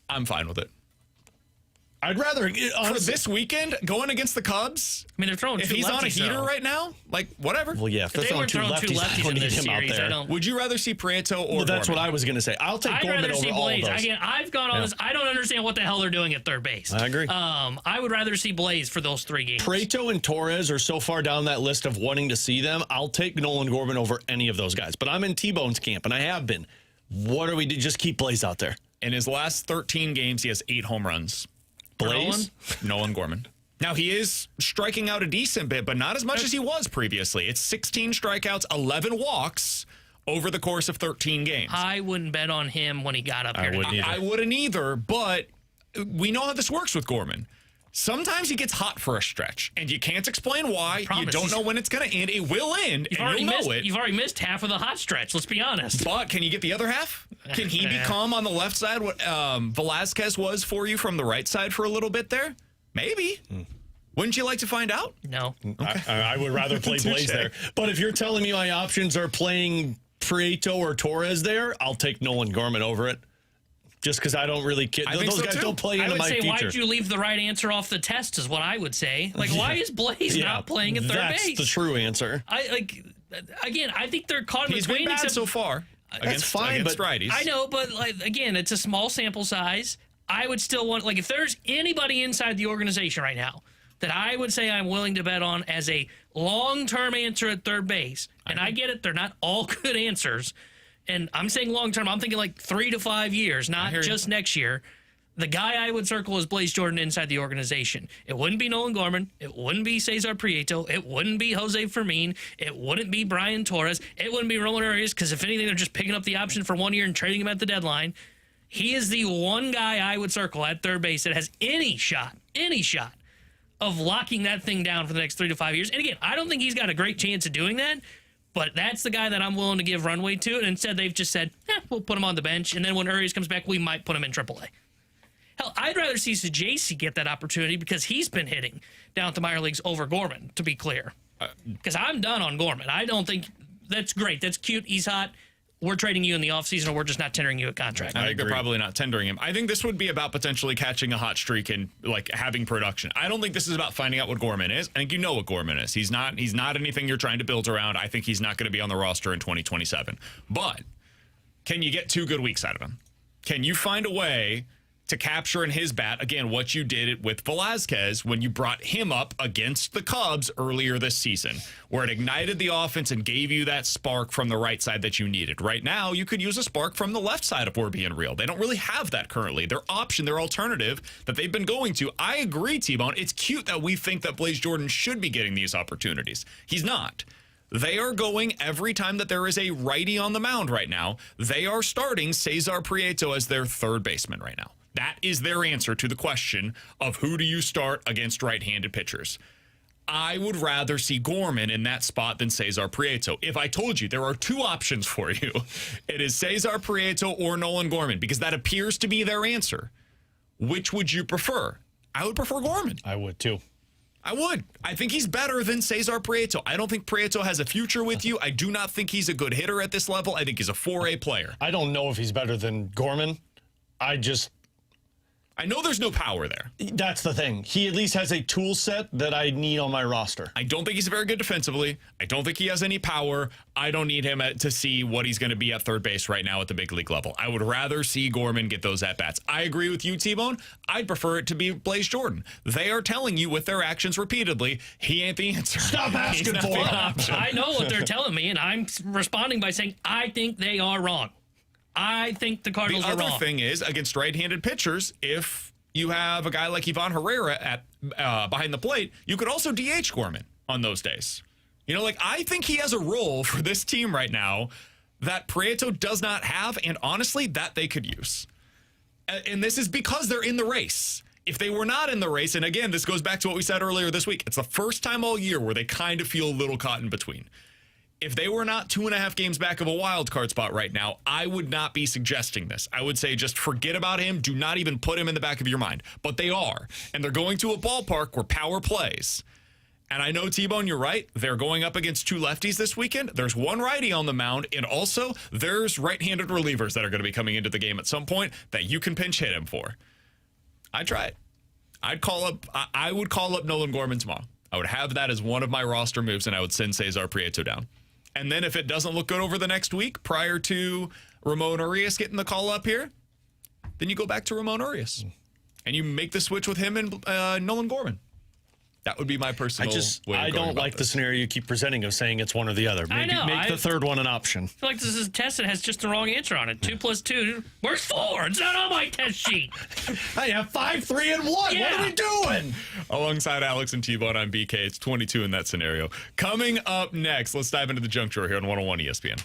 S2: I'm fine with it.
S3: I'd rather
S2: for this weekend going against the Cubs.
S4: I mean, they're throwing
S2: if
S4: two
S2: he's
S4: lefties,
S2: on a heater
S4: though.
S2: right now, like whatever.
S3: Well, yeah, if they're
S4: If they
S3: throwing
S4: were
S3: two
S4: throwing two
S3: lefties, I
S4: lefties
S3: don't
S4: in
S3: need
S4: this
S3: him out
S4: series,
S3: there.
S4: I don't.
S2: Would you rather see Prieto or
S3: Well, that's
S2: Gorman?
S3: what I was going to say. I'll take
S4: I'd
S3: Gorman
S4: rather
S3: over
S4: see
S3: all of
S4: Blaze.
S3: those.
S4: Again, I've gone on this. I don't understand what the hell they're doing at third base.
S3: I agree.
S4: I would rather see Blaze for those 3 games.
S3: Prieto and Torres are so far down that list of wanting to see them. I'll take Nolan Gorman over any of those guys. But I'm in T-Bone's camp, and I have been. What are we do? Just keep Blaze out there.
S2: In his last 13 games, he has 8 home runs.
S3: Blaze?
S2: Nolan Gorman. Now, he is striking out a decent bit, but not as much as he was previously. It's 16 strikeouts, 11 walks over the course of 13 games.
S4: I wouldn't bet on him when he got up here.
S2: I wouldn't either, but we know how this works with Gorman. Sometimes he gets hot for a stretch, and you can't explain why. You don't know when it's going to end. It will end, and you'll know it.
S4: You've already missed half of the hot stretch, let's be honest.
S2: But can you get the other half? Can he become on the left side what Velazquez was for you from the right side for a little bit there? Maybe. Wouldn't you like to find out?
S4: No.
S3: I would rather play Blaze there. But if you're telling me my options are playing Prieto or Torres there, I'll take Nolan Gorman over it. Just because I don't really care. Those guys don't play into my future.
S4: Why did you leave the right answer off the test is what I would say. Like, why is Blaze not playing at third base?
S3: That's the true answer.
S4: I think they're caught in
S2: He's
S4: between.
S2: been bad so far.
S3: That's fine,
S2: against
S3: but
S2: righties.
S4: I know, but again, it's a small sample size. I would still want, if there's anybody inside the organization right now that I would say I'm willing to bet on as a long-term answer at third base, and I get it, they're not all good answers. And I'm saying long-term, I'm thinking 3 to 5 years, not just next year. The guy I would circle is Blaze Jordan inside the organization. It wouldn't be Nolan Gorman. It wouldn't be Cesar Prieto. It wouldn't be Jose Fermin. It wouldn't be Brian Torres. It wouldn't be Roman Arias, because if anything, they're just picking up the option for 1 year and trading him at the deadline. He is the one guy I would circle at third base that has any shot of locking that thing down for the next 3 to 5 years. And again, I don't think he's got a great chance of doing that. But that's the guy that I'm willing to give runway to. And instead, they've just said, we'll put him on the bench. And then when Urias comes back, we might put him in AAA. Hell, I'd rather see Sajacy get that opportunity because he's been hitting down at the minor leagues over Gorman, to be clear. Because I'm done on Gorman. I don't think that's great. That's cute. He's hot. We're trading you in the offseason, or we're just not tendering you a contract.
S2: I think they're probably not tendering him. I think this would be about potentially catching a hot streak and having production. I don't think this is about finding out what Gorman is. I think you know what Gorman is. He's not anything you're trying to build around. I think he's not going to be on the roster in 2027. But can you get 2 good weeks out of him? Can you find a way to capture in his bat, again, what you did with Velazquez when you brought him up against the Cubs earlier this season, where it ignited the offense and gave you that spark from the right side that you needed. Right now, you could use a spark from the left side if we're being real. They don't really have that currently. Their option, their alternative that they've been going to. I agree, T-Bone. It's cute that we think that Blaze Jordan should be getting these opportunities. He's not. They are going every time that there is a righty on the mound right now. They are starting Cesar Prieto as their third baseman right now. That is their answer to the question of who do you start against right-handed pitchers. I would rather see Gorman in that spot than Cesar Prieto. If I told you there are 2 options for you, it is Cesar Prieto or Nolan Gorman, because that appears to be their answer. Which would you prefer? I would prefer Gorman.
S3: I would too.
S2: I would. I think he's better than Cesar Prieto. I don't think Prieto has a future with you. I do not think he's a good hitter at this level. I think he's a 4A player.
S3: I don't know if he's better than Gorman.
S2: I know there's no power there.
S3: That's the thing. He at least has a tool set that I need on my roster.
S2: I don't think he's very good defensively. I don't think he has any power. I don't need him to see what he's going to be at third base right now at the big league level. I would rather see Gorman get those at-bats. I agree with you, T-Bone. I'd prefer it to be Blaze Jordan. They are telling you with their actions repeatedly, he ain't the answer.
S3: Stop asking for it.
S4: I know what they're telling me, and I'm responding by saying I think they are wrong. I think the Cardinals are wrong.
S2: The other thing is, against right-handed pitchers, if you have a guy like Ivan Herrera at behind the plate, you could also DH Gorman on those days. I think he has a role for this team right now that Prieto does not have, and honestly, that they could use. And this is because they're in the race. If they were not in the race, and again, this goes back to what we said earlier this week, it's the first time all year where they kind of feel a little caught in between. If they were not 2.5 games back of a wild card spot right now, I would not be suggesting this. I would say just forget about him. Do not even put him in the back of your mind. But they are. And they're going to a ballpark where power plays. And I know, T-Bone, you're right. They're going up against 2 lefties this weekend. There's 1 righty on the mound. And also, there's right-handed relievers that are going to be coming into the game at some point that you can pinch hit him for. I'd try it. I would call up Nolan Gorman tomorrow. I would have that as one of my roster moves, and I would send Cesar Prieto down. And then if it doesn't look good over the next week prior to Ramon Urias getting the call up here, then you go back to Ramon Urias. And you make the switch with him and Nolan Gorman. That would be my personal way of
S3: I don't like the scenario you keep presenting of saying it's one or the other. Maybe make the third one an option.
S4: I feel like this is a test that has just the wrong answer on it. 2 + 2. Where's 4? It's not on my test sheet.
S3: I have 5, 3, and 1.
S4: Yeah.
S3: What are we doing?
S2: Alongside Alex and T-Bone, I'm BK. It's 22 in that scenario. Coming up next, let's dive into the junk drawer here on 101 ESPN.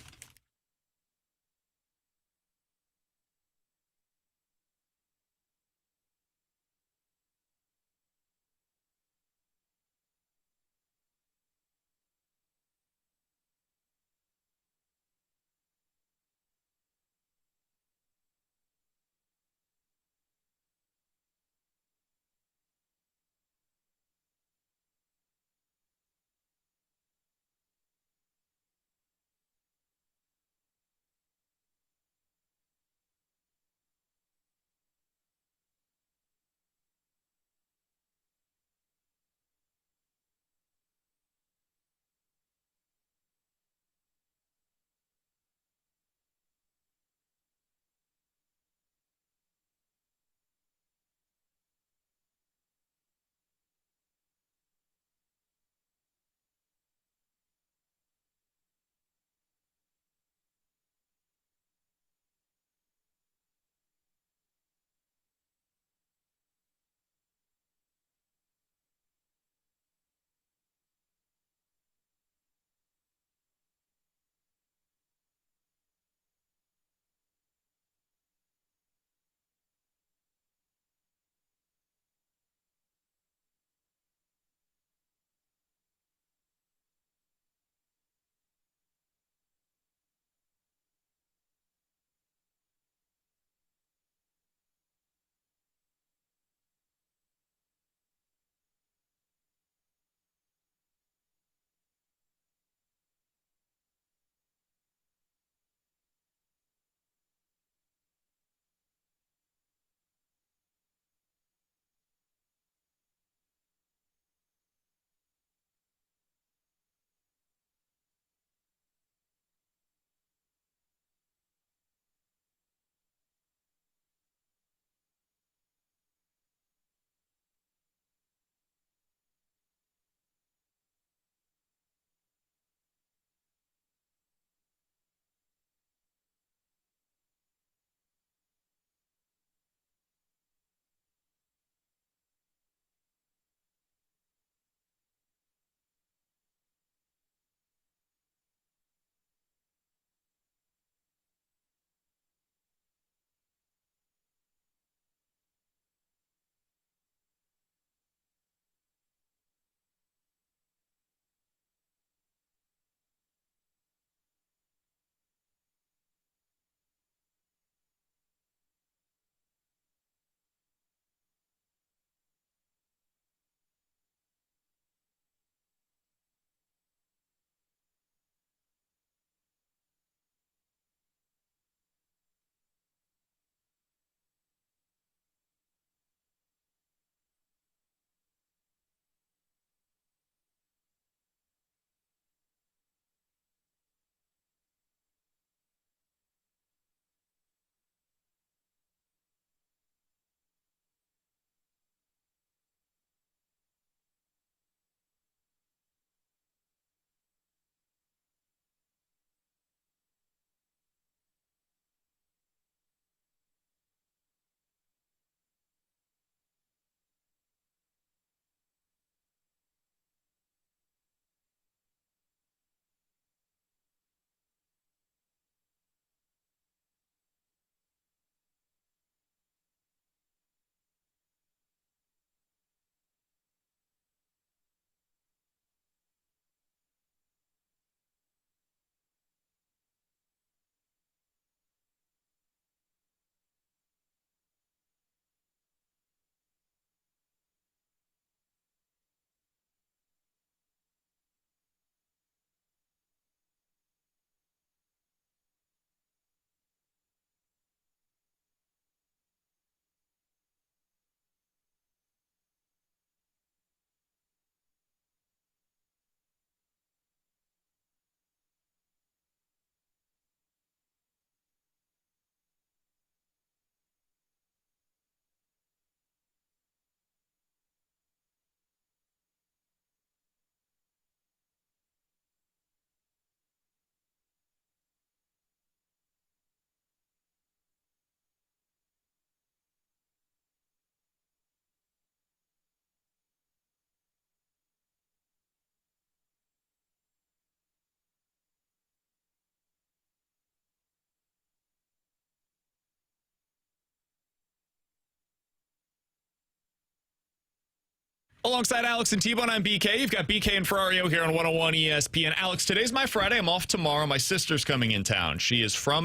S2: Alongside Alex and T-Bone, I'm BK. You've got BK and Ferrario here on 101 ESPN. Alex, today's my Friday. I'm off tomorrow. My sister's coming in town. She is from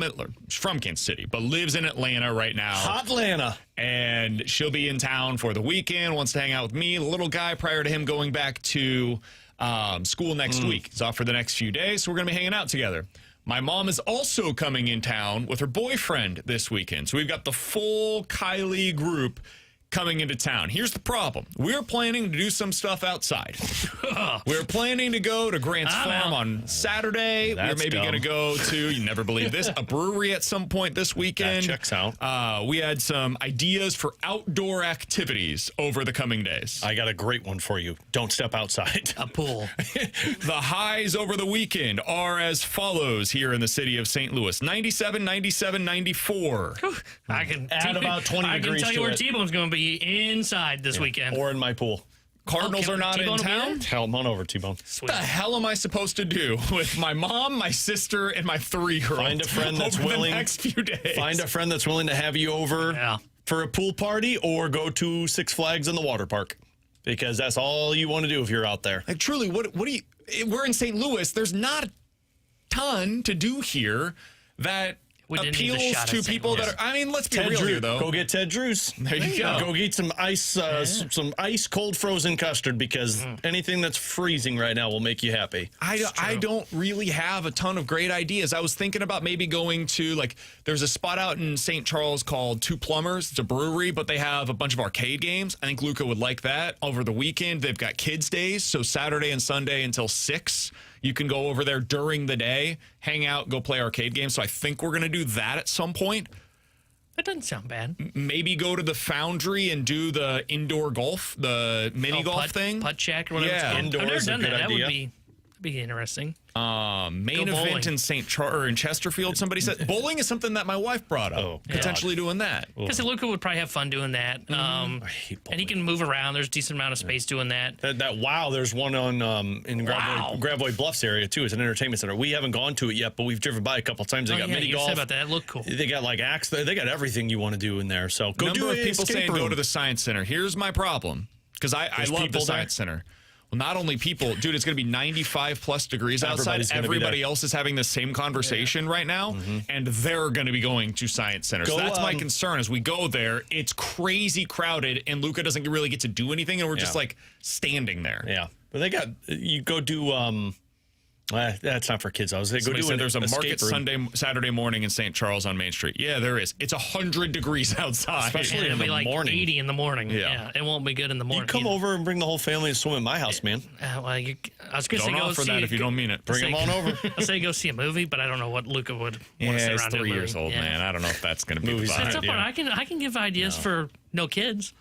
S2: Kansas City, but lives in Atlanta right now.
S3: Hot Atlanta.
S2: And she'll be in town for the weekend, wants to hang out with me, the little guy, prior to him going back to school next week. He's off for the next few days, so we're going to be hanging out together. My mom is also coming in town with her boyfriend this weekend. So we've got the full Kiley group coming into town. Here's the problem. We're planning to do some stuff outside. We're planning to go to Grant's Farm on Saturday. We're maybe going to go to, you never believe this, a brewery at some point this weekend.
S3: That checks out.
S2: We had some ideas for outdoor activities over the coming days.
S3: I got a great one for you. Don't step outside.
S4: A pool.
S2: The highs over the weekend are as follows here in the city of St. Louis. 97, 97, 94.
S4: I can
S3: Add about 20
S4: I can
S3: degrees
S4: tell you
S3: to
S4: where
S3: it.
S4: T-Bone's going to be inside this weekend.
S3: Or in my pool.
S2: Cardinals
S4: Okay,
S2: are not in
S4: T-Bone will be
S2: town.
S4: there?
S3: Come on over, T-Bone.
S4: Sweet.
S2: What the hell am I supposed to do with my mom, my sister, and my 3-year-old?
S3: Find a friend that's
S2: over
S3: willing.
S2: the next few days.
S3: Find a friend that's willing to have you over for a pool party, or go to Six Flags in the water park, because that's all you want to do if you're out there.
S2: Like, truly, what do you? We're in St. Louis. There's not a ton to do here that appeals to people that are. I mean, let's be real here, though.
S3: Go get Ted Drew's.
S2: There you go.
S3: Go get some ice, some ice cold frozen custard, because anything that's freezing right now will make you happy.
S2: I don't really have a ton of great ideas. I was thinking about maybe going to, like, there's a spot out in St. Charles called Two Plumbers. It's a brewery, but they have a bunch of arcade games. I think Luca would like that. Over the weekend, they've got kids' days, so Saturday and Sunday until 6. You can go over there during the day, hang out, go play arcade games. So I think we're going to do that at some point.
S4: That doesn't sound bad.
S2: Maybe go to the Foundry and do the indoor golf, the mini golf thing.
S4: Putt shack or whatever it's
S2: Yeah.
S4: called.
S3: Indoor
S4: I've never
S3: is a
S4: done
S3: good
S4: that. That would
S3: idea.
S4: be interesting.
S2: Main
S4: Go
S2: event in Chesterfield, somebody said. Bowling is something that my wife brought up.
S3: Oh,
S2: potentially doing that.
S4: Because Luca would probably have fun doing that.
S3: I hate
S4: And he can move around. There's a decent amount of space doing that.
S3: There's one on in Gravois Bluffs area too. It's an entertainment center. We haven't gone to it yet, but we've driven by a couple times. They got mini
S4: you
S3: golf.
S4: said about that. It looked cool.
S3: They got like axe. They got everything you want to do in there. So go
S2: Number
S3: do
S2: of
S3: it.
S2: people saying go to the Science Center. Here's my problem, because I love the
S3: people
S2: Science Center. Well, not only people, dude, it's going to be 95 plus degrees outside.
S3: Everybody's gonna be
S2: Everybody
S3: there.
S2: else is having the same conversation right now, and they're going to be going to Science Center. So
S3: Go,
S2: that's my concern. As we go there, it's crazy crowded, and Luca doesn't really get to do anything, and we're just like standing there.
S3: Yeah, but they got you go do. That's not for kids. I was going to go
S2: Somebody
S3: do
S2: said there's a
S3: escape
S2: market
S3: room.
S2: Saturday morning in St. Charles on Main Street. Yeah, there is. It's 100 degrees outside.
S3: Especially
S4: And it'll
S3: in
S4: be
S3: the
S4: like
S3: morning.
S4: 80 in the morning.
S2: Yeah.
S4: It won't be good in the morning.
S3: You come over and bring the whole family and swim at my house, man.
S4: I was going to say
S2: Don't
S4: go
S2: offer
S4: see
S2: that if you don't mean it.
S3: Bring them on over.
S4: I'll say go see a movie, but I don't know what Luca would want to
S2: Yeah,
S4: sit
S2: he's
S4: around
S2: 3
S4: doing.
S2: years old, man. I don't know if that's going to be
S3: Movies.
S2: the
S4: That's
S2: vibe.
S4: up I can give ideas for no kids.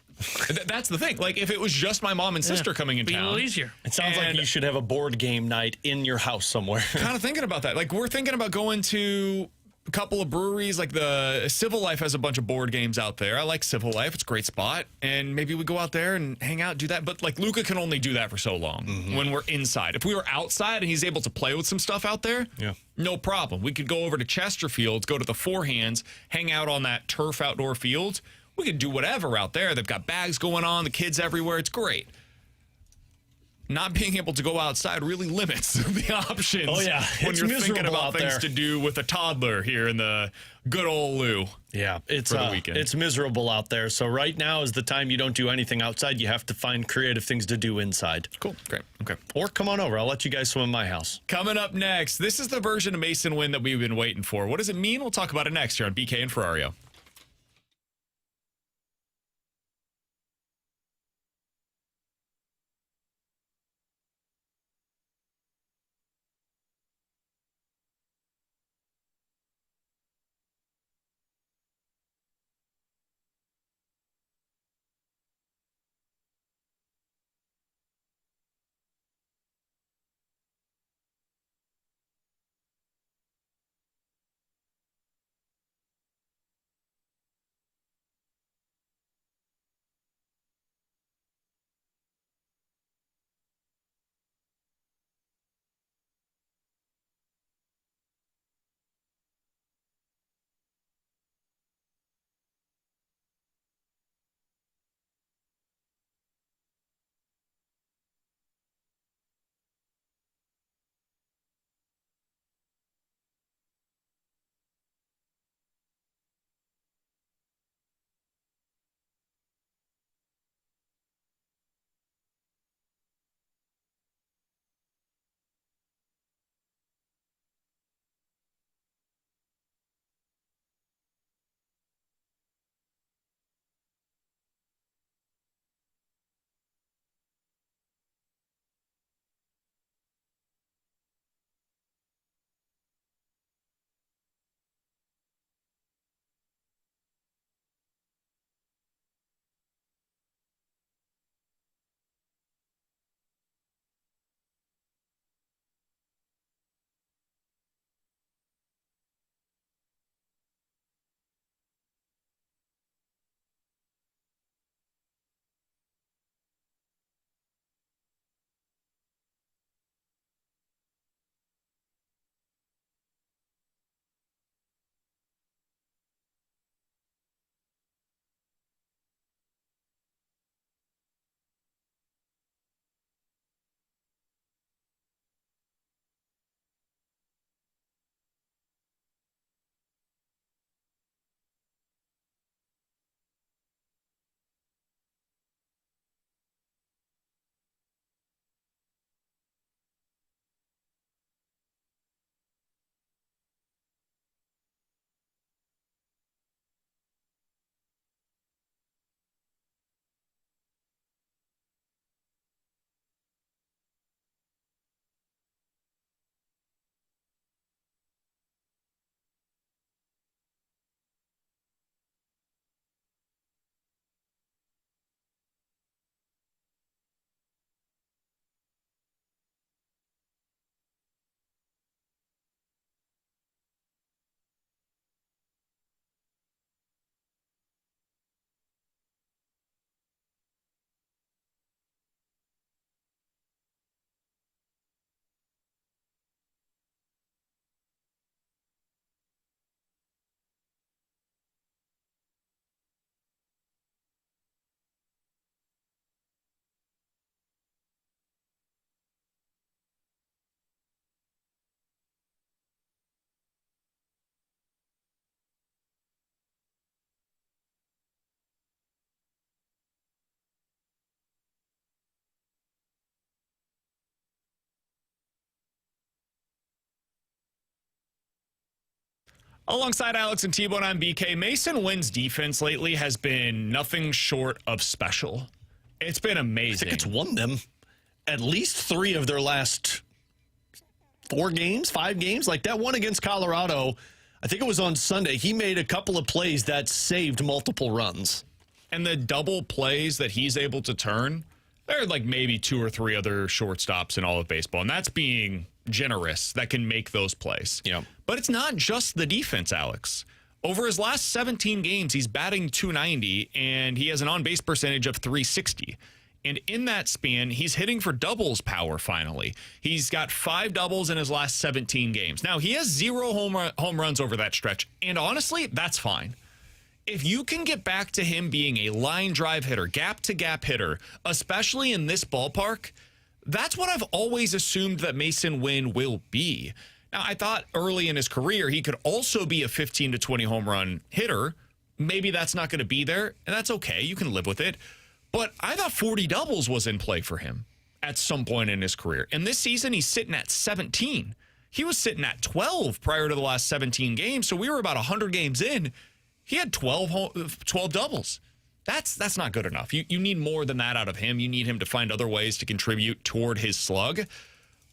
S2: That's the thing. Like, if it was just my mom and sister coming in
S4: Be a little
S2: town,
S4: easier.
S3: It sounds like
S2: And-
S3: you should have a board game night in your house somewhere.
S2: kind of thinking about that. Like, we're thinking about going to a couple of breweries. Like, the Civil Life has a bunch of board games out there. I like Civil Life. It's a great spot. And maybe we go out there and hang out, do that. But, like, Luca can only do that for so long when we're inside. If we were outside and he's able to play with some stuff out there, no problem. We could go over to Chesterfield, go to the Four Hands, hang out on that turf outdoor field. We could do whatever out there. They've got bags going on, the kids everywhere. It's great. Not being able to go outside really limits the options.
S3: Oh, yeah.
S2: When
S3: It's
S2: you're thinking
S3: miserable
S2: about
S3: out
S2: things
S3: there.
S2: to do with a toddler here in the good old Lou.
S3: Yeah, it's
S2: For the weekend.
S3: It's miserable out there. So right now is the time you don't do anything outside. You have to find creative things to do inside.
S2: Cool. Great. Okay.
S3: Or come on over. I'll let you guys swim in my house.
S2: Coming up next, this is the version of Masyn Winn that we've been waiting for. What does it mean? We'll talk about it next here on BK and Ferrario. Alongside Alex and T-Bone, I'm BK. Masyn Winn's defense lately has been nothing short of special. It's been amazing.
S3: I think it's won them at least 3 of their last 4 games, 5 games. Like that one against Colorado, I think it was on Sunday. He made a couple of plays that saved multiple runs.
S2: And the double plays that he's able to turn, there are like maybe 2 or 3 other shortstops in all of baseball. And that's being generous that can make those plays.
S3: Yeah.
S2: But it's not just the defense, Alex. Over his last 17 games, he's batting .290, and he has an on-base percentage of .360. And in that span, he's hitting for doubles power finally. He's got 5 doubles in his last 17 games. Now, he has 0 home runs over that stretch, and honestly, that's fine. If you can get back to him being a line drive hitter, gap-to-gap hitter, especially in this ballpark, that's what I've always assumed that Masyn Winn will be. Now, I thought early in his career he could also be a 15 to 20 home run hitter. Maybe that's not going to be there, and that's okay. You can live with it. But I thought 40 doubles was in play for him at some point in his career. And this season, he's sitting at 17. He was sitting at 12 prior to the last 17 games, so we were about 100 games in. He had 12 doubles. That's not good enough. You need more than that out of him. You need him to find other ways to contribute toward his slug.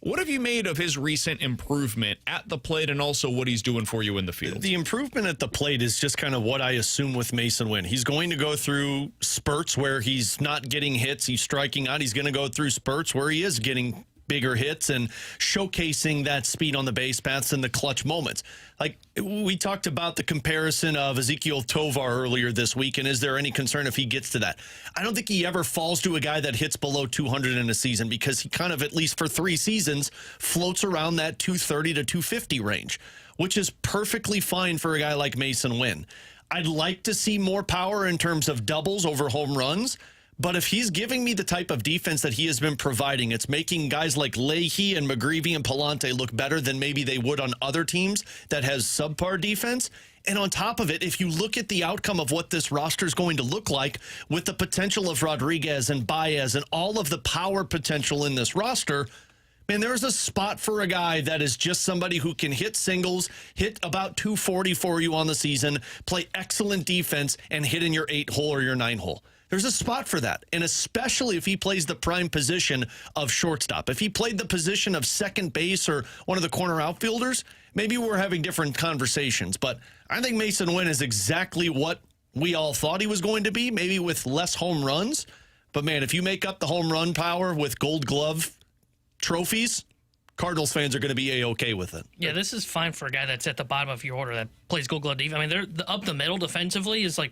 S2: What have you made of his recent improvement at the plate and also what he's doing for you in the field?
S3: The improvement at the plate is just kind of what I assume with Masyn Winn. He's going to go through spurts where he's not getting hits, he's striking out. He's going to go through spurts where he is getting bigger hits and showcasing that speed on the base paths in the clutch moments. Like we talked about the comparison of Ezekiel Tovar earlier this week, and is there any concern if he gets to that? I don't think he ever falls to a guy that hits below 200 in a season because he kind of, at least for 3 seasons, floats around that 230 to 250 range, which is perfectly fine for a guy like Masyn Winn. I'd like to see more power in terms of doubles over home runs. But if he's giving me the type of defense that he has been providing, it's making guys like Leahy and McGreevy and Palante look better than maybe they would on other teams that has subpar defense. And on top of it, if you look at the outcome of what this roster is going to look like with the potential of Rodriguez and Baez and all of the power potential in this roster, man, there's a spot for a guy that is just somebody who can hit singles, hit about 240 for you on the season, play excellent defense, and hit in your 8-hole or your 9-hole. There's a spot for that, and especially if he plays the prime position of shortstop. If he played the position of second base or one of the corner outfielders, maybe we're having different conversations. But I think Masyn Winn is exactly what we all thought he was going to be, maybe with less home runs. But, man, if you make up the home run power with Gold Glove trophies, Cardinals fans are going to be A-okay with it.
S4: Yeah, this is fine for a guy that's at the bottom of your order that plays Gold Glove defense. I mean, they're up the middle defensively is like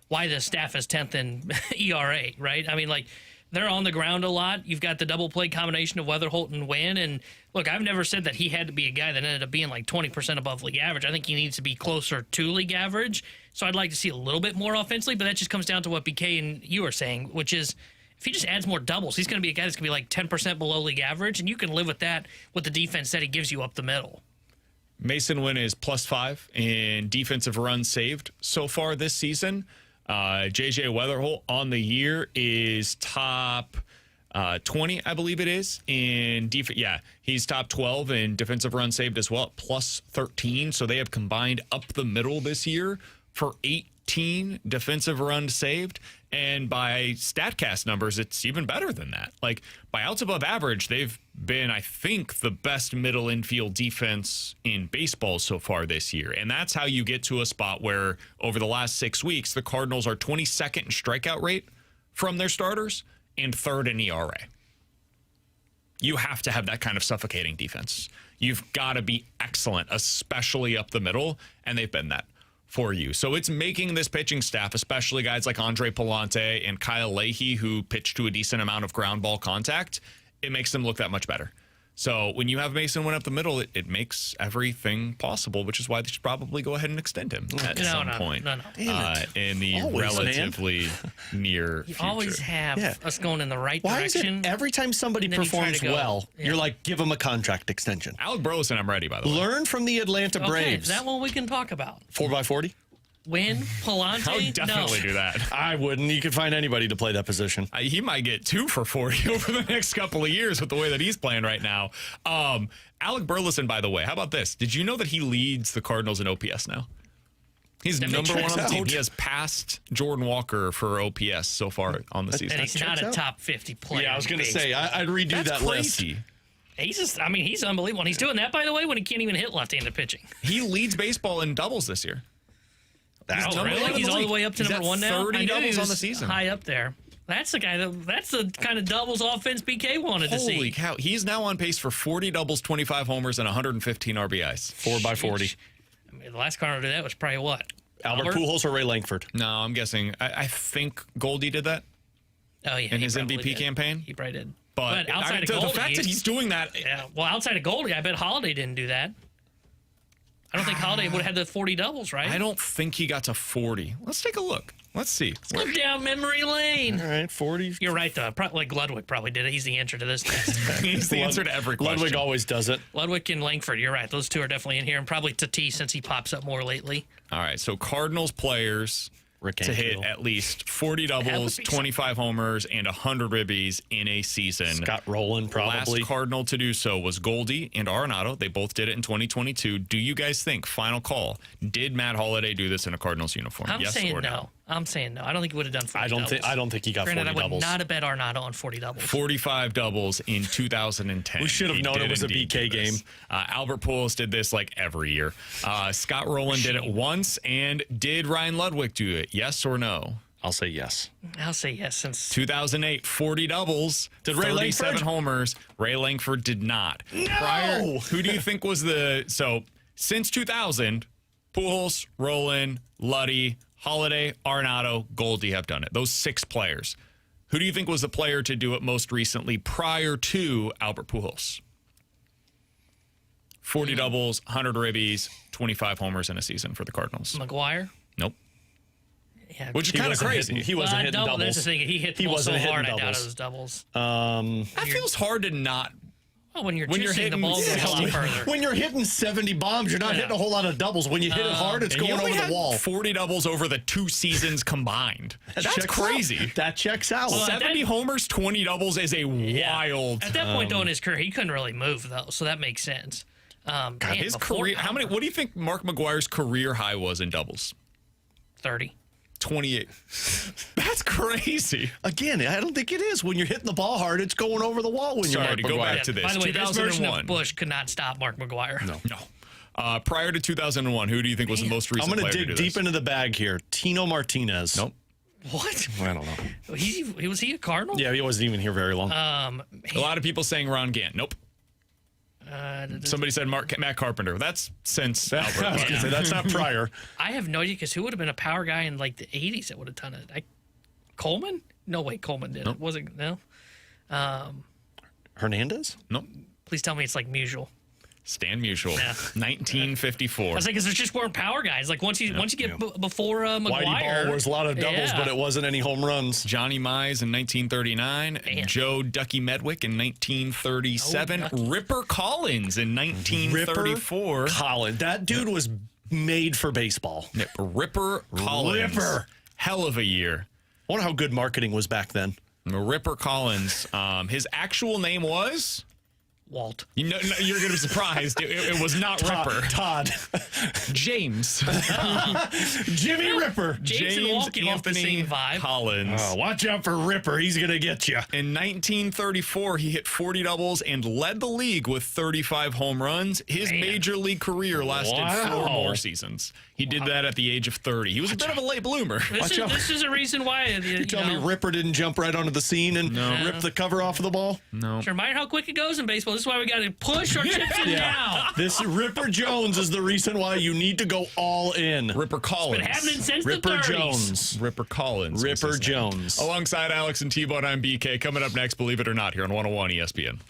S4: why the staff is 10th in ERA, right? I mean, like, they're on the ground a lot. You've got the double play combination of Weatherholt and Winn. And, look, I've never said that he had to be a guy that ended up being like 20% above league average. I think he needs to be closer to league average. So I'd like to see a little bit more offensively, but that just comes down to what BK and you are saying, which is if he just adds more doubles, he's going to be a guy that's going to be like 10% below league average, and you can live with that with the defense that he gives you up the middle.
S2: Masyn Winn is +5 in defensive runs saved so far this season. JJ Weatherholt on the year is top 20, I believe it is, in defense. Yeah, he's top 12 in defensive runs saved as well, +13. So they have combined up the middle this year for 18 defensive runs saved. And by StatCast numbers, it's even better than that. Like, by outs above average, they've been, I think, the best middle infield defense in baseball so far this year. And that's how you get to a spot where, over the last 6 weeks, the Cardinals are 22nd in strikeout rate from their starters and 3rd in ERA. You have to have that kind of suffocating defense. You've got to be excellent, especially up the middle, and they've been that for you. So it's making this pitching staff, especially guys like Andre Palante and Kyle Leahy, who pitch to a decent amount of ground ball contact, it makes them look that much better. So when you have Masyn Winn up the middle, it makes everything possible, which is why they should probably go ahead and extend him at some point in the relatively near
S4: you
S2: future.
S4: always have us going in the right
S3: Why
S4: direction.
S3: is it every time somebody performs well, you're like, give them a contract extension?
S2: Alec Burleson, I'm ready, by the way.
S3: Learn from the Atlanta Braves.
S4: Is that one we can talk about?
S3: 4x40?
S4: Win, Palante?
S2: I would definitely do that.
S3: I wouldn't. You could find anybody to play that position.
S2: He might get 2 for 40 over the next couple of years with the way that he's playing right now. Alec Burleson, by the way, how about this? Did you know that he leads the Cardinals in OPS now? He's number 1 on the team. He has passed Jordan Walker for OPS so far on the season.
S4: And he's not a top 50 player.
S3: Yeah, I was going to say, I'd redo
S2: That's
S3: that
S2: crazy.
S3: list.
S4: He's unbelievable. And he's doing that, by the way, when he can't even hit left-handed pitching.
S2: He leads baseball in doubles this year.
S4: Oh, really? He's all the way up to number 1 now?
S2: 30 doubles on the season.
S4: High up there. That's the kind of doubles offense BK wanted to see.
S2: Holy cow. He's now on pace for 40 doubles, 25 homers, and 115 RBIs.
S3: 4 by 40.
S4: I mean, the last Cardinal to do that was probably what?
S3: Albert Pujols or Ray Langford?
S2: No, I'm guessing. I think Goldie did that
S4: Oh, yeah.
S2: in his
S4: probably
S2: MVP
S4: did.
S2: campaign.
S4: He probably did.
S2: But
S4: outside of
S2: the
S4: Goldie,
S2: fact that he's doing that.
S4: yeah. Well, outside of Goldie, I bet Holiday didn't do that. I don't think Holiday would have had the 40 doubles, right?
S2: I don't think he got to 40. Let's take a look. Let's see.
S4: Look down memory lane.
S3: All right, 40.
S4: You're right, though. Probably Ludwig probably did it. He's the answer to this test.
S2: He's the answer to every question.
S3: Ludwig always does it.
S4: Ludwig and Langford, you're right. Those two are definitely in here, and probably Tatis since he pops up more lately.
S2: All right, so Cardinals players to hit at least 40 doubles, 25 homers, and 100 ribbies in a season.
S3: Scott Rowland, probably.
S2: Last Cardinal to do so was Goldie and Arenado. They both did it in 2022. Do you guys think, final call, did Matt Holliday do this in a Cardinals uniform?
S4: I'm
S2: yes
S4: saying
S2: or
S4: no. I'm saying no. I don't think he would have done 40
S3: I don't think he got
S4: Granted,
S3: 40 doubles.
S4: I would not have bet Arenado on 40 doubles.
S2: 45 doubles in 2010.
S3: We should have known it was a
S2: indeed
S3: BK
S2: do this.
S3: game.
S2: Albert Pujols did this like every year. Scott Rowland did it once, and did Ryan Ludwig do it? Yes or no?
S3: I'll say yes.
S4: I'll say yes since
S2: 2008, 40 doubles,
S3: Did Ray
S2: 37
S3: Langford?
S2: homers. Ray Langford did not.
S3: No!
S2: Who do you think was since 2000, Pujols, Rowland, Luddy, Holiday, Arenado, Goldie have done it. Those 6 players. Who do you think was the player to do it most recently prior to Albert Pujols? 40 doubles, 100 ribbies, 25 homers in a season for the Cardinals.
S4: McGuire.
S2: Nope.
S4: Yeah,
S2: Which is kind of crazy.
S3: He wasn't hitting
S4: double,
S3: doubles.
S4: That's the thing. He hit
S3: He
S4: the ball
S3: wasn't
S4: so
S3: hitting
S4: hard, I doubt
S3: doubles.
S4: it was doubles.
S2: That feels hard to not.
S4: Well, when you're
S2: When you're
S4: hitting the
S2: hitting
S4: ball goes a lot further.
S3: When you're hitting 70 bombs, you're not hitting a whole lot of doubles. When you hit it hard, it's
S2: And he
S3: going
S2: only
S3: over
S2: had
S3: the wall.
S2: 40 doubles over the 2 seasons combined. That's
S3: checks
S2: crazy.
S3: out. That checks out.
S4: Well,
S2: 70 homers, 20 doubles is a wild.
S4: At that point, though, in his career, he couldn't really move, though, so that makes sense.
S2: God,
S4: Man,
S2: his
S4: before
S2: career. How many? What do you think Mark McGuire's career high was in doubles?
S4: 30.
S2: 28. That's crazy.
S3: Again, I don't think it is. When you're hitting the ball hard, it's going over the wall when
S2: Sorry
S3: you're
S2: to
S3: Mark
S2: go
S3: McGuire.
S2: back to this.
S4: By the way, this version
S2: 2001.
S4: of Bush could not stop Mark McGuire.
S2: No. Prior to 2001, who do you think was the most recent
S3: I'm going
S2: player
S3: to
S2: to
S3: dig
S2: do
S3: deep
S2: this?
S3: into the bag here. Tino Martinez.
S2: Nope.
S4: What?
S3: I don't know.
S4: Was he a Cardinal?
S3: Yeah, he wasn't even here very long.
S2: A lot of people saying Ron Gant. Nope. Somebody said Matt Carpenter. That's since Albert.
S3: I was going to say, that's not prior.
S4: I have no idea because who would have been a power guy in like the 80s that would have done it? Coleman? No way, Coleman did it. Was it? No.
S3: Hernandez?
S2: Nope.
S4: Please tell me it's like Musial.
S2: Stan Musial,
S4: Yeah.
S2: 1954.
S4: I was like, because there just weren't power guys. Like once you get before McGuire,
S3: Whitey Ball was a lot of doubles,
S4: Yeah.
S3: but it wasn't any home runs.
S2: Johnny Mize in 1939,
S4: Man.
S2: Joe Ducky Medwick in 1937,
S4: Oh, Ducky.
S2: Ripper Collins in 1934.
S3: Colin. That dude was made for baseball.
S2: Ripper Collins.
S3: Ripper.
S2: Hell of a year.
S3: I wonder how good marketing was back then.
S2: Ripper Collins. His actual name was...
S4: Walt.
S2: you're going to be surprised. It was not Ripper.
S3: Todd.
S2: James.
S3: Jimmy Ripper.
S4: James and Walt give off the same vibe.
S2: Collins.
S3: Oh, watch out for Ripper. He's going to get you.
S2: In 1934, he hit 40 doubles and led the league with 35 home runs. His major league career lasted 4 more seasons. He did that at the age of 30. He was a bit of a late bloomer.
S4: This is a reason why.
S3: You tell me Ripper didn't jump right onto the scene and rip the cover off of the ball?
S2: No.
S4: Remind how quick it goes in baseball. This is why we got to push our chips in now.
S3: This Ripper Jones is the reason why you need to go all in.
S2: Ripper Collins.
S4: Been happening since
S3: Ripper
S4: the 30s.
S3: Jones.
S2: Ripper Collins. was
S3: Ripper
S2: his name.
S3: Jones.
S2: Alongside Alex and T-Bone, I'm BK. Coming up next, believe it or not, here on 101 ESPN.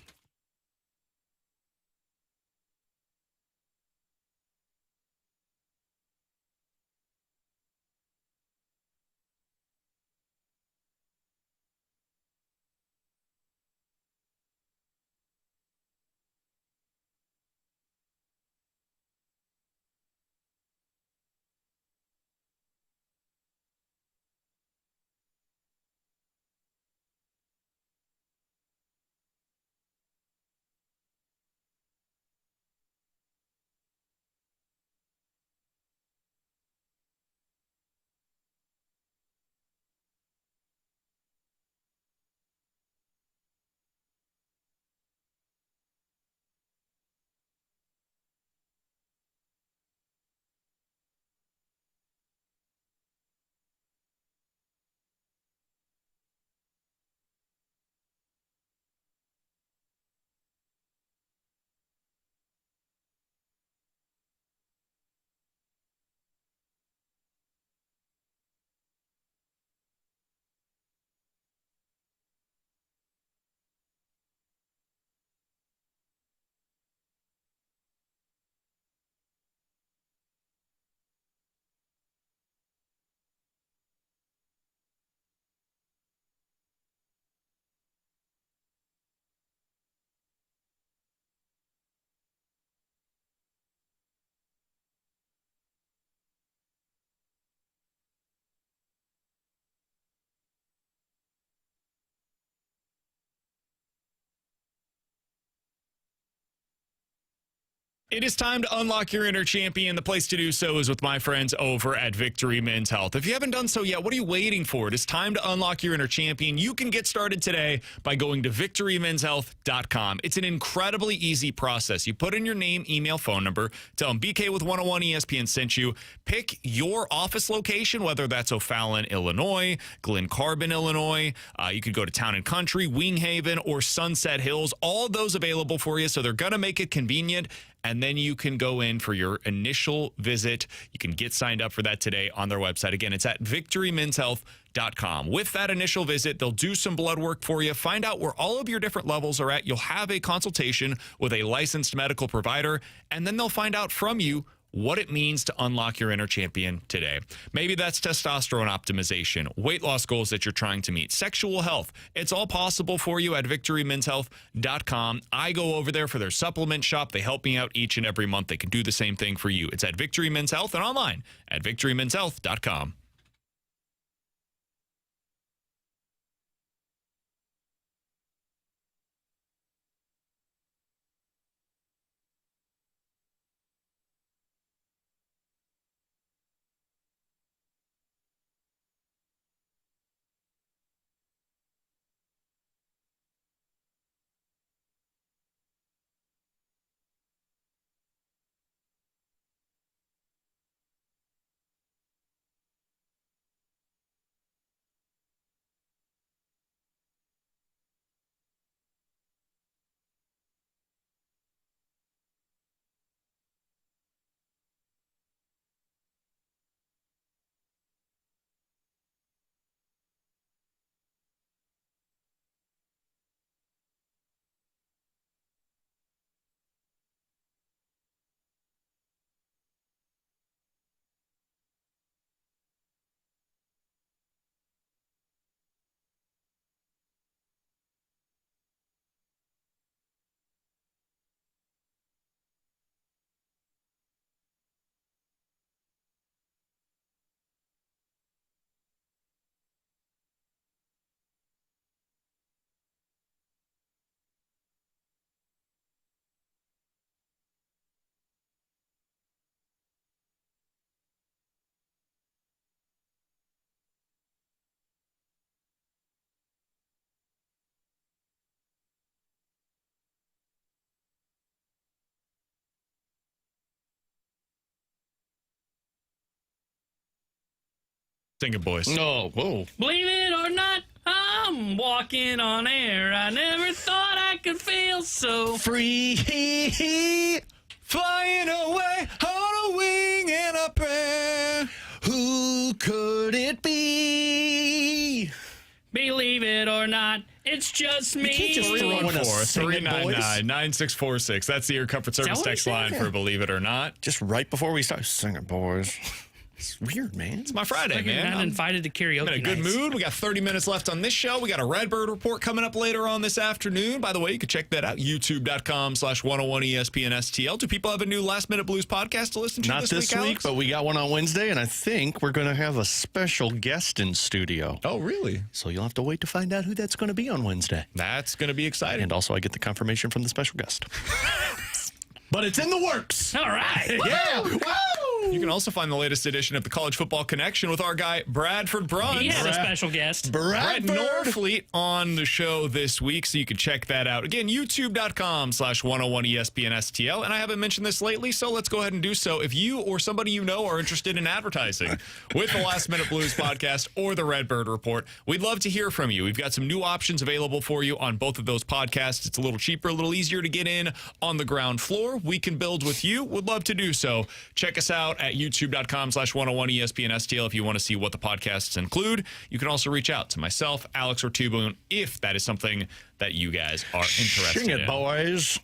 S2: It is time to unlock your inner champion. The place to do so is with my friends over at Victory Men's Health. If you haven't done so yet, what are you waiting for? It is time to unlock your inner champion. You can get started today by going to victorymenshealth.com. It's an incredibly easy process. You put in your name, email, phone number, tell them BK with 101 ESPN sent you. Pick your office location, whether that's O'Fallon, Illinois, Glen Carbon, Illinois. You could go to Town and Country, Wing Haven, or Sunset Hills. All those available for you, so they're going to make it convenient. And then you can go in for your initial visit. You can get signed up for that today on their website. Again, it's at victorymenshealth.com. With that initial visit, they'll do some blood work for you, find out where all of your different levels are at. You'll have a consultation with a licensed medical provider, and then they'll find out from you what it means to unlock your inner champion today. Maybe that's testosterone optimization, weight loss goals that you're trying to meet, sexual health. It's all possible for you at victorymenshealth.com. I go over there for their supplement shop. They help me out each and every month. They can do the same thing for you. It's at Victory Men's Health and online at victorymenshealth.com. Sing it, boys.
S3: No, whoa.
S4: Believe it or not, I'm walking on air. I never thought I could feel so
S3: Free,
S2: Flying away on a wing and a prayer.
S3: who could it be?
S4: Believe it or not, it's just me.
S3: You can't just throw in a sing it, boys.
S2: 399-9646. That's the Air Comfort Service
S4: what
S2: text
S4: he
S2: line
S4: said?
S2: for Believe It or Not.
S3: Just right before we start singing, boys. It's weird, man.
S2: It's my Friday,
S4: Like you're
S2: man.
S4: not invited to karaoke.
S2: I'm in a good
S4: nights.
S2: mood. We got 30 minutes left on this show. We got a Redbird report coming up later on this afternoon. By the way, you can check that out. YouTube.com/101ESPNSTL. Do people have a new Last Minute Blues podcast to listen to
S3: Not this week,
S2: Alex?
S3: but we got one on Wednesday, and I think we're going to have a special guest in studio.
S2: Oh, really?
S3: So you'll have to wait to find out who that's going to be on Wednesday.
S2: That's going to be exciting.
S3: And also, I get the confirmation from the special guest. But it's in the works.
S4: All right.
S3: Yeah. Woo!
S2: You can also find the latest edition of the College Football Connection with our guy, Bradford Bruns.
S4: He had a special guest.
S2: Brett
S3: Bradford.
S2: Norfleet on the show this week, so you can check that out. Again, youtube.com/101ESPNSTL. And I haven't mentioned this lately, so let's go ahead and do so. If you or somebody you know are interested in advertising with the Last Minute Blues podcast or the Redbird Report, we'd love to hear from you. We've got some new options available for you on both of those podcasts. It's a little cheaper, a little easier to get in on the ground floor. We can build with you. Would love to do so. Check us out at youtube.com/101ESPNSTL if you want to see what the podcasts include. You can also reach out to myself, Alex, or T-Bone if that is something that you guys are interested
S3: Sing it,
S2: in.
S3: boys.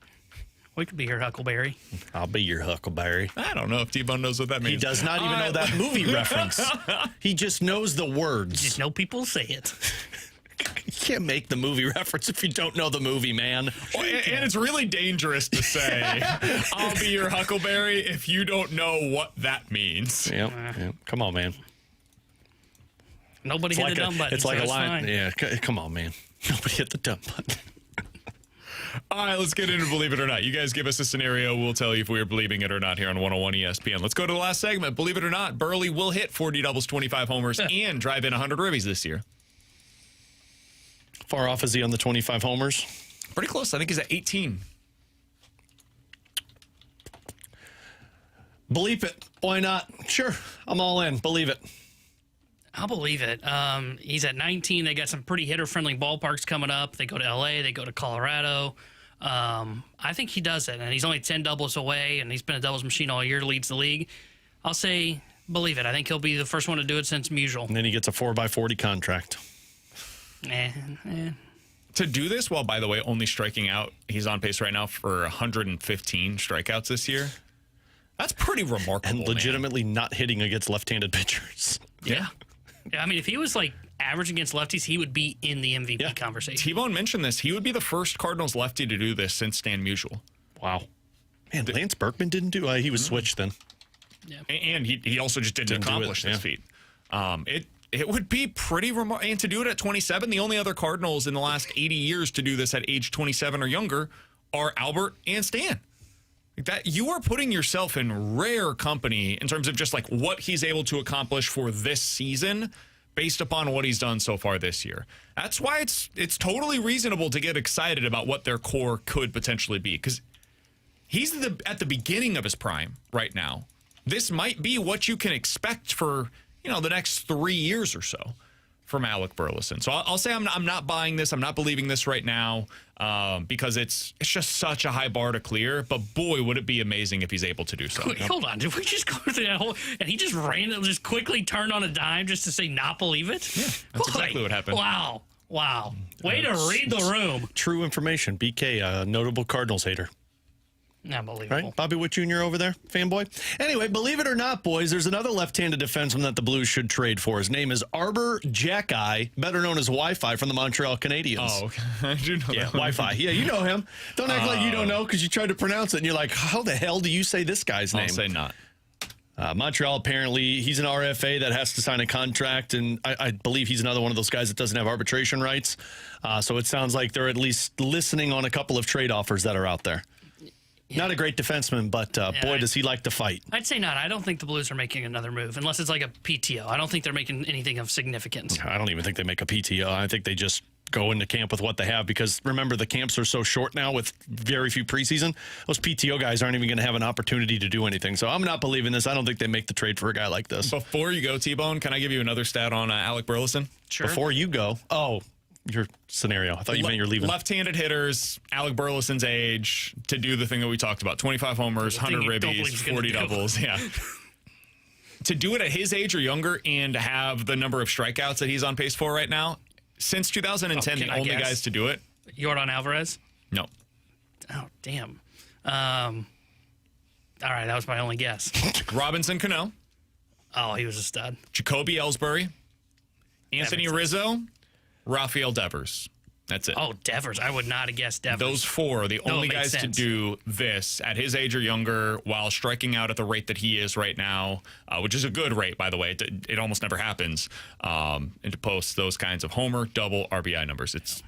S4: We could be here, Huckleberry.
S3: I'll be your Huckleberry.
S2: I don't know if T-Bone knows what that means.
S3: He does not even know that movie reference. He just knows the words.
S4: Just know people say it.
S3: You can't make the movie reference if you don't know the movie, man.
S2: Oh, and it's really dangerous to say, I'll be your Huckleberry if you don't know what that means.
S3: Yep. Come on, man.
S4: Nobody hit the dumb button.
S3: It's like
S4: so
S3: a
S4: it's
S3: line.
S4: fine.
S3: Yeah, come on, man. Nobody hit the dumb button.
S2: All right, let's get into Believe It or Not. You guys give us a scenario. We'll tell you if we are believing it or not here on 101 ESPN. Let's go to the last segment. Believe it or not, Burley will hit 40 doubles, 25 homers, and drive in 100 ribbies this year.
S3: Far off is he on the 25 homers?
S2: Pretty close. I think he's at 18.
S3: Believe it. Why not? Sure. I'm all in. Believe it.
S4: I'll believe it. He's at 19. They got some pretty hitter-friendly ballparks coming up. They go to L.A. They go to Colorado. I think he does it, and he's only 10 doubles away, and he's been a doubles machine all year, leads the league. I'll say believe it. I think he'll be the first one to do it since Musial.
S3: And then he gets a 4x40 contract.
S2: To do this, while, by the way, only striking out, he's on pace right now for 115 strikeouts this year. That's pretty remarkable,
S3: and legitimately not hitting against left-handed pitchers.
S4: Yeah. I mean, if he was like average against lefties, he would be in the MVP conversation.
S2: T-Bone mentioned this. He would be the first Cardinals lefty to do this since Stan Musial.
S3: Wow. Man, Lance Berkman didn't do he was switched then.
S4: Yeah.
S2: And he also just didn't accomplish this feat. It would be pretty remarkable. And to do it at 27, the only other Cardinals in the last 80 years to do this at age 27 or younger are Albert and Stan. That you are putting yourself in rare company in terms of just like what he's able to accomplish for this season based upon what he's done so far this year. That's why it's totally reasonable to get excited about what their core could potentially be, because he's at the beginning of his prime right now. This might be what you can expect for the next 3 years or so from Alec Burleson. So I'll say I'm not buying this. I'm not believing this right now because it's just such a high bar to clear. But boy, would it be amazing if he's able to do so.
S4: Wait, hold on. Did we just go through that whole... And he just just quickly turned on a dime just to say not believe it?
S2: Yeah, that's exactly what happened.
S4: Wow. Way to read the room.
S3: True information. BK, a notable Cardinals hater.
S4: Unbelievable.
S3: Right? Bobby Witt Jr. over there, fanboy. Anyway, believe it or not, boys, there's another left-handed defenseman that the Blues should trade for. His name is Arbor Jackeye, better known as Wi-Fi from the Montreal Canadiens.
S2: Oh, okay. I do know that.
S3: Wi-Fi. Yeah, you know him. Don't act like you don't know because you tried to pronounce it and you're like, how the hell do you say this guy's name?
S2: I'll say not.
S3: Montreal, apparently, he's an RFA that has to sign a contract, and I believe he's another one of those guys that doesn't have arbitration rights. So it sounds like they're at least listening on a couple of trade offers that are out there. Yeah. Not a great defenseman, but boy, does he like to fight.
S4: I'd say not. I don't think the Blues are making another move, unless it's like a PTO. I don't think they're making anything of significance.
S3: I don't even think they make a PTO. I think they just go into camp with what they have, because remember, the camps are so short now with very few preseason. Those PTO guys aren't even going to have an opportunity to do anything. So I'm not believing this. I don't think they make the trade for a guy like this.
S2: Before you go, T-Bone, can I give you another stat on Alec Burleson?
S4: Sure.
S3: Before you go. Oh, your scenario. I thought you meant you're leaving.
S2: Left-handed hitters, Alec Burleson's age, to do the thing that we talked about. 25 homers, 100 ribbies, 40 doubles. Yeah. To do it at his age or younger and to have the number of strikeouts that he's on pace for right now, since 2010, the only guys to do it.
S4: Yordan Alvarez?
S2: No.
S4: Oh, damn. All right, that was my only guess.
S2: Robinson Cano.
S4: Oh, he was a stud.
S2: Jacoby Ellsbury. Anthony Rizzo. Rafael Devers. That's it.
S4: Oh, Devers. I would not have guessed Devers.
S2: Those four are the only guys to do this at his age or younger while striking out at the rate that he is right now, which is a good rate, by the way. It almost never happens. And to post those kinds of homer, double, RBI numbers. It's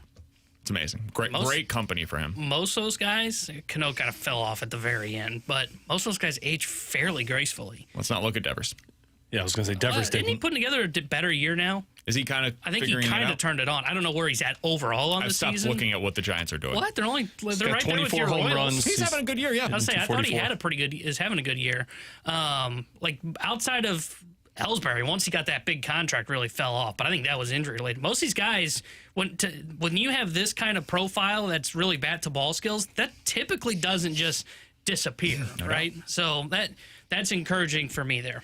S2: amazing. Great company for him.
S4: Most of those guys, Cano kind of fell off at the very end, but most of those guys age fairly gracefully.
S2: Let's not look at Devers.
S3: Yeah, I was going to say Devers didn't.
S4: Isn't he putting together a better year now?
S2: Is he kind of?
S4: I think he kind of turned it on. I don't know where he's at overall on the season.
S2: I've stopped looking at what the Giants are doing.
S4: What? They're right there with your
S3: home
S4: Royals.
S3: runs.
S2: He's having a good year. Yeah,
S4: I thought he had is having a good year. Like outside of Ellsbury, once he got that big contract, really fell off. But I think that was injury related. Most of these guys, when you have this kind of profile that's really bad to ball skills, that typically doesn't just disappear, right? So that's encouraging for me there.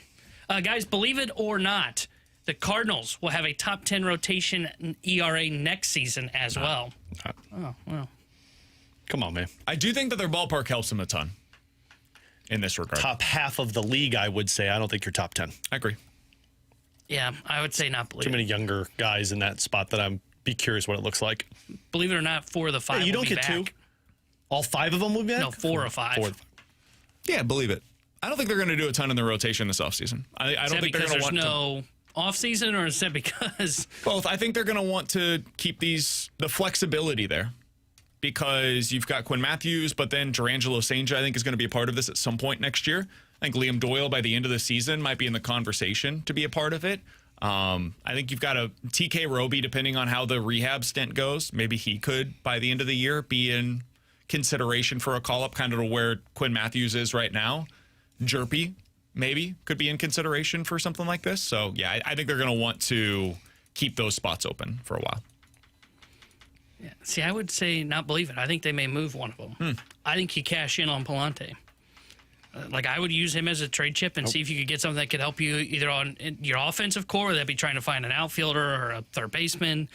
S4: Guys, believe it or not, the Cardinals will have a top 10 rotation ERA next season as well. Oh, well.
S3: Come on, man.
S2: I do think that their ballpark helps them a ton in this regard.
S3: Top half of the league, I would say. I don't think you're top 10.
S2: I agree.
S4: Yeah, I would say not believe
S3: Too many younger guys in that spot that I'm be curious what it looks like.
S4: Believe it or not, 4 of the 5
S3: you
S4: will
S3: don't
S4: be
S3: get
S4: back.
S3: 2? All 5 of them will be back?
S4: No, 4 or 5.
S2: Yeah, believe it. I don't think they're going to do a ton in their rotation this offseason. I don't think they're going to want
S4: no offseason, or is that because
S2: both? I think they're going to want to keep the flexibility there. because you've got Quinn Matthews, but then Durangelo St. I think is going to be a part of this at some point next year. I think Liam Doyle by the end of the season might be in the conversation to be a part of it. I think you've got a TK Roby, depending on how the rehab stint goes. Maybe he could, by the end of the year, be in consideration for a call-up, kind of to where Quinn Matthews is right now. Jerpy, maybe, could be in consideration for something like this. So, yeah, I think they're going to want to keep those spots open for a while.
S4: Yeah. See, I would say not believe it. I think they may move one of them. I think you cash in on Palante. Like, I would use him as a trade chip and see if you could get something that could help you either on your offensive core, that'd be trying to find an outfielder or a third baseman,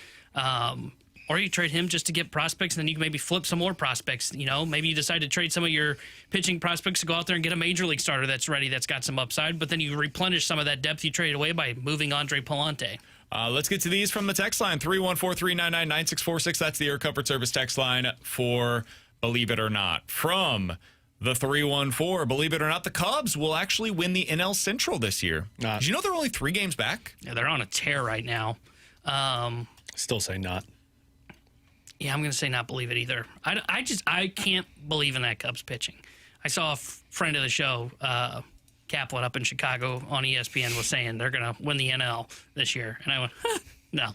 S4: or you trade him just to get prospects, and then you can maybe flip some more prospects. You know, maybe you decide to trade some of your pitching prospects to go out there and get a major league starter that's ready, that's got some upside, but then you replenish some of that depth you traded away by moving Andre Palante.
S2: Let's get to these from the text line, 314-399-9646. That's the Air Comfort Service text line for Believe It or Not. From the 314, believe it or not, the Cubs will actually win the NL Central this year. Did you know they're only 3 games back?
S4: Yeah, they're on a tear right now.
S3: Still say not.
S4: Yeah, I'm going to say not believe it either. I can't believe in that Cubs pitching. I saw a friend of the show, Kaplan up in Chicago on ESPN, was saying they're going to win the NL this year. And I went, no.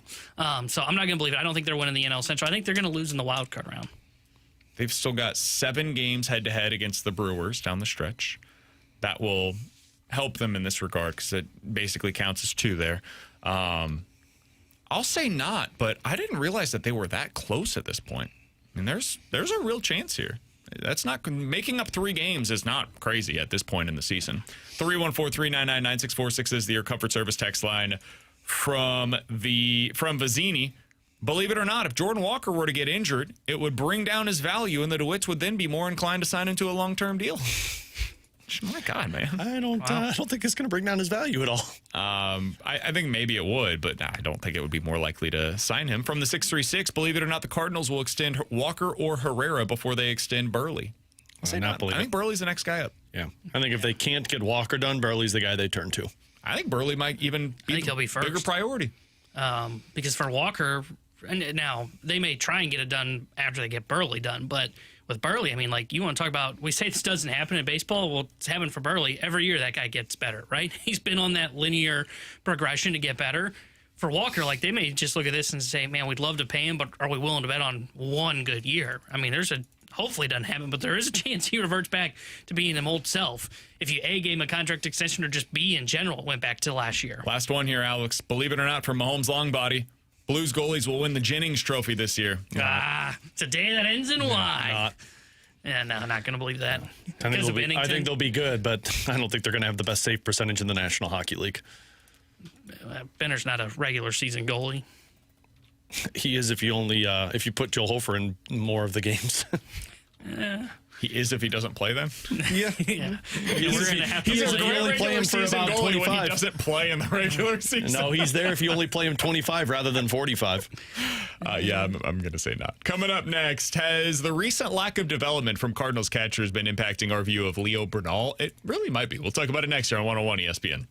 S4: So I'm not going to believe it. I don't think they're winning the NL Central. I think they're going to lose in the wild card round.
S2: They've still got 7 games head-to-head against the Brewers down the stretch. That will help them in this regard because it basically counts as 2 there. I'll say not, but I didn't realize that they were that close at this point. I mean, there's a real chance here. That's not making up 3 games is not crazy at this point in the season. 314-399-9646 is the Air Comfort Service text line from Vizzini. Believe it or not, if Jordan Walker were to get injured, it would bring down his value, and the DeWitts would then be more inclined to sign into a long-term deal. My God, man.
S3: I don't think it's going to bring down his value at all.
S2: I think maybe it would, but I don't think it would be more likely to sign him. From the 636, believe it or not, the Cardinals will extend Walker or Herrera before they extend Burley. I think Burley's the next guy up.
S3: Yeah. I think if they can't get Walker done, Burley's the guy they turn to.
S2: I think Burley might even be
S4: he'll be first.
S2: Bigger priority.
S4: Because for Walker, and now they may try and get it done after they get Burley done, but with Burley, I mean, like, you want to talk about, we say this doesn't happen in baseball. Well, it's happened for Burley. Every year that guy gets better, right? He's been on that linear progression to get better. For Walker, like, they may just look at this and say, man, we'd love to pay him, but are we willing to bet on one good year? I mean, hopefully it doesn't happen, but there is a chance he reverts back to being his old self. If you A, gave him a contract extension, or just B, in general, went back to last year.
S2: Last one here, Alex. Believe it or not, from Mahomes' long body, Blues goalies will win the Jennings Trophy this year.
S4: It's a day that ends in Y. Yeah, no, I'm not going to believe that.
S3: I think they'll be good, but I don't think they're going to have the best save percentage in the National Hockey League.
S4: Benner's not a regular season goalie.
S3: He is if you put Joe Hofer in more of the games.
S2: He is if he doesn't play them?
S3: Yeah.
S4: We're going to have to
S3: He's only playing for about 25.
S2: When he doesn't play in the regular season.
S3: No, he's there if you only play him 25 rather than 45.
S2: Yeah, I'm going to say not. Coming up next, has the recent lack of development from Cardinals catchers been impacting our view of Leo Bernal? It really might be. We'll talk about it next year on 101 ESPN.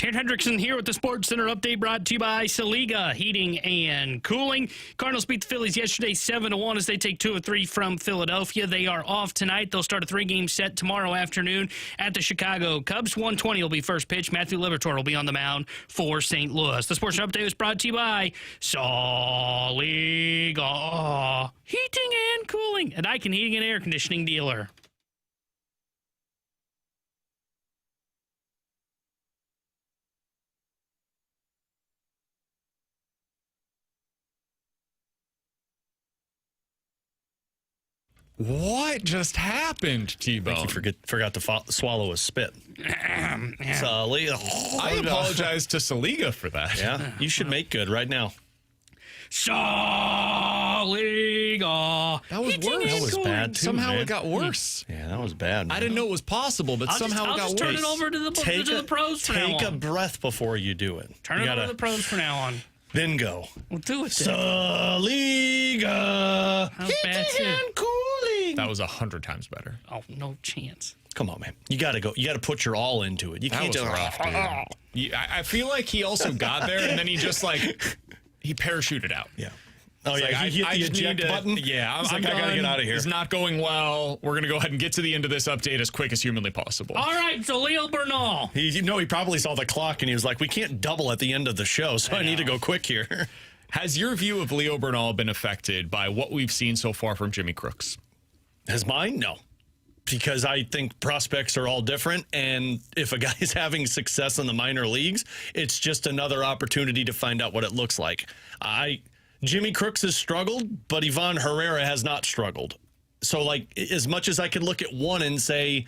S4: Tanner Hendrickson here with the Sports Center update brought to you by Saliga Heating and Cooling. Cardinals beat the Phillies yesterday 7-1 as they take 2 of 3 from Philadelphia. They are off tonight. They'll start a 3-game set tomorrow afternoon at the Chicago Cubs. 1:20 will be first pitch. Matthew Liberatore will be on the mound for St. Louis. The Sports Center update was brought to you by Saliga Heating and Cooling, a Daikin heating and air conditioning dealer.
S2: What just happened, T-Bone?
S3: He forgot to swallow his spit. Saliga.
S2: I apologize to Saliga for that.
S3: Yeah, you should make good right now.
S4: Saliga.
S2: That was worse.
S3: That was bad, too,
S2: Somehow
S3: man.
S2: it got worse.
S3: Yeah, that was bad, man.
S2: I didn't know it was possible, but somehow
S4: I'll
S2: it got
S4: just
S2: worse.
S4: turn it over to the pros from now on.
S3: Take a breath before you do it.
S4: Turn it over to the pros from now on.
S3: Then go.
S4: We'll do it.
S3: Saliga.
S4: That was bad, too.
S3: And cooling.
S2: That was 100 times better.
S4: Oh, no chance.
S3: Come on, man. You got to go. You got to put your all into it. You
S2: That
S3: can't
S2: was
S3: do
S2: rough, dude. I feel like he also got there, and then he just, he parachuted out.
S3: Yeah. Oh,
S2: It's
S3: yeah.
S2: like,
S3: He hit the
S2: just
S3: eject
S2: need to-
S3: button.
S2: Yeah, I'm
S3: I got to
S2: done.
S3: get out of here.
S2: It's not going well. We're going to go ahead and get to the end of this update as quick as humanly possible.
S4: All right, so Leo Bernal.
S3: He probably saw the clock, and he was like, we can't double at the end of the show, so I need to go quick here.
S2: Has your view of Leo Bernal been affected by what we've seen so far from Jimmy Crooks?
S3: Has mine? No. Because I think prospects are all different, and if a guy's having success in the minor leagues, it's just another opportunity to find out what it looks like. Jimmy Crooks has struggled, but Ivan Herrera has not struggled. So, as much as I could look at one and say,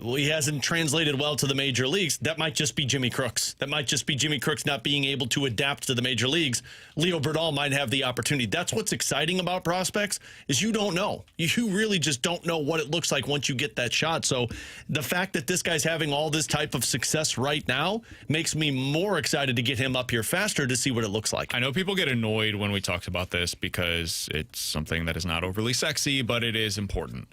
S3: well, he hasn't translated well to the major leagues, that might just be Jimmy Crooks. That might just be Jimmy Crooks not being able to adapt to the major leagues. Leo Bernal might have the opportunity. That's what's exciting about prospects is you don't know. You really just don't know what it looks like once you get that shot. So the fact that this guy's having all this type of success right now makes me more excited to get him up here faster to see what it looks like.
S2: I know people get annoyed when we talked about this because it's something that is not overly sexy, but it is important.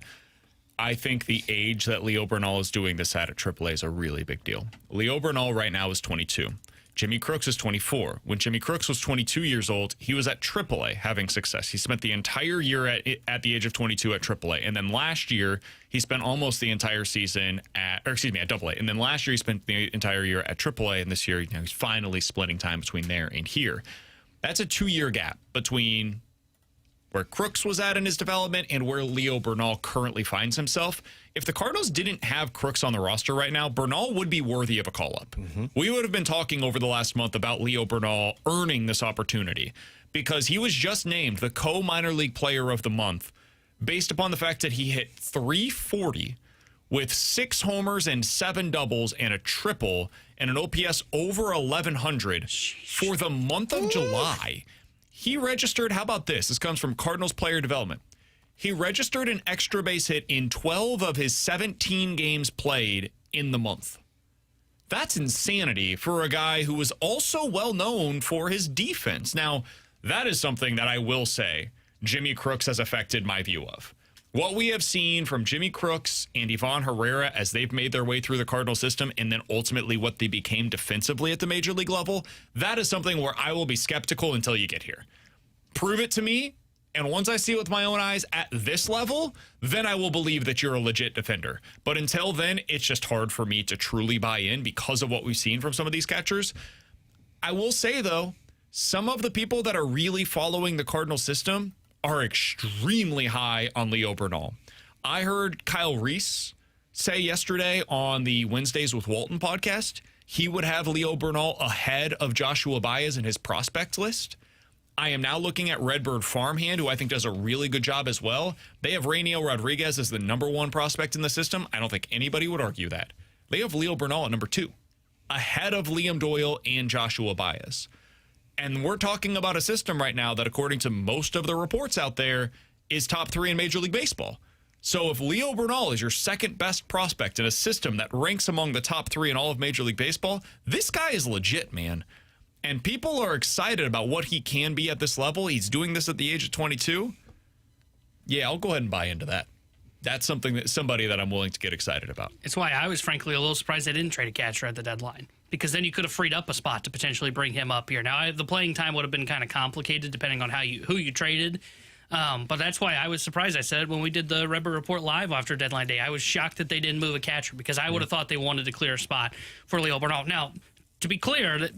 S2: I think the age that Leo Bernal is doing this at AAA is a really big deal. Leo Bernal right now is 22. Jimmy Crooks is 24. When Jimmy Crooks was 22 years old, he was at AAA having success. He spent the entire year at the age of 22 at AAA. And then last year, he spent almost the entire season at AA. And then last year, he spent the entire year at AAA. And this year, he's finally splitting time between there and here. That's a 2-year gap between where Crooks was at in his development and where Leo Bernal currently finds himself. If the Cardinals didn't have Crooks on the roster right now, Bernal would be worthy of a call-up. Mm-hmm. We would have been talking over the last month about Leo Bernal earning this opportunity because he was just named the co-minor league player of the month based upon the fact that he hit .340 with 6 homers and 7 doubles and a triple and an OPS over 1,100 for the month of July. He registered, how about this? This comes from Cardinals Player Development. He registered an extra base hit in 12 of his 17 games played in the month. That's insanity for a guy who was also well known for his defense. Now, that is something that I will say Jimmy Crooks has affected my view of. What we have seen from Jimmy Crooks and Ivan Herrera as they've made their way through the Cardinal system and then ultimately what they became defensively at the major league level, that is something where I will be skeptical until you get here. Prove it to me, and once I see it with my own eyes at this level, then I will believe that you're a legit defender. But until then, it's just hard for me to truly buy in because of what we've seen from some of these catchers. I will say, though, some of the people that are really following the Cardinal system are extremely high on Leo Bernal. I heard Kyle Reese say yesterday on the Wednesdays with Walton podcast, he would have Leo Bernal ahead of Joshua Baez in his prospect list. I am now looking at Redbird Farmhand, who I think does a really good job as well. They have Rainiel Rodriguez as the #1 prospect in the system. I don't think anybody would argue that. They have Leo Bernal at #2, ahead of Liam Doyle and Joshua Baez. And we're talking about a system right now that, according to most of the reports out there, is top 3 in Major League Baseball. So if Leo Bernal is your second best prospect in a system that ranks among the top 3 in all of Major League Baseball, this guy is legit, man. And people are excited about what he can be at this level. He's doing this at the age of 22. Yeah, I'll go ahead and buy into that. That's somebody that I'm willing to get excited about.
S4: It's why I was frankly a little surprised they didn't trade a catcher at the deadline. because then you could have freed up a spot to potentially bring him up here. Now, the playing time would have been kind of complicated depending on who you traded. But that's why I was surprised. I said when we did the Rebel Report live after deadline day, I was shocked that they didn't move a catcher because I would have thought they wanted to clear a spot for Leo Bernal. Now, to be clear, that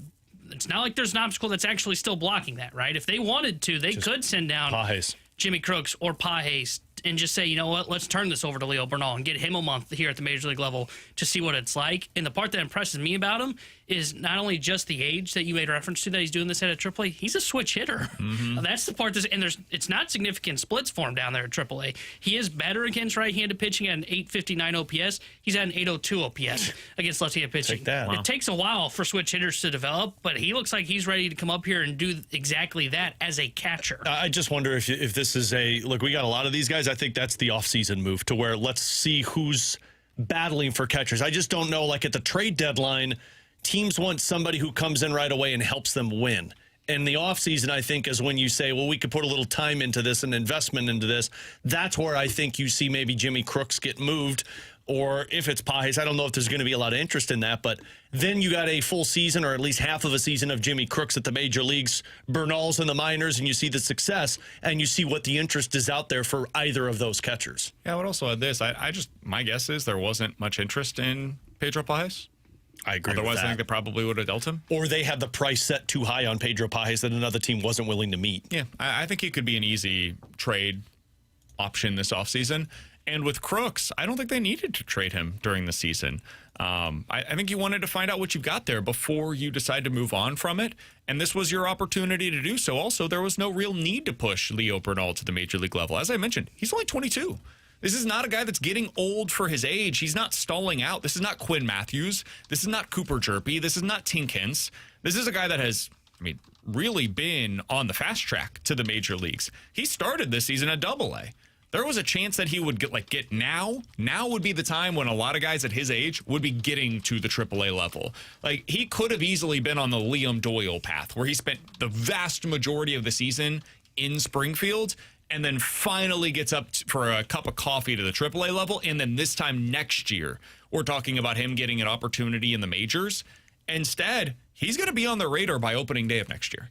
S4: it's not like there's an obstacle that's actually still blocking that, right? If they wanted to, they could send down
S3: Baez.
S4: Jimmy Crooks or Pages and just say, you know what, let's turn this over to Leo Bernal and get him a month here at the major league level to see what it's like. And the part that impresses me about him is not only just the age that you made reference to that he's doing this at AAA, he's a switch hitter. That's the part and it's not significant splits for him down there at AAA. He is better against right-handed pitching at an 859 OPS. He's at an 802 OPS against left-handed pitching.
S3: Take that.
S4: It takes a while for switch hitters to develop, but he looks like he's ready to come up here and do exactly that as a catcher.
S3: I just wonder if this is look, we got a lot of these guys. I think that's the offseason move to where let's see who's battling for catchers. I just don't know, like at the trade deadline, teams want somebody who comes in right away and helps them win. And the offseason, I think, is when you say, well, we could put a little time into this and investment into this. That's where I think you see maybe Jimmy Crooks get moved. Or if it's Pages, I don't know if there's going to be a lot of interest in that. But then you got a full season or at least half of a season of Jimmy Crooks at the major leagues, Bernal's in the minors, and you see the success, and you see what the interest is out there for either of those catchers.
S2: Yeah, I would also add this. My guess is there wasn't much interest in Pedro Pages.
S3: I agree
S2: Otherwise,
S3: with that.
S2: I think they probably would have dealt him.
S3: Or they had the price set too high on Pedro Pages that another team wasn't willing to meet.
S2: Yeah, I think he could be an easy trade option this offseason. And with Crooks, I don't think they needed to trade him during the season. I think you wanted to find out what you've got there before you decide to move on from it. And this was your opportunity to do so. Also, there was no real need to push Leo Bernal to the major league level. As I mentioned, he's only 22. This is not a guy that's getting old for his age. He's not stalling out. This is not Quinn Matthews. This is not Cooper Jerpy. This is not Tink Hintz. This is a guy that has, really been on the fast track to the major leagues. He started this season at AA. There was a chance that he would get now. Now would be the time when a lot of guys at his age would be getting to the AAA level. Like, he could have easily been on the Liam Doyle path, where he spent the vast majority of the season in Springfield and then finally gets up for a cup of coffee to the AAA level. And then this time next year, we're talking about him getting an opportunity in the majors. Instead, he's going to be on the radar by opening day of next year.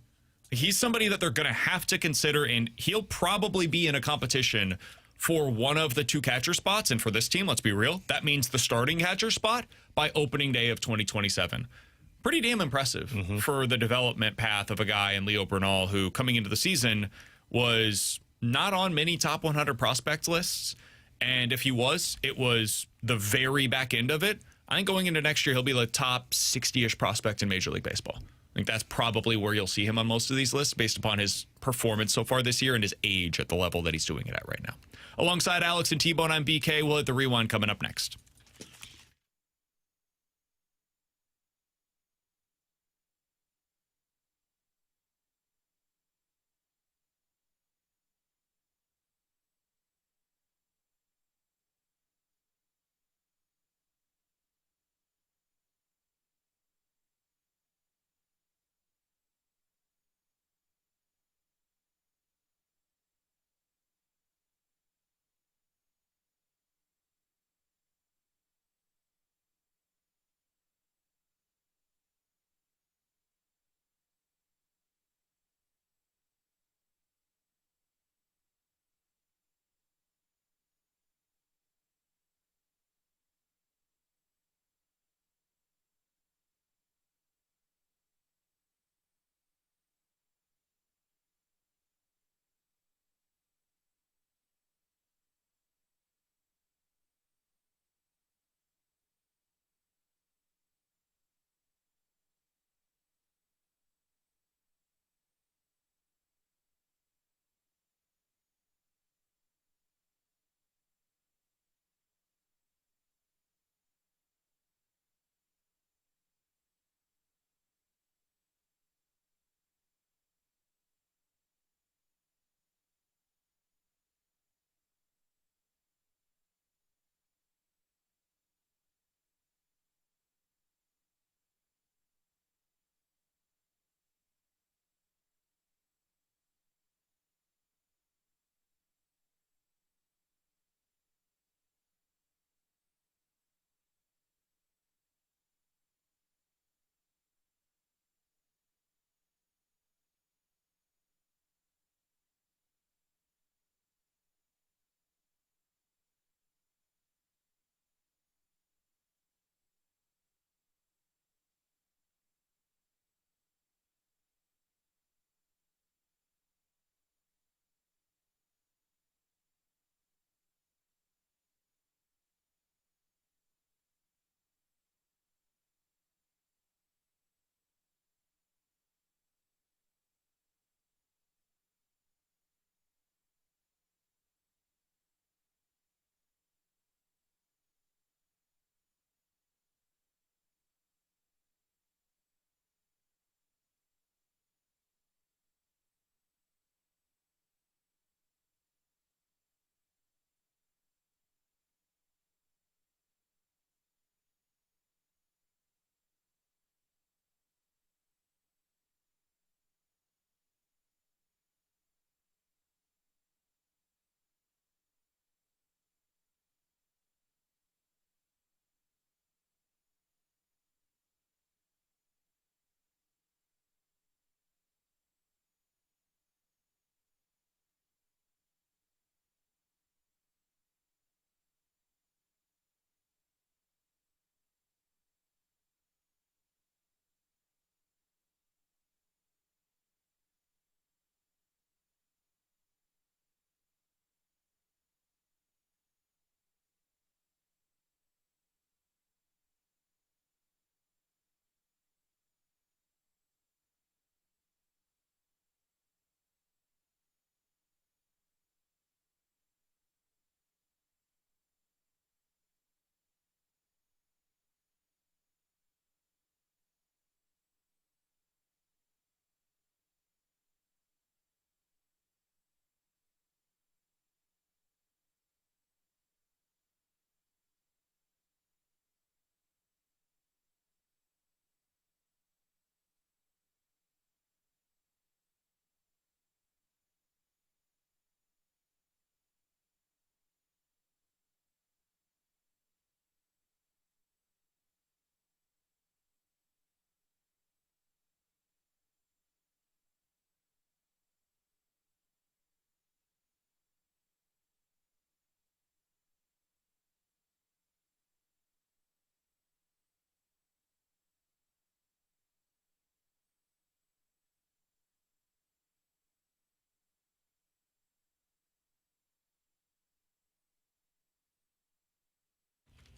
S2: He's somebody that they're going to have to consider, and he'll probably be in a competition for one of the two catcher spots. And for this team, let's be real, that means the starting catcher spot by opening day of 2027. Pretty damn impressive for the development path of a guy in Leo Bernal, who coming into the season was not on many top 100 prospect lists. And if he was, it was the very back end of it. I think going into next year, he'll be the top 60-ish prospect in Major League Baseball. I think that's probably where you'll see him on most of these lists based upon his performance so far this year and his age at the level that he's doing it at right now. Alongside Alex and T-Bone, I'm BK. We'll hit the rewind coming up next.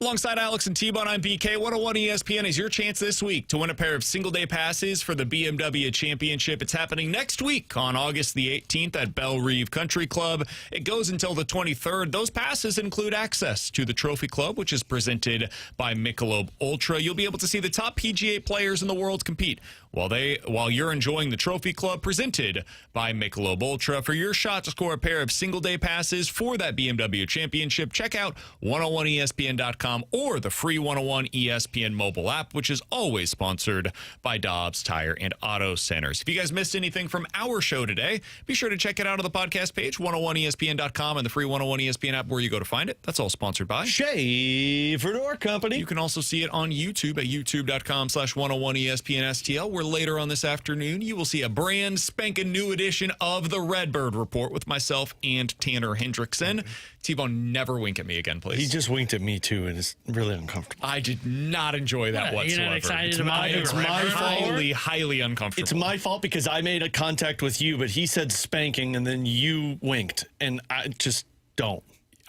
S2: Alongside Alex and T-Bone, I'm BK. 101 ESPN is your chance this week to win a pair of single-day passes for the BMW Championship. It's happening next week on August the 18th at Belle Reve Country Club. It goes until the 23rd. Those passes include access to the Trophy Club, which is presented by Michelob Ultra. You'll be able to see the top PGA players in the world compete while you're enjoying the Trophy Club presented by Michelob Ultra. For your shot to score a pair of single-day passes for that BMW Championship, check out 101ESPN.com or the free 101 ESPN mobile app, which is always sponsored by Dobbs Tire and Auto Centers. If you guys missed anything from our show today, be sure to check it out on the podcast page, 101ESPN.com, and the free 101 ESPN app where you go to find it. That's all sponsored by
S3: Shaver Door Company.
S2: You can also see it on YouTube at youtube.com/101ESPN-STL, where later on this afternoon you will see a brand spanking new edition of the Redbird Report with myself and Tanner Hendrickson. T-Bone, never wink at me again, please.
S3: He just winked at me, too, and it's really uncomfortable.
S2: I did not enjoy that whatsoever.
S4: You're not excited about it?
S2: It's my fault. Highly uncomfortable.
S3: It's my fault because I made a contact with you, but he said spanking, and then you winked, and I just don't.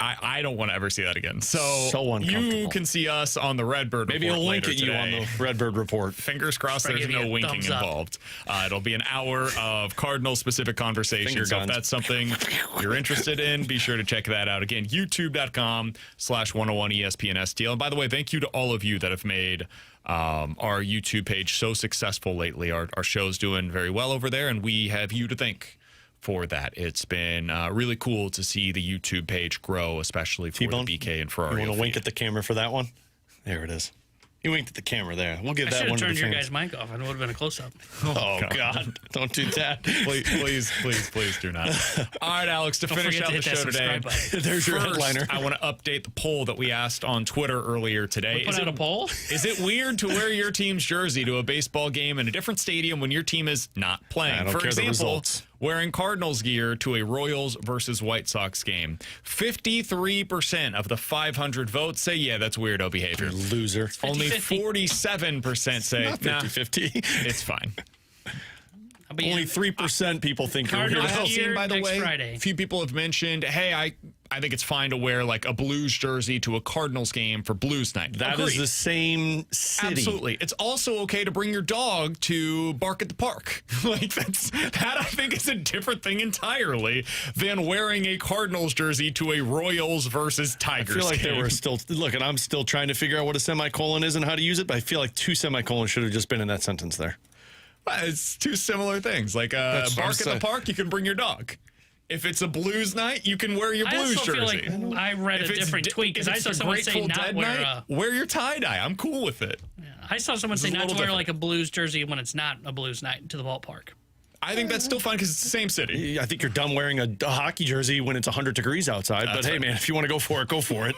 S2: I don't want to ever see that again. So
S3: uncomfortable.
S2: You can see us on the Redbird
S3: Maybe
S2: Report
S3: he'll wink
S2: later
S3: at you
S2: today.
S3: on the Redbird Report.
S2: Fingers crossed
S4: Try to
S2: there's
S4: give you
S2: no
S4: a
S2: winking
S4: thumbs up.
S2: involved. It'll be an hour of Cardinal-specific conversation.
S3: Finger
S2: So if
S3: guns.
S2: that's something you're interested in, be sure to check that out. Again, youtube.com/101ESPN-STL. And by the way, thank you to all of you that have made our YouTube page so successful lately. Our show's doing very well over there, and we have you to thank for that. It's been really cool to see the YouTube page grow, especially for
S3: T-Bone,
S2: the BK and Ferrario.
S3: You want to wink
S2: feed.
S3: at the camera for that one? There it is. You winked at the camera there. We'll give
S4: I
S3: that
S4: should
S3: one
S4: have
S3: to the
S4: turned your
S3: fans.
S4: guys' mic off. It would have been a close-up.
S3: Oh, God. Don't do that.
S2: Please do not. All right, Alex, to finish
S4: forget
S2: out
S4: to
S2: the
S4: hit that
S2: show today,
S4: subscribe button.
S3: There's your
S2: first,
S3: headliner.
S2: I want to update the poll that we asked on Twitter earlier today.
S4: Put out a poll?
S2: Is it weird to wear your team's jersey to a baseball game in a different stadium when your team is not playing?
S3: I don't
S2: For
S3: care the
S2: example,
S3: results.
S2: wearing Cardinals gear to a Royals versus White Sox game. 53% of the 500 votes say, yeah, that's weirdo behavior.
S3: Loser.
S2: Only
S4: 50-50.
S2: 47% say,
S3: Not
S2: nah,
S3: 50-50.
S2: it's fine.
S4: I'll be
S3: Only
S4: in-
S3: 3% people think you're
S4: Cardinals
S2: I have
S3: weird.
S4: gear
S2: seen, by the
S4: next
S2: way,
S4: Friday.
S2: a few people have mentioned, hey, I think it's fine to wear like a Blues jersey to a Cardinals game for Blues night.
S3: That is
S2: Agreed.
S3: the same city.
S2: Absolutely. It's also okay to bring your dog to bark at the park. That I think is a different thing entirely than wearing a Cardinals jersey to a Royals versus
S3: I
S2: Tigers
S3: feel like
S2: game.
S3: they were still look, and I'm still trying to figure out what a semicolon is and how to use it. But I feel like 2 semicolons should have just been in that sentence there.
S2: Well, it's two similar things. Like
S3: That's what I'm
S2: bark at the
S3: saying.
S2: park, you can bring your dog. If it's a Blues night, you can wear your
S4: I
S2: Blues
S4: also feel
S2: jersey.
S4: like I read a
S2: If it's
S4: different
S2: di-
S4: tweet because
S2: if
S4: I
S2: it's
S4: saw
S2: the
S4: someone say
S2: Grateful
S4: not
S2: Dead
S4: wear
S2: night, wear your tie-dye. I'm cool with it.
S4: I saw someone say
S2: is a
S4: not to
S2: little
S4: wear
S2: different.
S4: like a Blues jersey when it's not a Blues night to the ballpark.
S2: I think that's still fine because it's the same city.
S3: I think you're done wearing a hockey jersey when it's 100 degrees outside.
S2: That's
S3: but hey,
S2: right.
S3: man, if you want to go for it, go for it.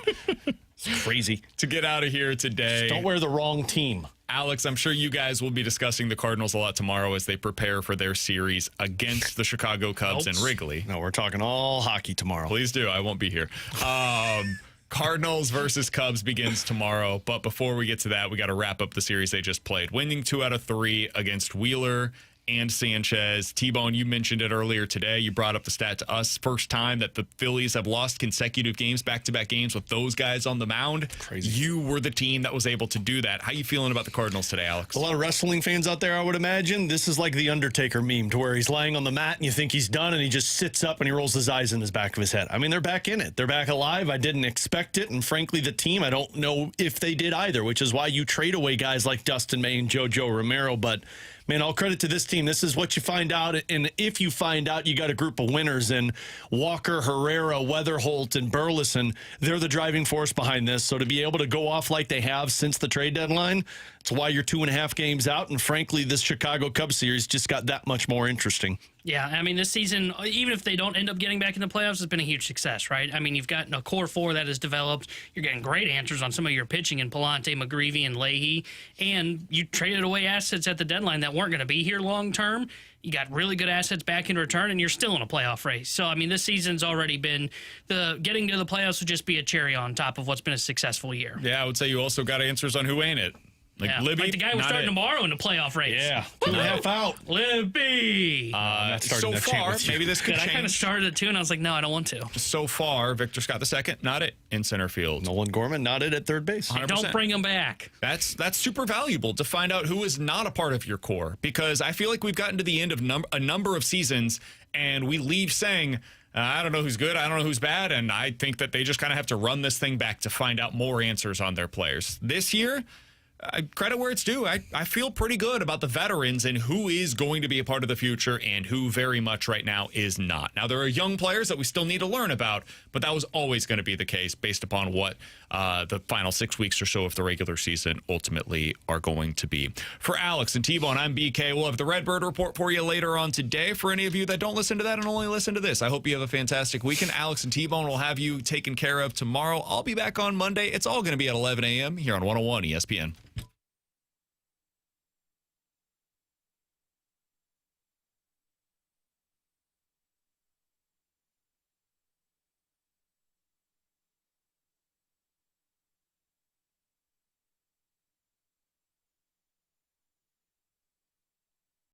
S3: It's crazy.
S2: To get out of here today,
S3: Don't wear the wrong team.
S2: Alex, I'm sure you guys will be discussing the Cardinals a lot tomorrow as they prepare for their series against the Chicago Cubs in Wrigley.
S3: No, we're talking all hockey tomorrow.
S2: Please do. I won't be here. Cardinals versus Cubs begins tomorrow. But before we get to that, we got to wrap up the series they just played. Winning 2 out of 3 against Wheeler and Sanchez. T-Bone, you mentioned it earlier today. You brought up the stat to us. First time that the Phillies have lost consecutive games, back-to-back games with those guys on the mound.
S3: Crazy.
S2: You were the team that was able to do that. How you feeling about the Cardinals today, Alex?
S3: A lot of wrestling fans out there, I would imagine. This is like the Undertaker meme to where he's lying on the mat and you think he's done and he just sits up and he rolls his eyes in his back of his head. I mean, they're back in it. They're back alive. I didn't expect it. And frankly, the team, I don't know if they did either, which is why you trade away guys like Dustin May and JoJo Romero. But man, all credit to this team. This is what you find out. And if you find out you got a group of winners in Walker, Herrera, Weatherholt, and Burleson, they're the driving force behind this. So to be able to go off like they have since the trade deadline, it's why you're 2.5 games out. And frankly, this Chicago Cubs series just got that much more interesting.
S4: Yeah, I mean, this season, even if they don't end up getting back in the playoffs, it's been a huge success, right? I mean, you've got a core 4 that has developed. You're getting great answers on some of your pitching in Palante, McGreevy, and Leahy. And you traded away assets at the deadline that weren't going to be here long term. You got really good assets back in return, and you're still in a playoff race. So, I mean, this season's already been getting to the playoffs would just be a cherry on top of what's been a successful year.
S2: Yeah, I would say you also got answers on who ain't it. Libby,
S4: like the guy who's starting tomorrow in the playoff race.
S3: Yeah, 2.5 out.
S4: Libby.
S2: So far, maybe this could
S4: I kind of
S2: change.
S4: started it too, and I was like, no, I don't want to.
S2: So far, Victor Scott II, not it in center field.
S3: Nolan Gorman not it at third base.
S2: 100%.
S4: Don't bring him back.
S2: That's super valuable to find out who is not a part of your core, because I feel like we've gotten to the end of a number of seasons and we leave saying, I don't know who's good, I don't know who's bad, and I think that they just kind of have to run this thing back to find out more answers on their players. This year, credit where it's due. I feel pretty good about the veterans and who is going to be a part of the future and who very much right now is not. Now, there are young players that we still need to learn about, but that was always going to be the case based upon what the final 6 weeks or so of the regular season ultimately are going to be. For Alex and T-Bone, I'm BK. We'll have the Redbird Report for you later on today. For any of you that don't listen to that and only listen to this, I hope you have a fantastic weekend. Alex and T-Bone will have you taken care of tomorrow. I'll be back on Monday. It's all going to be at 11 a.m. here on 101 ESPN.